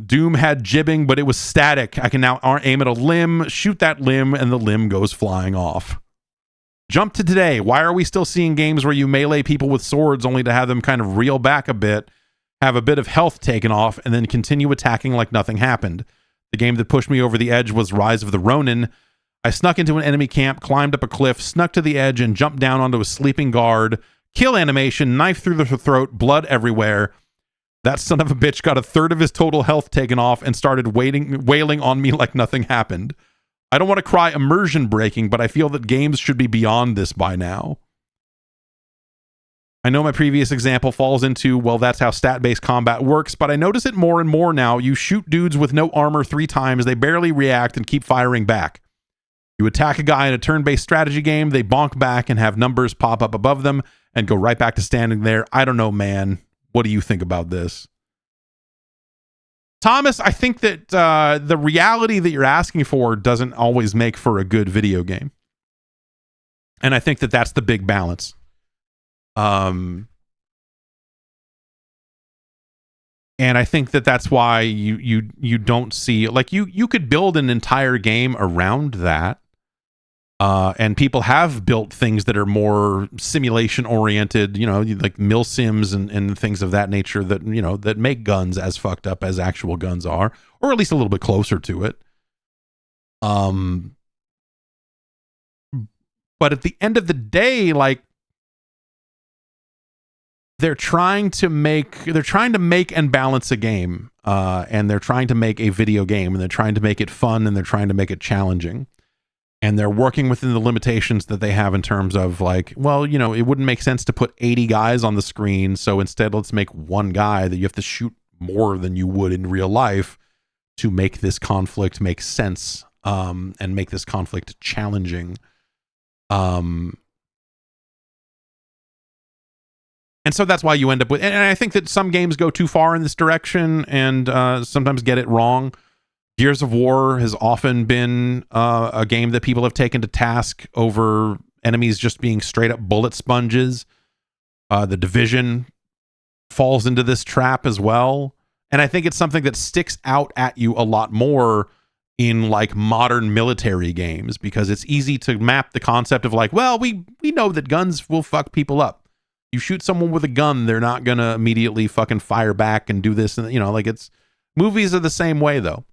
Doom had jibbing, but it was static. I can now aim at a limb, shoot that limb, and the limb goes flying off. Jump to today. Why are we still seeing games where you melee people with swords only to have them kind of reel back a bit, have a bit of health taken off, and then continue attacking like nothing happened? The game that pushed me over the edge was Rise of the Ronin. I snuck into an enemy camp, climbed up a cliff, snuck to the edge, and jumped down onto a sleeping guard. Kill animation, knife through the throat, blood everywhere. That son of a bitch got a third of his total health taken off and started wailing on me like nothing happened. I don't want to cry immersion breaking, but I feel that games should be beyond this by now. I know my previous example falls into, well, that's how stat-based combat works, but I notice it more and more now. You shoot dudes with no armor 3 times, they barely react and keep firing back. You attack a guy in a turn-based strategy game, they bonk back and have numbers pop up above them and go right back to standing there. I don't know, man. What do you think about this? Thomas, I think that the reality that you're asking for doesn't always make for a good video game. And I think that that's the big balance. And I think that that's why you don't see, like, you could build an entire game around that. And people have built things that are more simulation oriented, like mill sims and things of that nature that, that make guns as fucked up as actual guns are, or at least a little bit closer to it. But at the end of the day, like, they're trying to make and balance a game, and they're trying to make a video game, and they're trying to make it fun, and they're trying to make it challenging. And they're working within the limitations that they have in terms of, like, well, it wouldn't make sense to put 80 guys on the screen. So instead, let's make one guy that you have to shoot more than you would in real life to make this conflict make sense, and make this conflict challenging. And so that's why you end up with, and I think that some games go too far in this direction and sometimes get it wrong. Gears of War has often been a game that people have taken to task over enemies just being straight up bullet sponges. The Division falls into this trap as well. And I think it's something that sticks out at you a lot more in like modern military games, because it's easy to map the concept of like, well, we know that guns will fuck people up. You shoot someone with a gun, they're not gonna immediately fucking fire back and do this, and like it's movies are the same way though.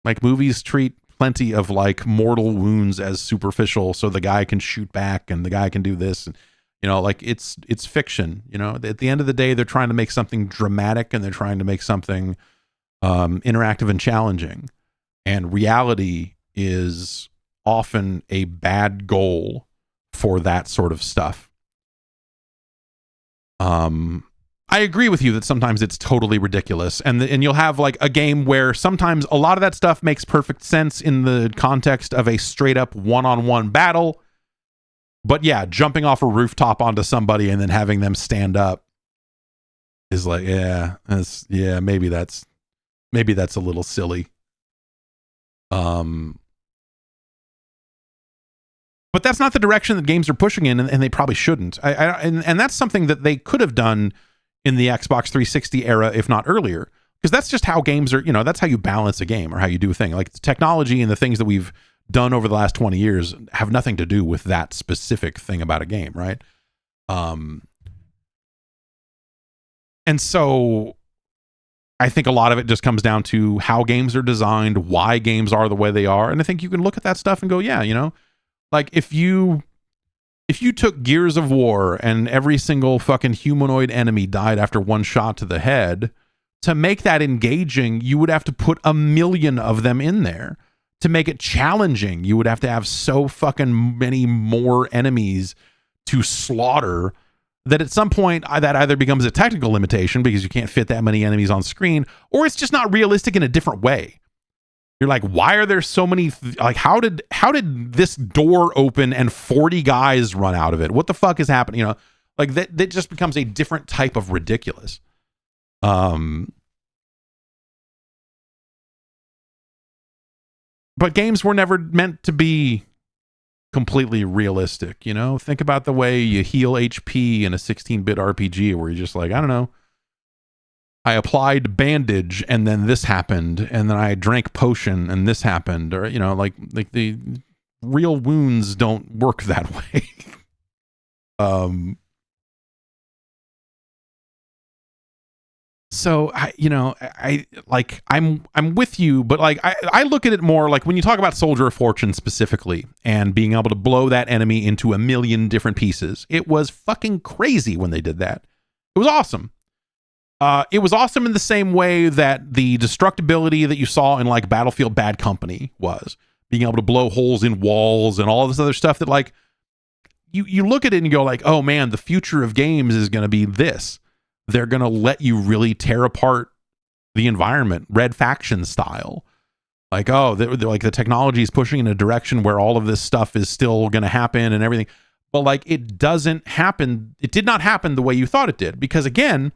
Like movies treat plenty of like mortal wounds as superficial, so the guy can shoot back and the guy can do this, and like it's fiction. At the end of the day, they're trying to make something dramatic and they're trying to make something interactive and challenging, and reality is often a bad goal for that sort of stuff. I agree with you that sometimes it's totally ridiculous, and you'll have like a game where sometimes a lot of that stuff makes perfect sense in the context of a straight up one-on-one battle. But yeah, jumping off a rooftop onto somebody and then having them stand up is like, maybe that's a little silly. But that's not the direction that games are pushing in, and they probably shouldn't. And that's something that they could have done in the Xbox 360 era, if not earlier, because that's just how games are. That's how you balance a game or how you do a thing. Like the technology and the things that we've done over the last 20 years have nothing to do with that specific thing about a game, right? And so I think a lot of it just comes down to how games are designed, why games are the way they are, and I think you can look at that stuff and go, yeah, like if you took Gears of War and every single fucking humanoid enemy died after one shot to the head, to make that engaging, you would have to put 1 million of them in there. To make it challenging, you would have to have so fucking many more enemies to slaughter that at some point that either becomes a technical limitation because you can't fit that many enemies on screen, or it's just not realistic in a different way. You're like, why are there so many? Like, how did this door open and 40 guys run out of it? What the fuck is happening? Like that just becomes a different type of ridiculous. But games were never meant to be completely realistic. Think about the way you heal HP in a 16-bit RPG, where you're just like, I don't know, I applied bandage and then this happened, and then I drank potion and this happened, or like the real wounds don't work that way. So I'm with you, but like I look at it more like when you talk about Soldier of Fortune specifically and being able to blow that enemy into 1 million different pieces. It was fucking crazy when they did that. It was awesome. It was awesome in the same way that the destructibility that you saw in like Battlefield Bad Company was, being able to blow holes in walls and all this other stuff that like you look at it and you go like, oh man, the future of games is going to be this. They're going to let you really tear apart the environment, Red Faction style. Like, oh, they're like the technology is pushing in a direction where all of this stuff is still going to happen and everything. But like, it doesn't happen. It did not happen the way you thought it did, because again,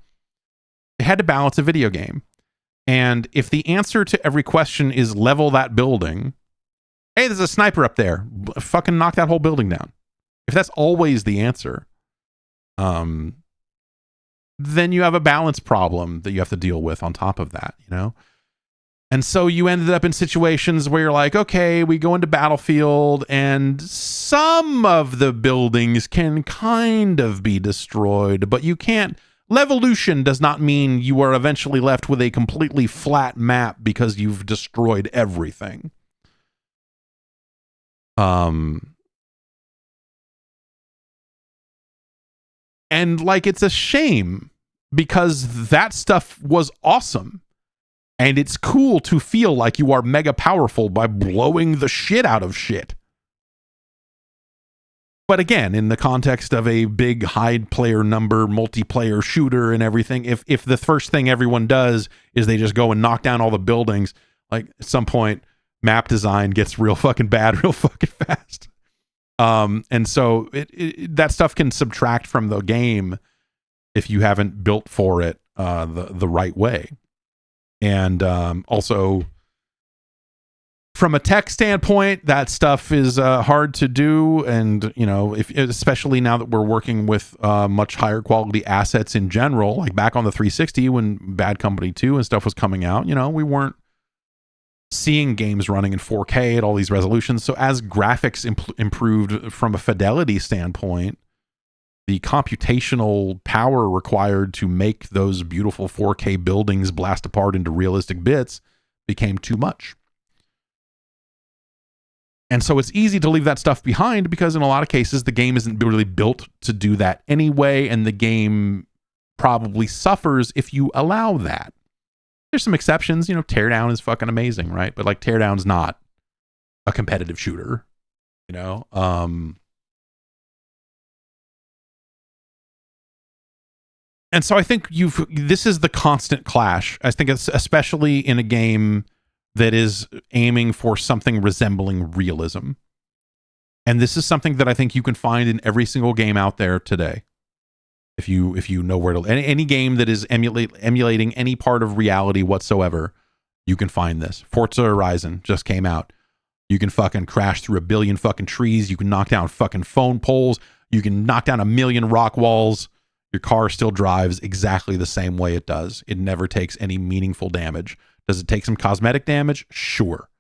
they had to balance a video game. And if the answer to every question is level that building, hey, there's a sniper up there, fucking knock that whole building down. If that's always the answer, then you have a balance problem that you have to deal with on top of that, And so you ended up in situations where you're like, okay, we go into Battlefield and some of the buildings can kind of be destroyed, but you can't. Levolution does not mean you are eventually left with a completely flat map because you've destroyed everything. And like, it's a shame because that stuff was awesome. And it's cool to feel like you are mega powerful by blowing the shit out of shit. But again, in the context of a big high player number multiplayer shooter and everything, if the first thing everyone does is they just go and knock down all the buildings, like at some point map design gets real fucking bad real fucking fast. And so that stuff can subtract from the game if you haven't built for it the right way. And also, from a tech standpoint, that stuff is hard to do. And, especially now that we're working with much higher quality assets in general, like back on the 360 when Bad Company 2 and stuff was coming out, we weren't seeing games running in 4K at all these resolutions. So as graphics improved from a fidelity standpoint, the computational power required to make those beautiful 4K buildings blast apart into realistic bits became too much. And so it's easy to leave that stuff behind because in a lot of cases, the game isn't really built to do that anyway. And the game probably suffers if you allow that. There's some exceptions, you know, Teardown is fucking amazing, right? But like Teardown's not a competitive shooter, you know? And so I think this is the constant clash. I think it's especially in a game that is aiming for something resembling realism. And this is something that I think you can find in every single game out there today. If you know where to, any game that is emulating any part of reality whatsoever, you can find this. Forza Horizon just came out. You can fucking crash through a billion fucking trees. You can knock down fucking phone poles. You can knock down a million rock walls. Your car still drives exactly the same way it does. It never takes any meaningful damage. Does it take some cosmetic damage? Sure.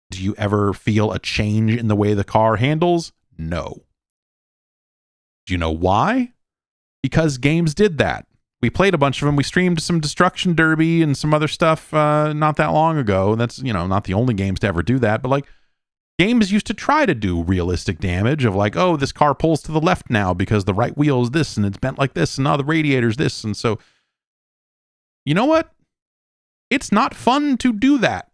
Do you ever feel a change in the way the car handles? No. Do you know why? Because games did that. We played a bunch of them. We streamed some Destruction Derby and some other stuff not that long ago. That's, you know, not the only games to ever do that, but like games used to try to do realistic damage of like, oh, this car pulls to the left now because the right wheel is this and it's bent like this and now the radiator's this. And so, you know what? It's not fun to do that.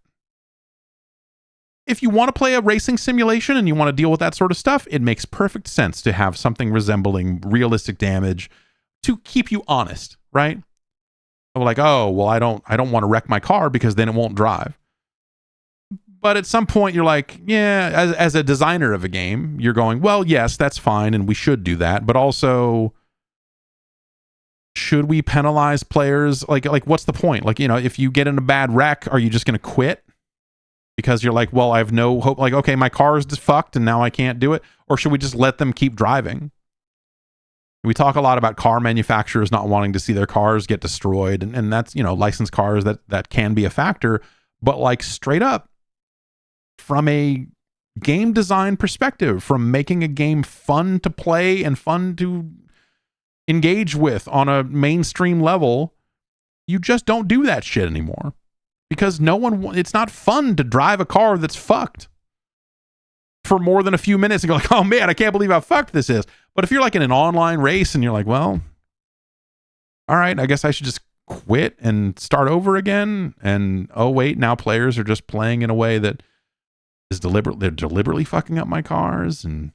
If you want to play a racing simulation and you want to deal with that sort of stuff, it makes perfect sense to have something resembling realistic damage to keep you honest, right? Like, oh, well, I don't want to wreck my car because then it won't drive. But at some point you're like, yeah, as a designer of a game, you're going, well, yes, that's fine and we should do that, but also should we penalize players? Like what's the point? Like, you know, if you get in a bad wreck, are you just going to quit? Because you're like, well, I have no hope. Like, okay, my car is just fucked and now I can't do it. Or should we just let them keep driving? We talk a lot about car manufacturers not wanting to see their cars get destroyed. And that's, you know, licensed cars that can be a factor. But like straight up, from a game design perspective, from making a game fun to play and fun to engage with on a mainstream level, you just don't do that shit anymore. Because it's not fun to drive a car that's fucked for more than a few minutes and go like, oh man, I can't believe how fucked this is. But if you're like in an online race and you're like, well, all right, I guess I should just quit and start over again. And oh wait, now players are just playing in a way that is they're deliberately fucking up my cars. And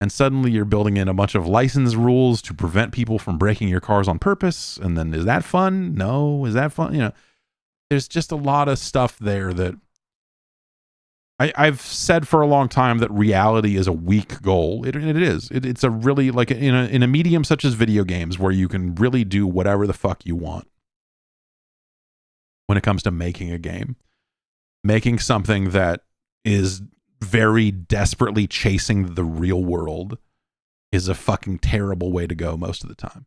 suddenly you're building in a bunch of license rules to prevent people from breaking your cars on purpose. And then is that fun? No. Is that fun? You know, there's just a lot of stuff there that I've said for a long time that reality is a weak goal. It is. It's a really, like in a medium such as video games where you can really do whatever the fuck you want when it comes to making a game. Making something that is very desperately chasing the real world is a fucking terrible way to go most of the time.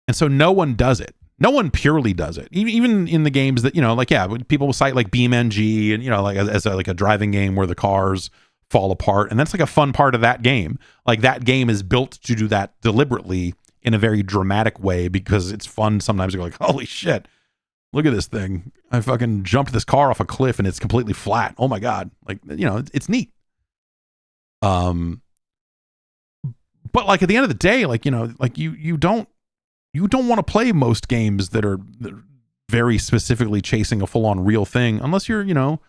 And so no one does it. No one purely does it. Even in the games that, you know, like, yeah, people will cite like BeamNG and, you know, like as a driving game where the cars fall apart. And that's like a fun part of that game. Like that game is built to do that deliberately in a very dramatic way because it's fun sometimes to go like, holy shit, look at this thing. I fucking jumped this car off a cliff and it's completely flat. Oh my God. Like, you know, it's neat. But like at the end of the day, like, you know, like you don't want to play most games that are very specifically chasing a full-on real thing unless you're into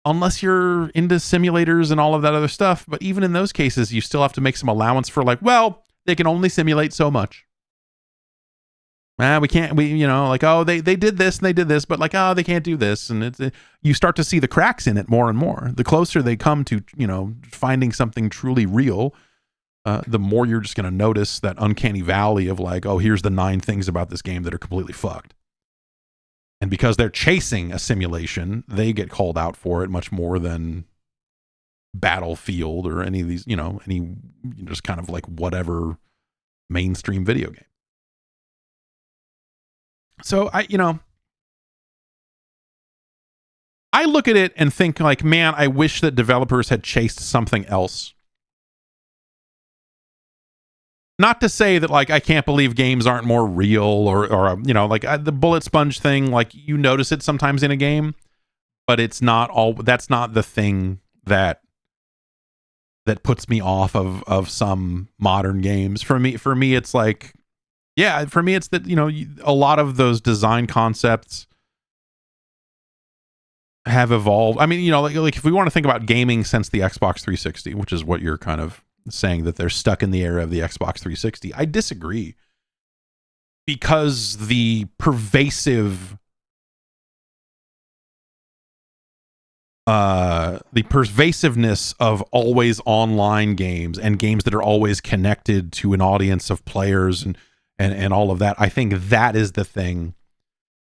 simulators and all of that other stuff. But even in those cases, you still have to make some allowance for like, well, they can only simulate so much. You know, like, oh, they did this and they did this, but like, oh, they can't do this. And you start to see the cracks in it more and more. The closer they come to, you know, finding something truly real, the more you're just going to notice that uncanny valley of like, oh, here's the 9 things about this game that are completely fucked. And because they're chasing a simulation, they get called out for it much more than Battlefield or any of these, you know, just kind of like whatever mainstream video game. So I look at it and think like, man, I wish that developers had chased something else. Not to say that like I can't believe games aren't more real or you know, like the bullet sponge thing, like you notice it sometimes in a game, but it's not all. That's not the thing that puts me off of some modern games. For me, it's like, yeah, for me, it's that, you know, a lot of those design concepts have evolved. I mean, you know, like if we want to think about gaming since the Xbox 360, which is what you're kind of saying, that they're stuck in the era of the Xbox 360, I disagree, because the pervasiveness of always online games and games that are always connected to an audience of players and all of that, I think that is the thing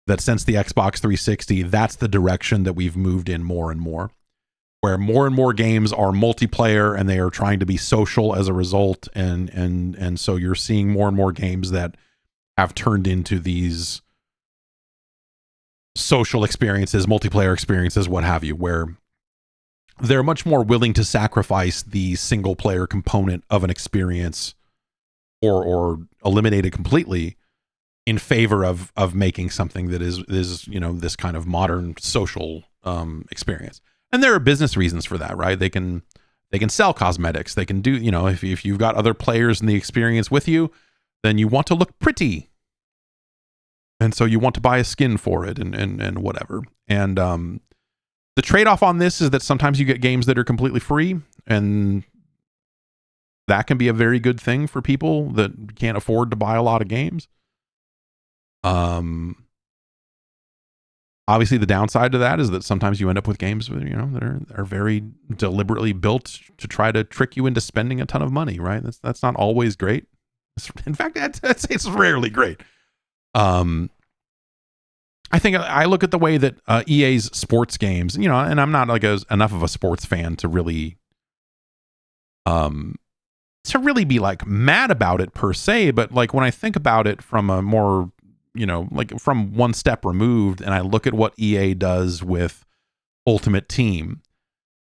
that since the Xbox 360, that's the direction that we've moved in more and more, where more and more games are multiplayer and they are trying to be social as a result. And so you're seeing more and more games that have turned into these social experiences, multiplayer experiences, what have you, where they're much more willing to sacrifice the single player component of an experience or eliminate it completely in favor of making something that is, you know, this kind of modern social experience. And there are business reasons for that, right? They can sell cosmetics. They can do, you know, if you've got other players in the experience with you, then you want to look pretty. And so you want to buy a skin for it and whatever. And the trade-off on this is that sometimes you get games that are completely free, and that can be a very good thing for people that can't afford to buy a lot of games. Obviously the downside to that is that sometimes you end up with games with, you know, that are very deliberately built to try to trick you into spending a ton of money, right? That's not always great. In fact, I'd say it's rarely great. I think I look at the way that EA's sports games, you know, and I'm not like enough of a sports fan to really be like mad about it per se, but like when I think about it from a more, you know, like from one step removed, and I look at what EA does with Ultimate Team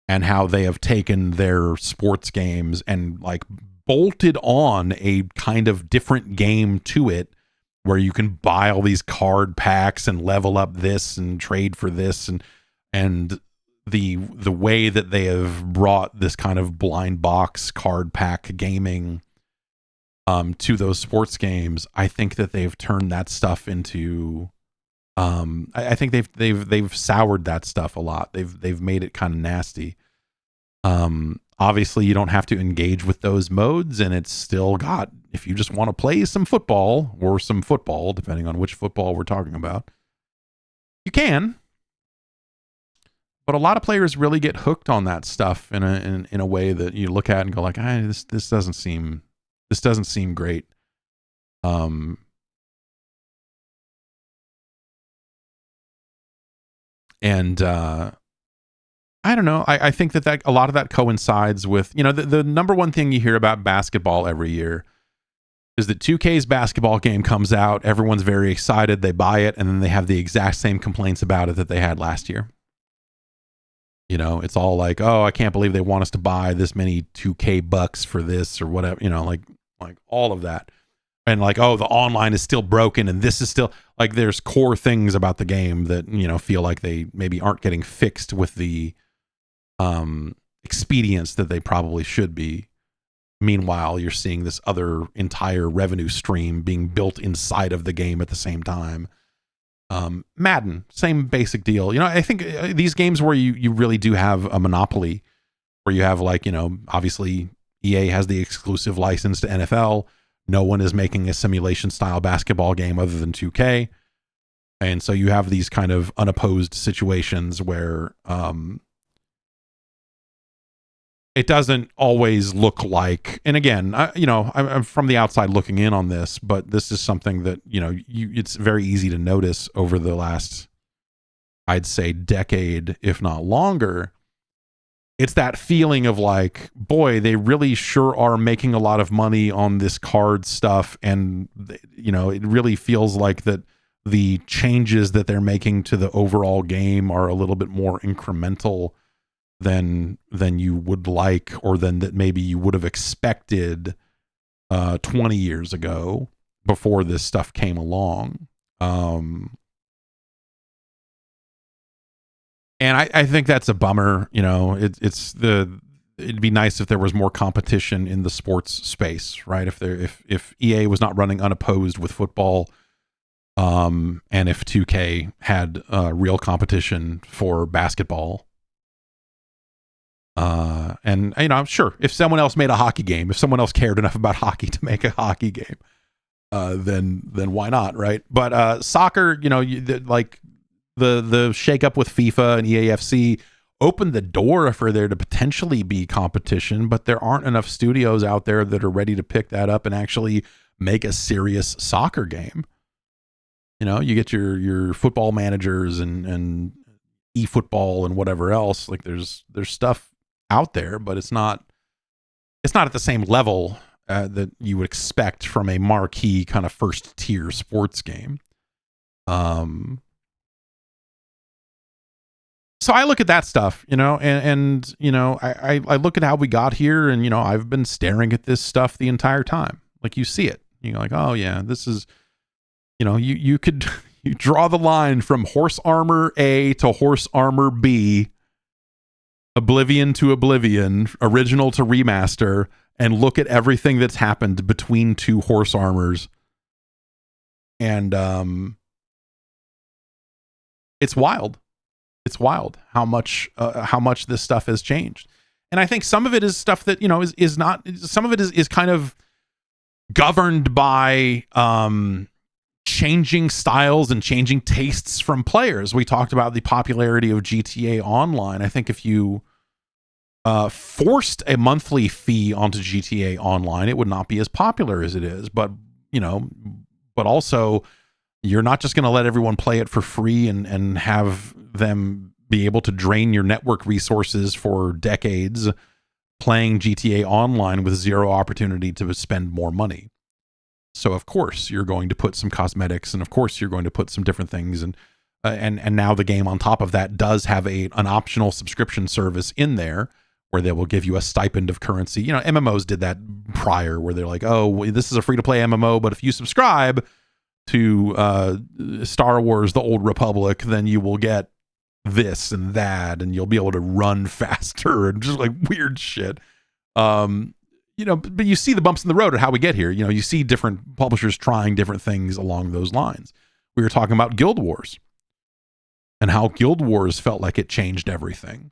and how they have taken their sports games and like bolted on a kind of different game to it, where you can buy all these card packs and level up this and trade for this, and the way that they have brought this kind of blind box card pack gaming to those sports games, I think that they've turned that stuff into I think they've soured that stuff a lot. They've made it kind of nasty. Obviously you don't have to engage with those modes, and it's still got, if you just want to play some football, depending on which football we're talking about, you can. But a lot of players really get hooked on that stuff in a way that you look at and go like, this doesn't seem great. And I don't know. I think that a lot of that coincides with, you know, the number one thing you hear about basketball every year is that 2K's basketball game comes out, everyone's very excited, they buy it, and then they have the exact same complaints about it that they had last year. You know, it's all like, oh, I can't believe they want us to buy this many 2K bucks for this or whatever, you know, like all of that. And like, oh, the online is still broken, and this is still, like, there's core things about the game that, you know, feel like they maybe aren't getting fixed with the expedience that they probably should be. Meanwhile, you're seeing this other entire revenue stream being built inside of the game at the same time. Madden, same basic deal. You know, I think these games where you really do have a monopoly, where you have, like, you know, obviously EA has the exclusive license to NFL. No one is making a simulation style basketball game other than 2K. And so you have these kind of unopposed situations where it doesn't always look like, and again, I'm from the outside looking in on this, but this is something that, you know, it's very easy to notice over the last, I'd say, decade, if not longer. It's that feeling of like, boy, they really sure are making a lot of money on this card stuff. And, you know, it really feels like that the changes that they're making to the overall game are a little bit more incremental than you would like, or than that maybe you would have expected 20 years ago before this stuff came along. And I think that's a bummer. You know, it'd be nice if there was more competition in the sports space, right? If EA was not running unopposed with football, and if 2K had real competition for basketball, and you know, sure, if someone else made a hockey game, if someone else cared enough about hockey to make a hockey game, then why not, right? But soccer, you know, like the shakeup with FIFA and EAFC opened the door for there to potentially be competition, but there aren't enough studios out there that are ready to pick that up and actually make a serious soccer game. You know, you get your football managers and eFootball and whatever else. Like there's stuff out there, but it's not at the same level that you would expect from a marquee kind of first tier sports game. So I look at that stuff, you know, and you know, I look at how we got here, and you know, I've been staring at this stuff the entire time. Like, you see it, you're like, oh yeah, this is, you know, you could you draw the line from horse armor A to horse armor B, Oblivion to Oblivion, original to remaster, and look at everything that's happened between two horse armors. And it's wild. It's wild how much this stuff has changed. And I think some of it is stuff that, you know, is not, some of it is kind of governed by changing styles and changing tastes from players. We talked about the popularity of GTA Online. I think if you forced a monthly fee onto GTA Online, it would not be as popular as it is. But, you know, but also you're not just going to let everyone play it for free and have them be able to drain your network resources for decades playing GTA Online with zero opportunity to spend more money. So of course you're going to put some cosmetics, and of course you're going to put some different things, and now the game on top of that does have an optional subscription service in there where they will give you a stipend of currency. You know, MMOs did that prior, where they're like, oh, this is a free to play MMO, but if you subscribe to Star Wars The Old Republic, then you will get this and that, and you'll be able to run faster and just like weird shit. You know, but you see the bumps in the road of how we get here. You know, you see different publishers trying different things along those lines. We were talking about Guild Wars and how Guild Wars felt like it changed everything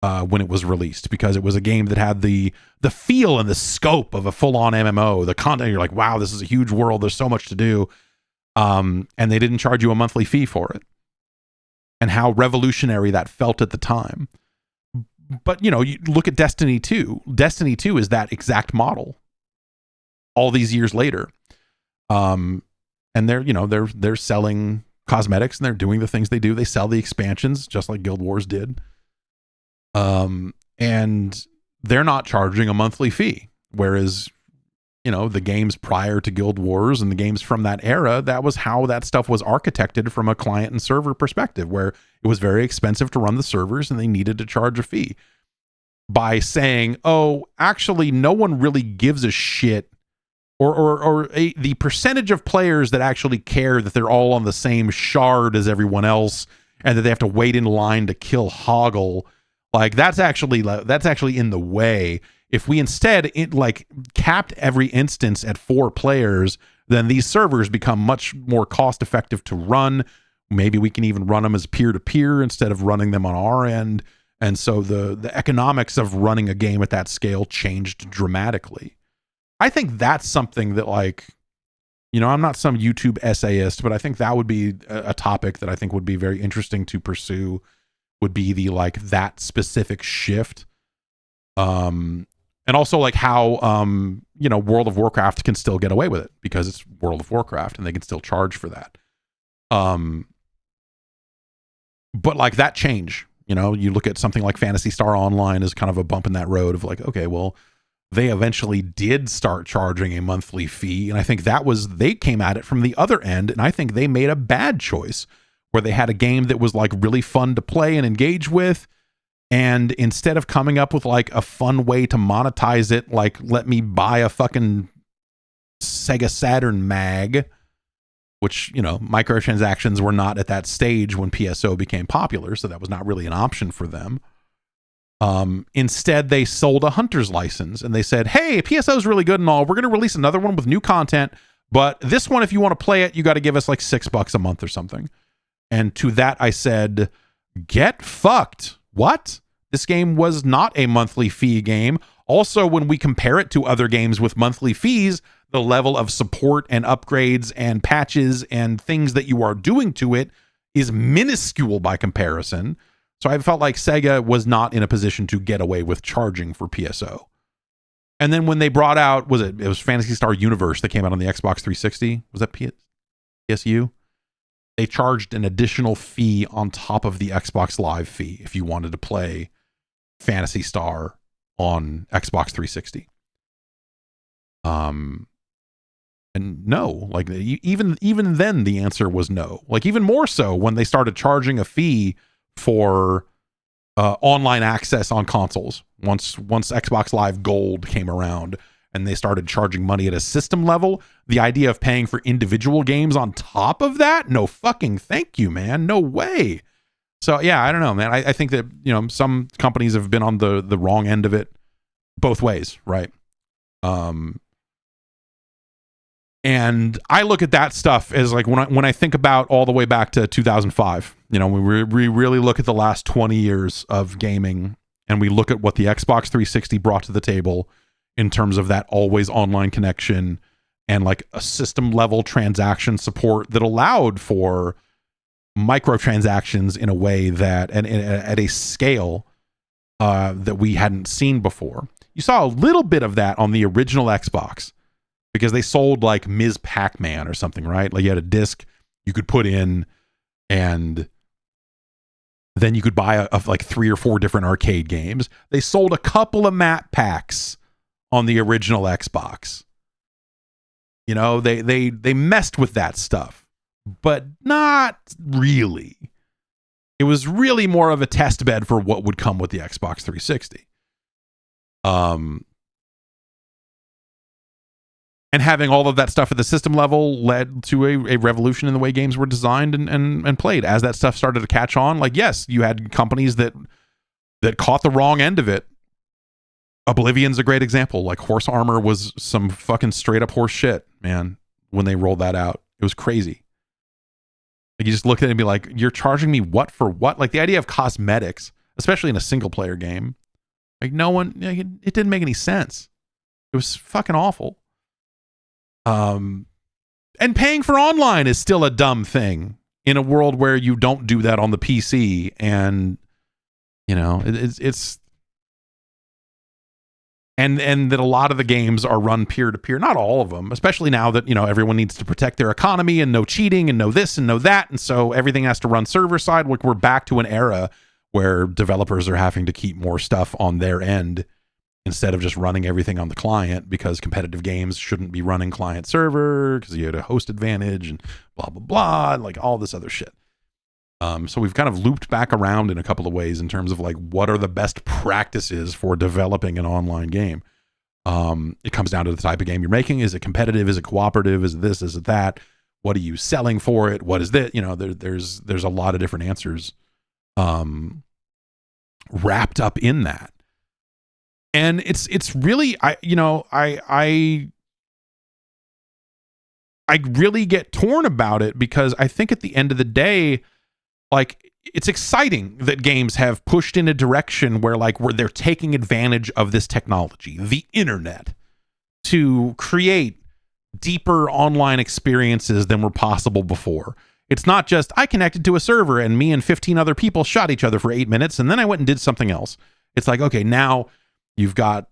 when it was released, because it was a game that had the feel and the scope of a full-on MMO. The content, you're like, wow, this is a huge world. There's so much to do. And they didn't charge you a monthly fee for it. And how revolutionary that felt at the time. But, you know, you look at Destiny 2. Destiny 2 is that exact model all these years later. And they're, you know, they're selling cosmetics, and they're doing the things they do. They sell the expansions just like Guild Wars did. And they're not charging a monthly fee. Whereas, you know, the games prior to Guild Wars and the games from that era, that was how that stuff was architected from a client and server perspective, where it was very expensive to run the servers and they needed to charge a fee. By saying, oh, actually, no one really gives a shit, or the percentage of players that actually care that they're all on the same shard as everyone else and that they have to wait in line to kill Hoggle, like that's actually in the way. If we instead capped every instance at 4 players, then these servers become much more cost effective to run. Maybe we can even run them as peer-to-peer instead of running them on our end. And so the economics of running a game at that scale changed dramatically. I think that's something that, like, you know, I'm not some YouTube essayist, but I think that would be a topic that I think would be very interesting to pursue, would be the, like, that specific shift. And also like how, you know, World of Warcraft can still get away with it because it's World of Warcraft and they can still charge for that. But like that change, you know, you look at something like Phantasy Star Online as kind of a bump in that road of like, okay, well, they eventually did start charging a monthly fee. And I think they came at it from the other end. And I think they made a bad choice where they had a game that was like really fun to play and engage with. And instead of coming up with like a fun way to monetize it, like let me buy a fucking Sega Saturn mag, which, you know, microtransactions were not at that stage when PSO became popular. So that was not really an option for them. Instead, they sold a hunter's license and they said, hey, PSO is really good and all. We're going to release another one with new content. But this one, if you want to play it, you got to give us like $6 a month or something. And to that, I said, get fucked. What? This game was not a monthly fee game. Also, when we compare it to other games with monthly fees, the level of support and upgrades and patches and things that you are doing to it is minuscule by comparison. So I felt like Sega was not in a position to get away with charging for PSO. And then when they brought out, it was Phantasy Star Universe that came out on the Xbox 360. Was that PSU? They charged an additional fee on top of the Xbox Live fee if you wanted to play Phantasy Star on Xbox 360. And no, like even then the answer was no. Like even more so when they started charging a fee for online access on consoles once Xbox Live Gold came around and they started charging money at a system level. The idea of paying for individual games on top of that, no fucking thank you, man. No way. So yeah, I don't know, man. I think that, you know, some companies have been on the wrong end of it both ways, right? And I look at that stuff as like when I think about all the way back to 2005, you know, we really look at the last 20 years of gaming and we look at what the Xbox 360 brought to the table in terms of that always online connection and like a system level transaction support that allowed for microtransactions in a way that, and at a scale that we hadn't seen before. You saw a little bit of that on the original Xbox, because they sold like Ms. Pac-Man or something, right? Like you had a disc you could put in and then you could buy like 3 or 4 different arcade games. They sold a couple of map packs on the original Xbox. You know, they messed with that stuff, but not really. It was really more of a test bed for what would come with the Xbox 360. And having all of that stuff at the system level led to a revolution in the way games were designed and played. As that stuff started to catch on, like, yes, you had companies that caught the wrong end of it. Oblivion's a great example. Like, Horse Armor was some fucking straight up horse shit, man, when they rolled that out. It was crazy. Like, you just look at it and be like, you're charging me what for what? Like, the idea of cosmetics, especially in a single player game, like, it didn't make any sense. It was fucking awful. And paying for online is still a dumb thing in a world where you don't do that on the PC. And, you know, it's and that a lot of the games are run peer to peer, not all of them, especially now that, you know, everyone needs to protect their economy and no cheating and no this and no that. And so everything has to run server side. We're back to an era where developers are having to keep more stuff on their end instead of just running everything on the client, because competitive games shouldn't be running client server because you had a host advantage and blah, blah, blah, like all this other shit. So we've kind of looped back around in a couple of ways in terms of like, what are the best practices for developing an online game? It comes down to the type of game you're making. Is it competitive? Is it cooperative? Is it this? Is it that? What are you selling for it? What is that? You know, there's a lot of different answers wrapped up in that. And it's really, I really get torn about it, because I think at the end of the day, like, it's exciting that games have pushed in a direction where they're taking advantage of this technology, the internet, to create deeper online experiences than were possible before. It's not just, I connected to a server and me and 15 other people shot each other for 8 minutes and then I went and did something else. It's like, okay, now you've got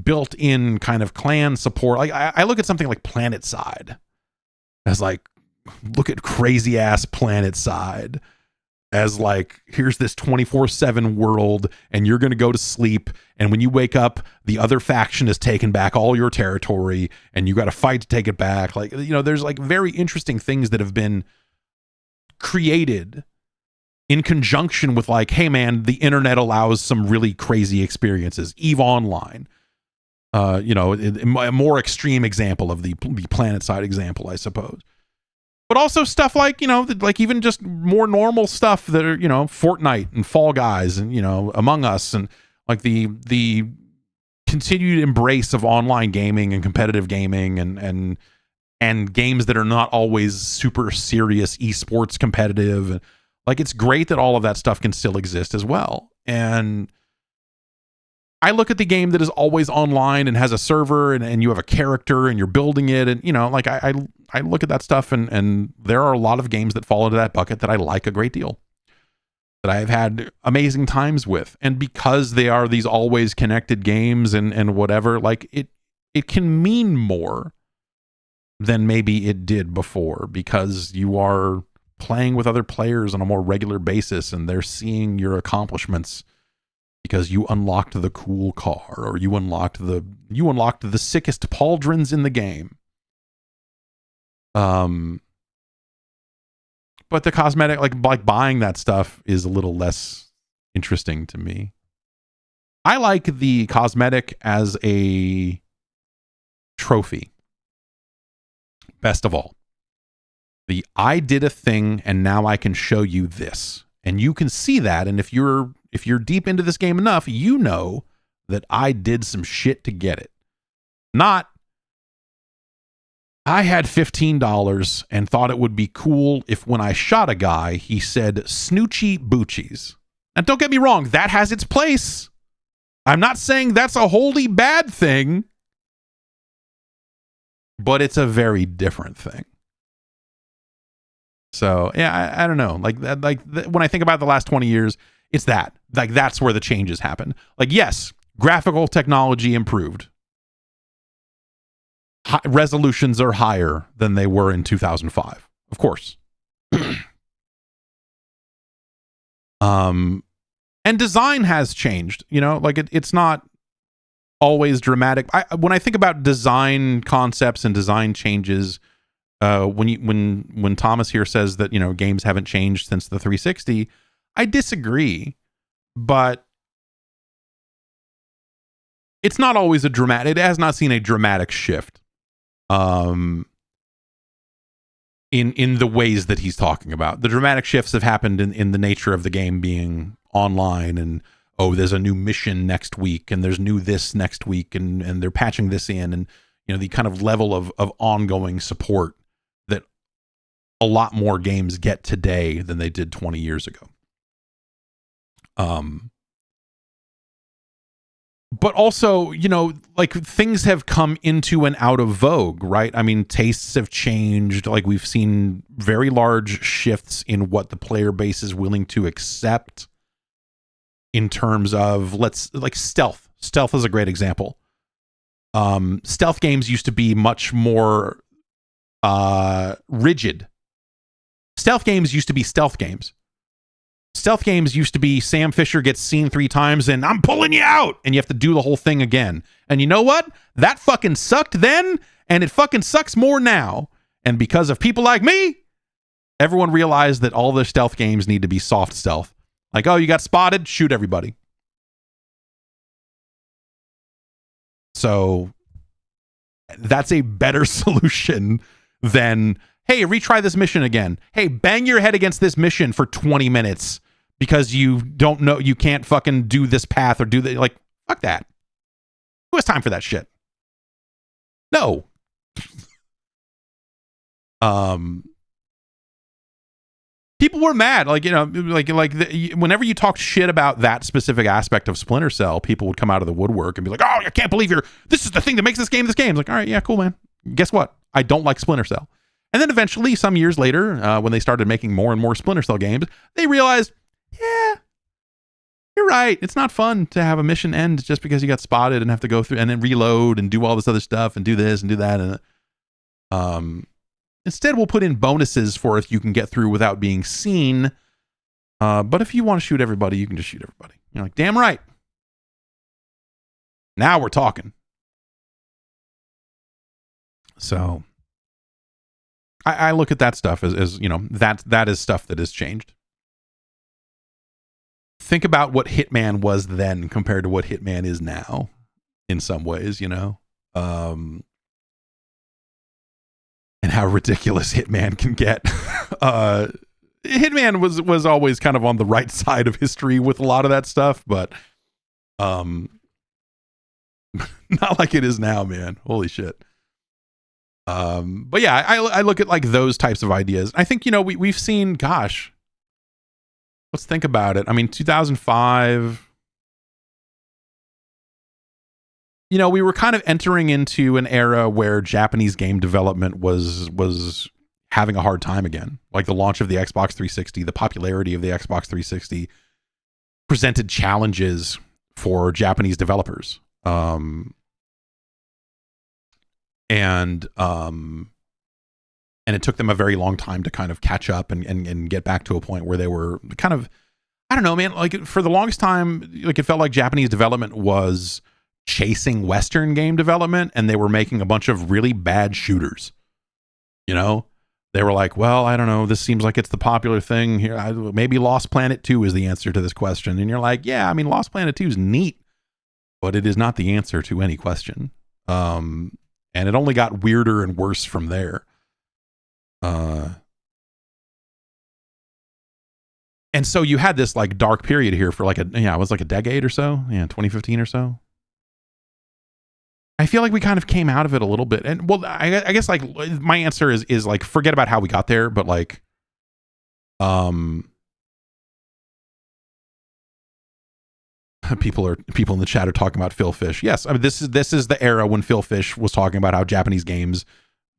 built-in kind of clan support. Like, I look at something like PlanetSide as like, look at crazy ass PlanetSide. as like, here's this 24/7 world and you're going to go to sleep. And when you wake up, the other faction has taken back all your territory and you got to fight to take it back. Like, you know, there's like very interesting things that have been created in conjunction with like, hey man, the internet allows some really crazy experiences. EVE Online, you know, a more extreme example of the planet side example, I suppose. But also stuff like, you know, like even just more normal stuff that are, you know, Fortnite and Fall Guys and, you know, Among Us and like the continued embrace of online gaming and competitive gaming and games that are not always super serious esports competitive. And like, it's great that all of that stuff can still exist as well. And I look at the game that is always online and has a server and you have a character and you're building it. And, you know, like I look at that stuff and there are a lot of games that fall into that bucket that I like a great deal, that I've had amazing times with. And because they are these always connected games and whatever, like it can mean more than maybe it did before, because you are playing with other players on a more regular basis and they're seeing your accomplishments because you unlocked the cool car or you unlocked the sickest pauldrons in the game. But the cosmetic, like buying that stuff is a little less interesting to me. I like the cosmetic as a trophy. Best of all, I did a thing and now I can show you this, and you can see that. And if you're deep into this game enough, you know that I did some shit to get it. Not, I had $15 and thought it would be cool if when I shot a guy, he said Snoochie Boochies. And don't get me wrong, that has its place. I'm not saying that's a wholly bad thing, but it's a very different thing. So yeah, I don't know. Like that, when I think about the last 20 years, it's that. Like that's where the changes happen. Like yes, graphical technology improved. Resolutions are higher than they were in 2005, of course. And design has changed. You know, like it's not always dramatic. When I think about design concepts and design changes, when Thomas here says that, you know, games haven't changed since the 360, I disagree, but it's not always it has not seen a dramatic shift in the ways that he's talking about. The dramatic shifts have happened in the nature of the game being online, and oh, there's a new mission next week and there's new this next week and they're patching this in, and you know, the kind of level of ongoing support that a lot more games get today than they did 20 years ago. But also, you know, like things have come into and out of vogue, right? I mean, tastes have changed. Like we've seen very large shifts in what the player base is willing to accept in terms of stealth. Stealth is a great example. Stealth games used to be much more rigid. Stealth games used to be stealth games. Stealth games used to be Sam Fisher gets seen 3 times and I'm pulling you out, and you have to do the whole thing again. And you know what? That fucking sucked then, and it fucking sucks more now. And because of people like me, everyone realized that all their stealth games need to be soft stealth. Like, oh, you got spotted? Shoot everybody. So that's a better solution than, hey, retry this mission again. Hey, bang your head against this mission for 20 minutes because you don't know, you can't fucking do this path or do that. Like, fuck that. Who has time for that shit? No. People were mad. Like, you know, whenever you talked shit about that specific aspect of Splinter Cell, people would come out of the woodwork and be like, oh, I can't believe this is the thing that makes this game this game. It's like, all right, yeah, cool, man. Guess what? I don't like Splinter Cell. And then eventually, some years later, when they started making more and more Splinter Cell games, they realized, yeah, you're right. It's not fun to have a mission end just because you got spotted and have to go through and then reload and do all this other stuff and do this and do that. And instead, we'll put in bonuses for if you can get through without being seen. But if you want to shoot everybody, you can just shoot everybody. You're like, damn right. Now we're talking. So I look at that stuff as you know, that is stuff that has changed. Think about what Hitman was then compared to what Hitman is now in some ways, you know? And how ridiculous Hitman can get. Hitman was always kind of on the right side of history with a lot of that stuff, but not like it is now, man. Holy shit. But yeah, I look at like those types of ideas. I think, you know, we've seen, gosh, let's think about it. I mean, 2005, you know, we were kind of entering into an era where Japanese game development was having a hard time again. Like the launch of the Xbox 360, the popularity of the Xbox 360 presented challenges for Japanese developers. And it took them a very long time to kind of catch up and get back to a point where they were kind of, I don't know, man, like for the longest time, like it felt like Japanese development was chasing Western game development, and they were making a bunch of really bad shooters. You know, they were like, well, I don't know, this seems like it's the popular thing here. Maybe Lost Planet 2 is the answer to this question. And you're like, yeah, I mean, Lost Planet 2 is neat, but it is not the answer to any question. And it only got weirder and worse from there. And so you had this like dark period here for like it was like a decade or so. Yeah, 2015 or so. I feel like we kind of came out of it a little bit. And well, I guess like my answer is like, forget about how we got there, but like, people in the chat are talking about Phil Fish. Yes, I mean this is the era when Phil Fish was talking about how Japanese games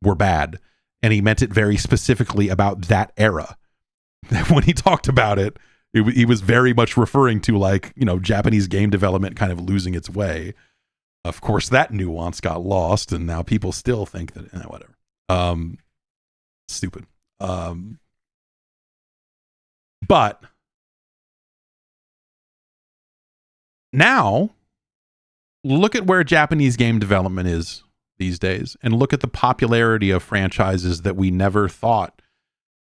were bad, and he meant it very specifically about that era. When he talked about it, he was very much referring to like, you know, Japanese game development kind of losing its way. Of course, that nuance got lost, and now people still think that whatever. Stupid. But now, look at where Japanese game development is these days, and look at the popularity of franchises that we never thought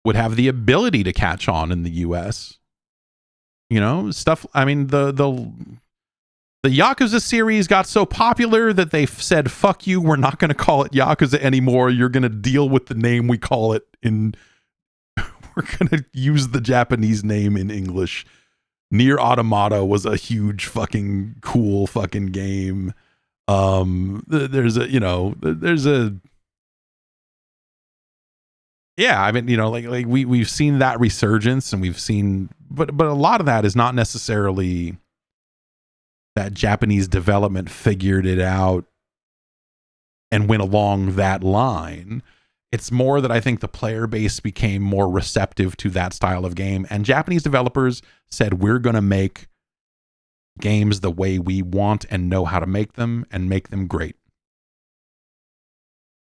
would have the ability to catch on in the US. You know, stuff. I mean, the Yakuza series got so popular that they said, "Fuck you, we're not going to call it Yakuza anymore. You're going to deal with the name we call it in. We're going to use the Japanese name in English." Nier Automata was a huge fucking cool fucking game. There's a, you know, yeah, I mean, you know, like we've seen that resurgence, and we've seen, but a lot of that is not necessarily that Japanese development figured it out and went along that line. It's more that I think the player base became more receptive to that style of game, and Japanese developers said, we're going to make games the way we want and know how to make them, and make them great.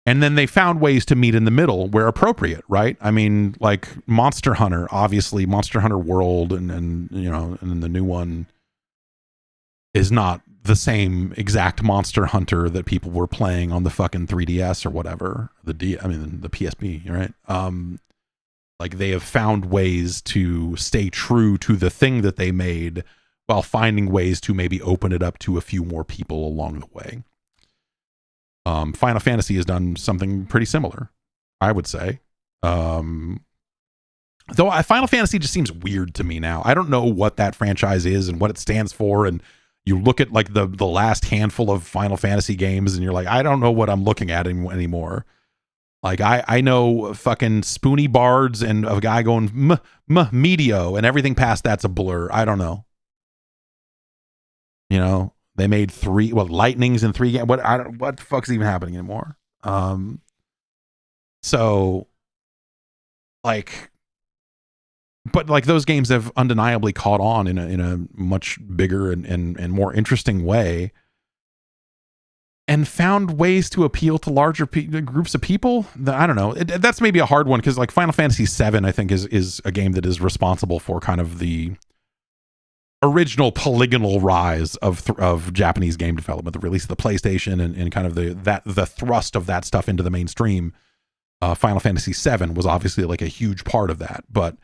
And then they found ways to meet in the middle where appropriate, right? I mean, like Monster Hunter, obviously Monster Hunter World, and you know, and the new one is not the same exact Monster Hunter that people were playing on the fucking 3DS or whatever. The PSP, right? Like they have found ways to stay true to the thing that they made while finding ways to maybe open it up to a few more people along the way. Final Fantasy has done something pretty similar, I would say. Though Final Fantasy just seems weird to me now. I don't know what that franchise is and what it stands for, and you look at like the last handful of Final Fantasy games, and you're like, I don't know what I'm looking at anymore. Like I know fucking spoony bards and a guy going medio, and everything past that's a blur. I don't know. You know, they made lightnings in 3 games. What the fuck's even happening anymore? So like, but like those games have undeniably caught on in a much bigger and more interesting way. and found ways to appeal to larger groups of people. I don't know. That's maybe a hard one because like Final Fantasy VII, I think is a game that is responsible for kind of the original polygonal rise of Japanese game development, the release of the PlayStation and kind of the thrust of that stuff into the mainstream. Final Fantasy VII was obviously like a huge part of that, but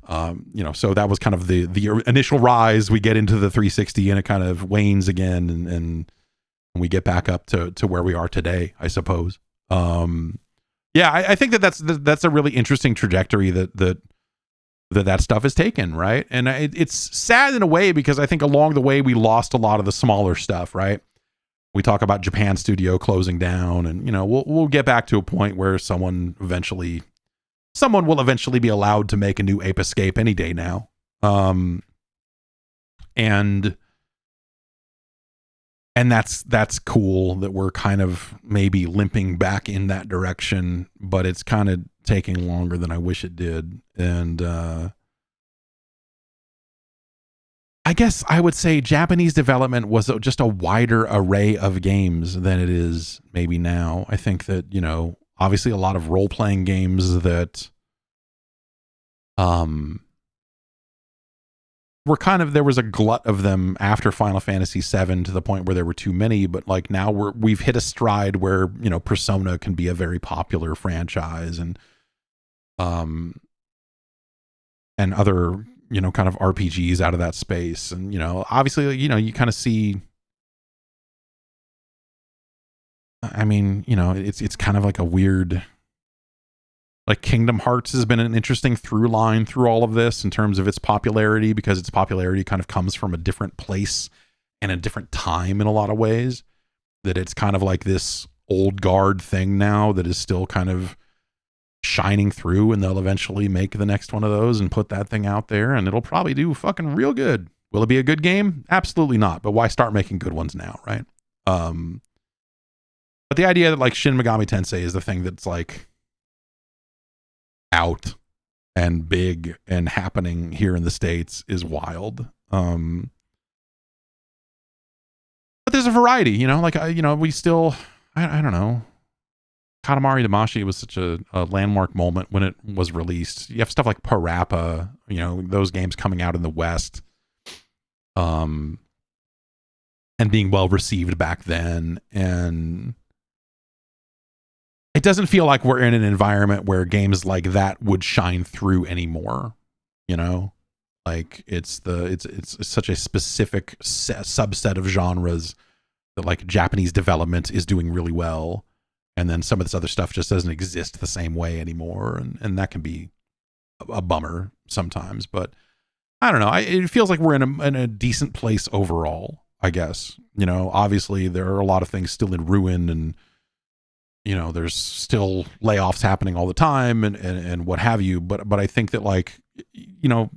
so that was kind of the initial rise. We get into the 360 and it kind of wanes again, and we get back up to where we are today, I suppose. I think that's a really interesting trajectory that stuff is taken, right? And it's sad in a way because I think along the way we lost a lot of the smaller stuff, right? We talk about Japan studio closing down, and we'll get back to a point where someone will eventually be allowed to make a new Ape Escape any day now. And that's cool that we're kind of maybe limping back in that direction, but it's kind of taking longer than I wish it did. And I guess I would say Japanese development was just a wider array of games than it is maybe now. I think that, obviously a lot of role-playing games that were kind of, there was a glut of them after Final Fantasy VII to the point where there were too many, but like now we've hit a stride where, Persona can be a very popular franchise, and other, kind of RPGs out of that space. And, obviously, you kind of see, I mean, it's kind of like a weird, like Kingdom Hearts has been an interesting through line through all of this in terms of its popularity, because its popularity kind of comes from a different place and a different time in a lot of ways, that it's kind of like this old guard thing now that is still kind of shining through, and they'll eventually make the next one of those and put that thing out there, and it'll probably do fucking real good. Will it be a good game? Absolutely not. But why start making good ones now, right? But the idea that like Shin Megami Tensei is the thing that's like out and big and happening here in the States is wild. But there's a variety, we still, I don't know. Katamari Damacy was such a landmark moment when it was released. You have stuff like Parappa, those games coming out in the West, and being well received back then. And it doesn't feel like we're in an environment where games like that would shine through anymore. Like it's such a specific subset of genres that like Japanese development is doing really well. And then some of this other stuff just doesn't exist the same way anymore. And that can be a bummer sometimes, but I don't know. It feels like we're in a decent place overall, I guess. Obviously there are a lot of things still in ruin, and, there's still layoffs happening all the time and what have you. But I think that like, the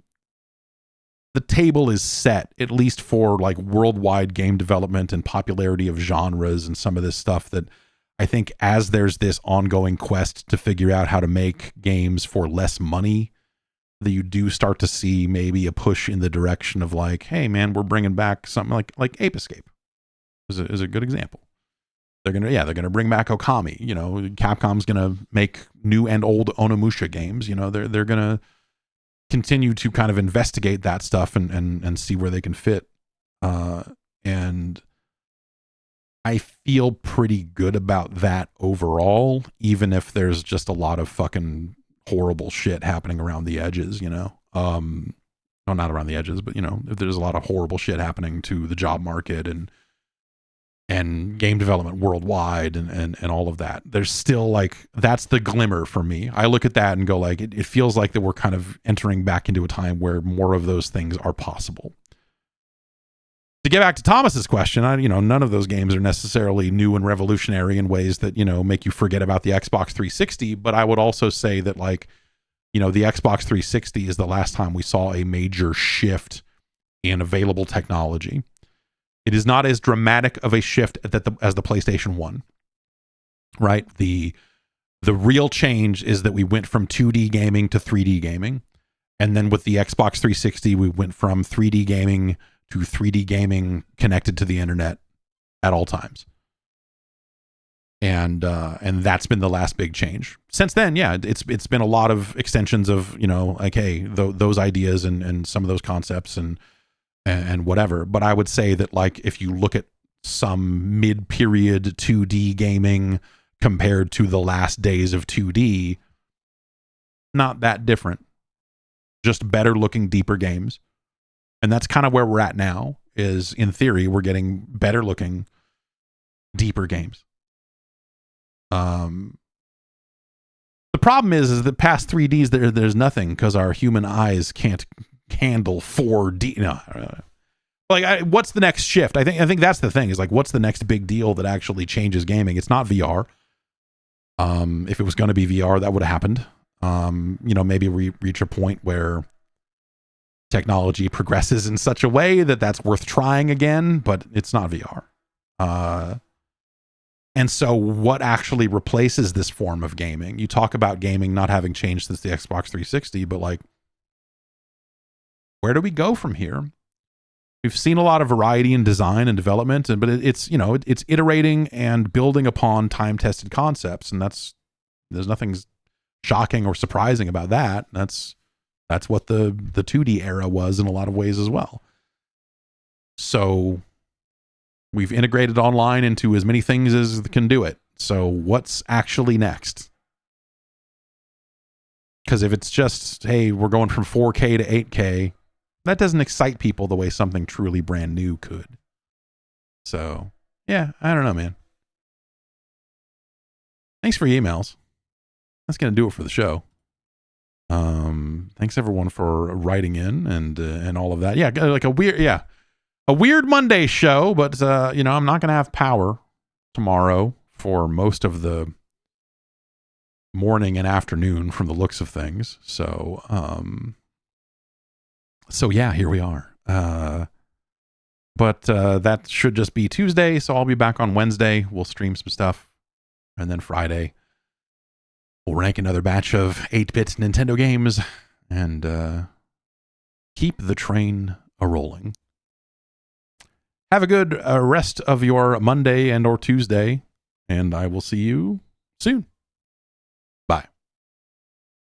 table is set, at least for like worldwide game development and popularity of genres and some of this stuff, that I think as there's this ongoing quest to figure out how to make games for less money, that you do start to see maybe a push in the direction of like, hey man, we're bringing back something like Ape Escape is a good example. They're gonna bring back Okami. Capcom's gonna make new and old Onimusha games. They're gonna continue to kind of investigate that stuff and see where they can fit. And I feel pretty good about that overall, even if there's just a lot of fucking horrible shit happening around the edges, no, not around the edges, but if there's a lot of horrible shit happening to the job market and game development worldwide and all of that, there's still like, that's the glimmer for me. I look at that and go like, it feels like that we're kind of entering back into a time where more of those things are possible. To get back to Thomas's question, none of those games are necessarily new and revolutionary in ways that, make you forget about the Xbox 360. But I would also say that like, the Xbox 360 is the last time we saw a major shift in available technology. It is not as dramatic of a shift as the PlayStation 1, right? The real change is that we went from 2D gaming to 3D gaming. And then with the Xbox 360, we went from 3D gaming to 3D gaming connected to the internet at all times. And that's been the last big change. Since then, yeah, it's been a lot of extensions of, you know, like, hey, those ideas and some of those concepts and whatever. But I would say that, like, if you look at some mid-period 2D gaming compared to the last days of 2D, not that different. Just better looking, deeper games. And that's kind of where we're at now, is in theory, we're getting better looking, deeper games. The problem is that past 3Ds, there's nothing, because our human eyes can't handle 4D. No, like, what's the next shift? I think that's the thing, is like, what's the next big deal that actually changes gaming? It's not VR. If it was going to be VR, that would have happened. You know, maybe we reach a point where technology progresses in such a way that that's worth trying again, but it's not VR. And so what actually replaces this form of gaming? You talk about gaming not having changed since the Xbox 360, but like, where do we go from here? We've seen a lot of variety in design and development, but it's, you know, it's iterating and building upon time-tested concepts, and there's nothing shocking or surprising about that. That's what the 2D era was in a lot of ways as well. So we've integrated online into as many things as can do it. So what's actually next? Because if it's just, hey, we're going from 4K to 8K, that doesn't excite people the way something truly brand new could. So, yeah, I don't know, man. Thanks for your emails. That's going to do it for the show. Thanks everyone for writing in and all of that. Yeah, like a weird Monday show, but you know, I'm not going to have power tomorrow for most of the morning and afternoon from the looks of things. So yeah, here we are. But that should just be Tuesday, so I'll be back on Wednesday. We'll stream some stuff, and then Friday we'll rank another batch of 8-bit Nintendo games and keep the train a-rolling. Have a good rest of your Monday and or Tuesday, and I will see you soon.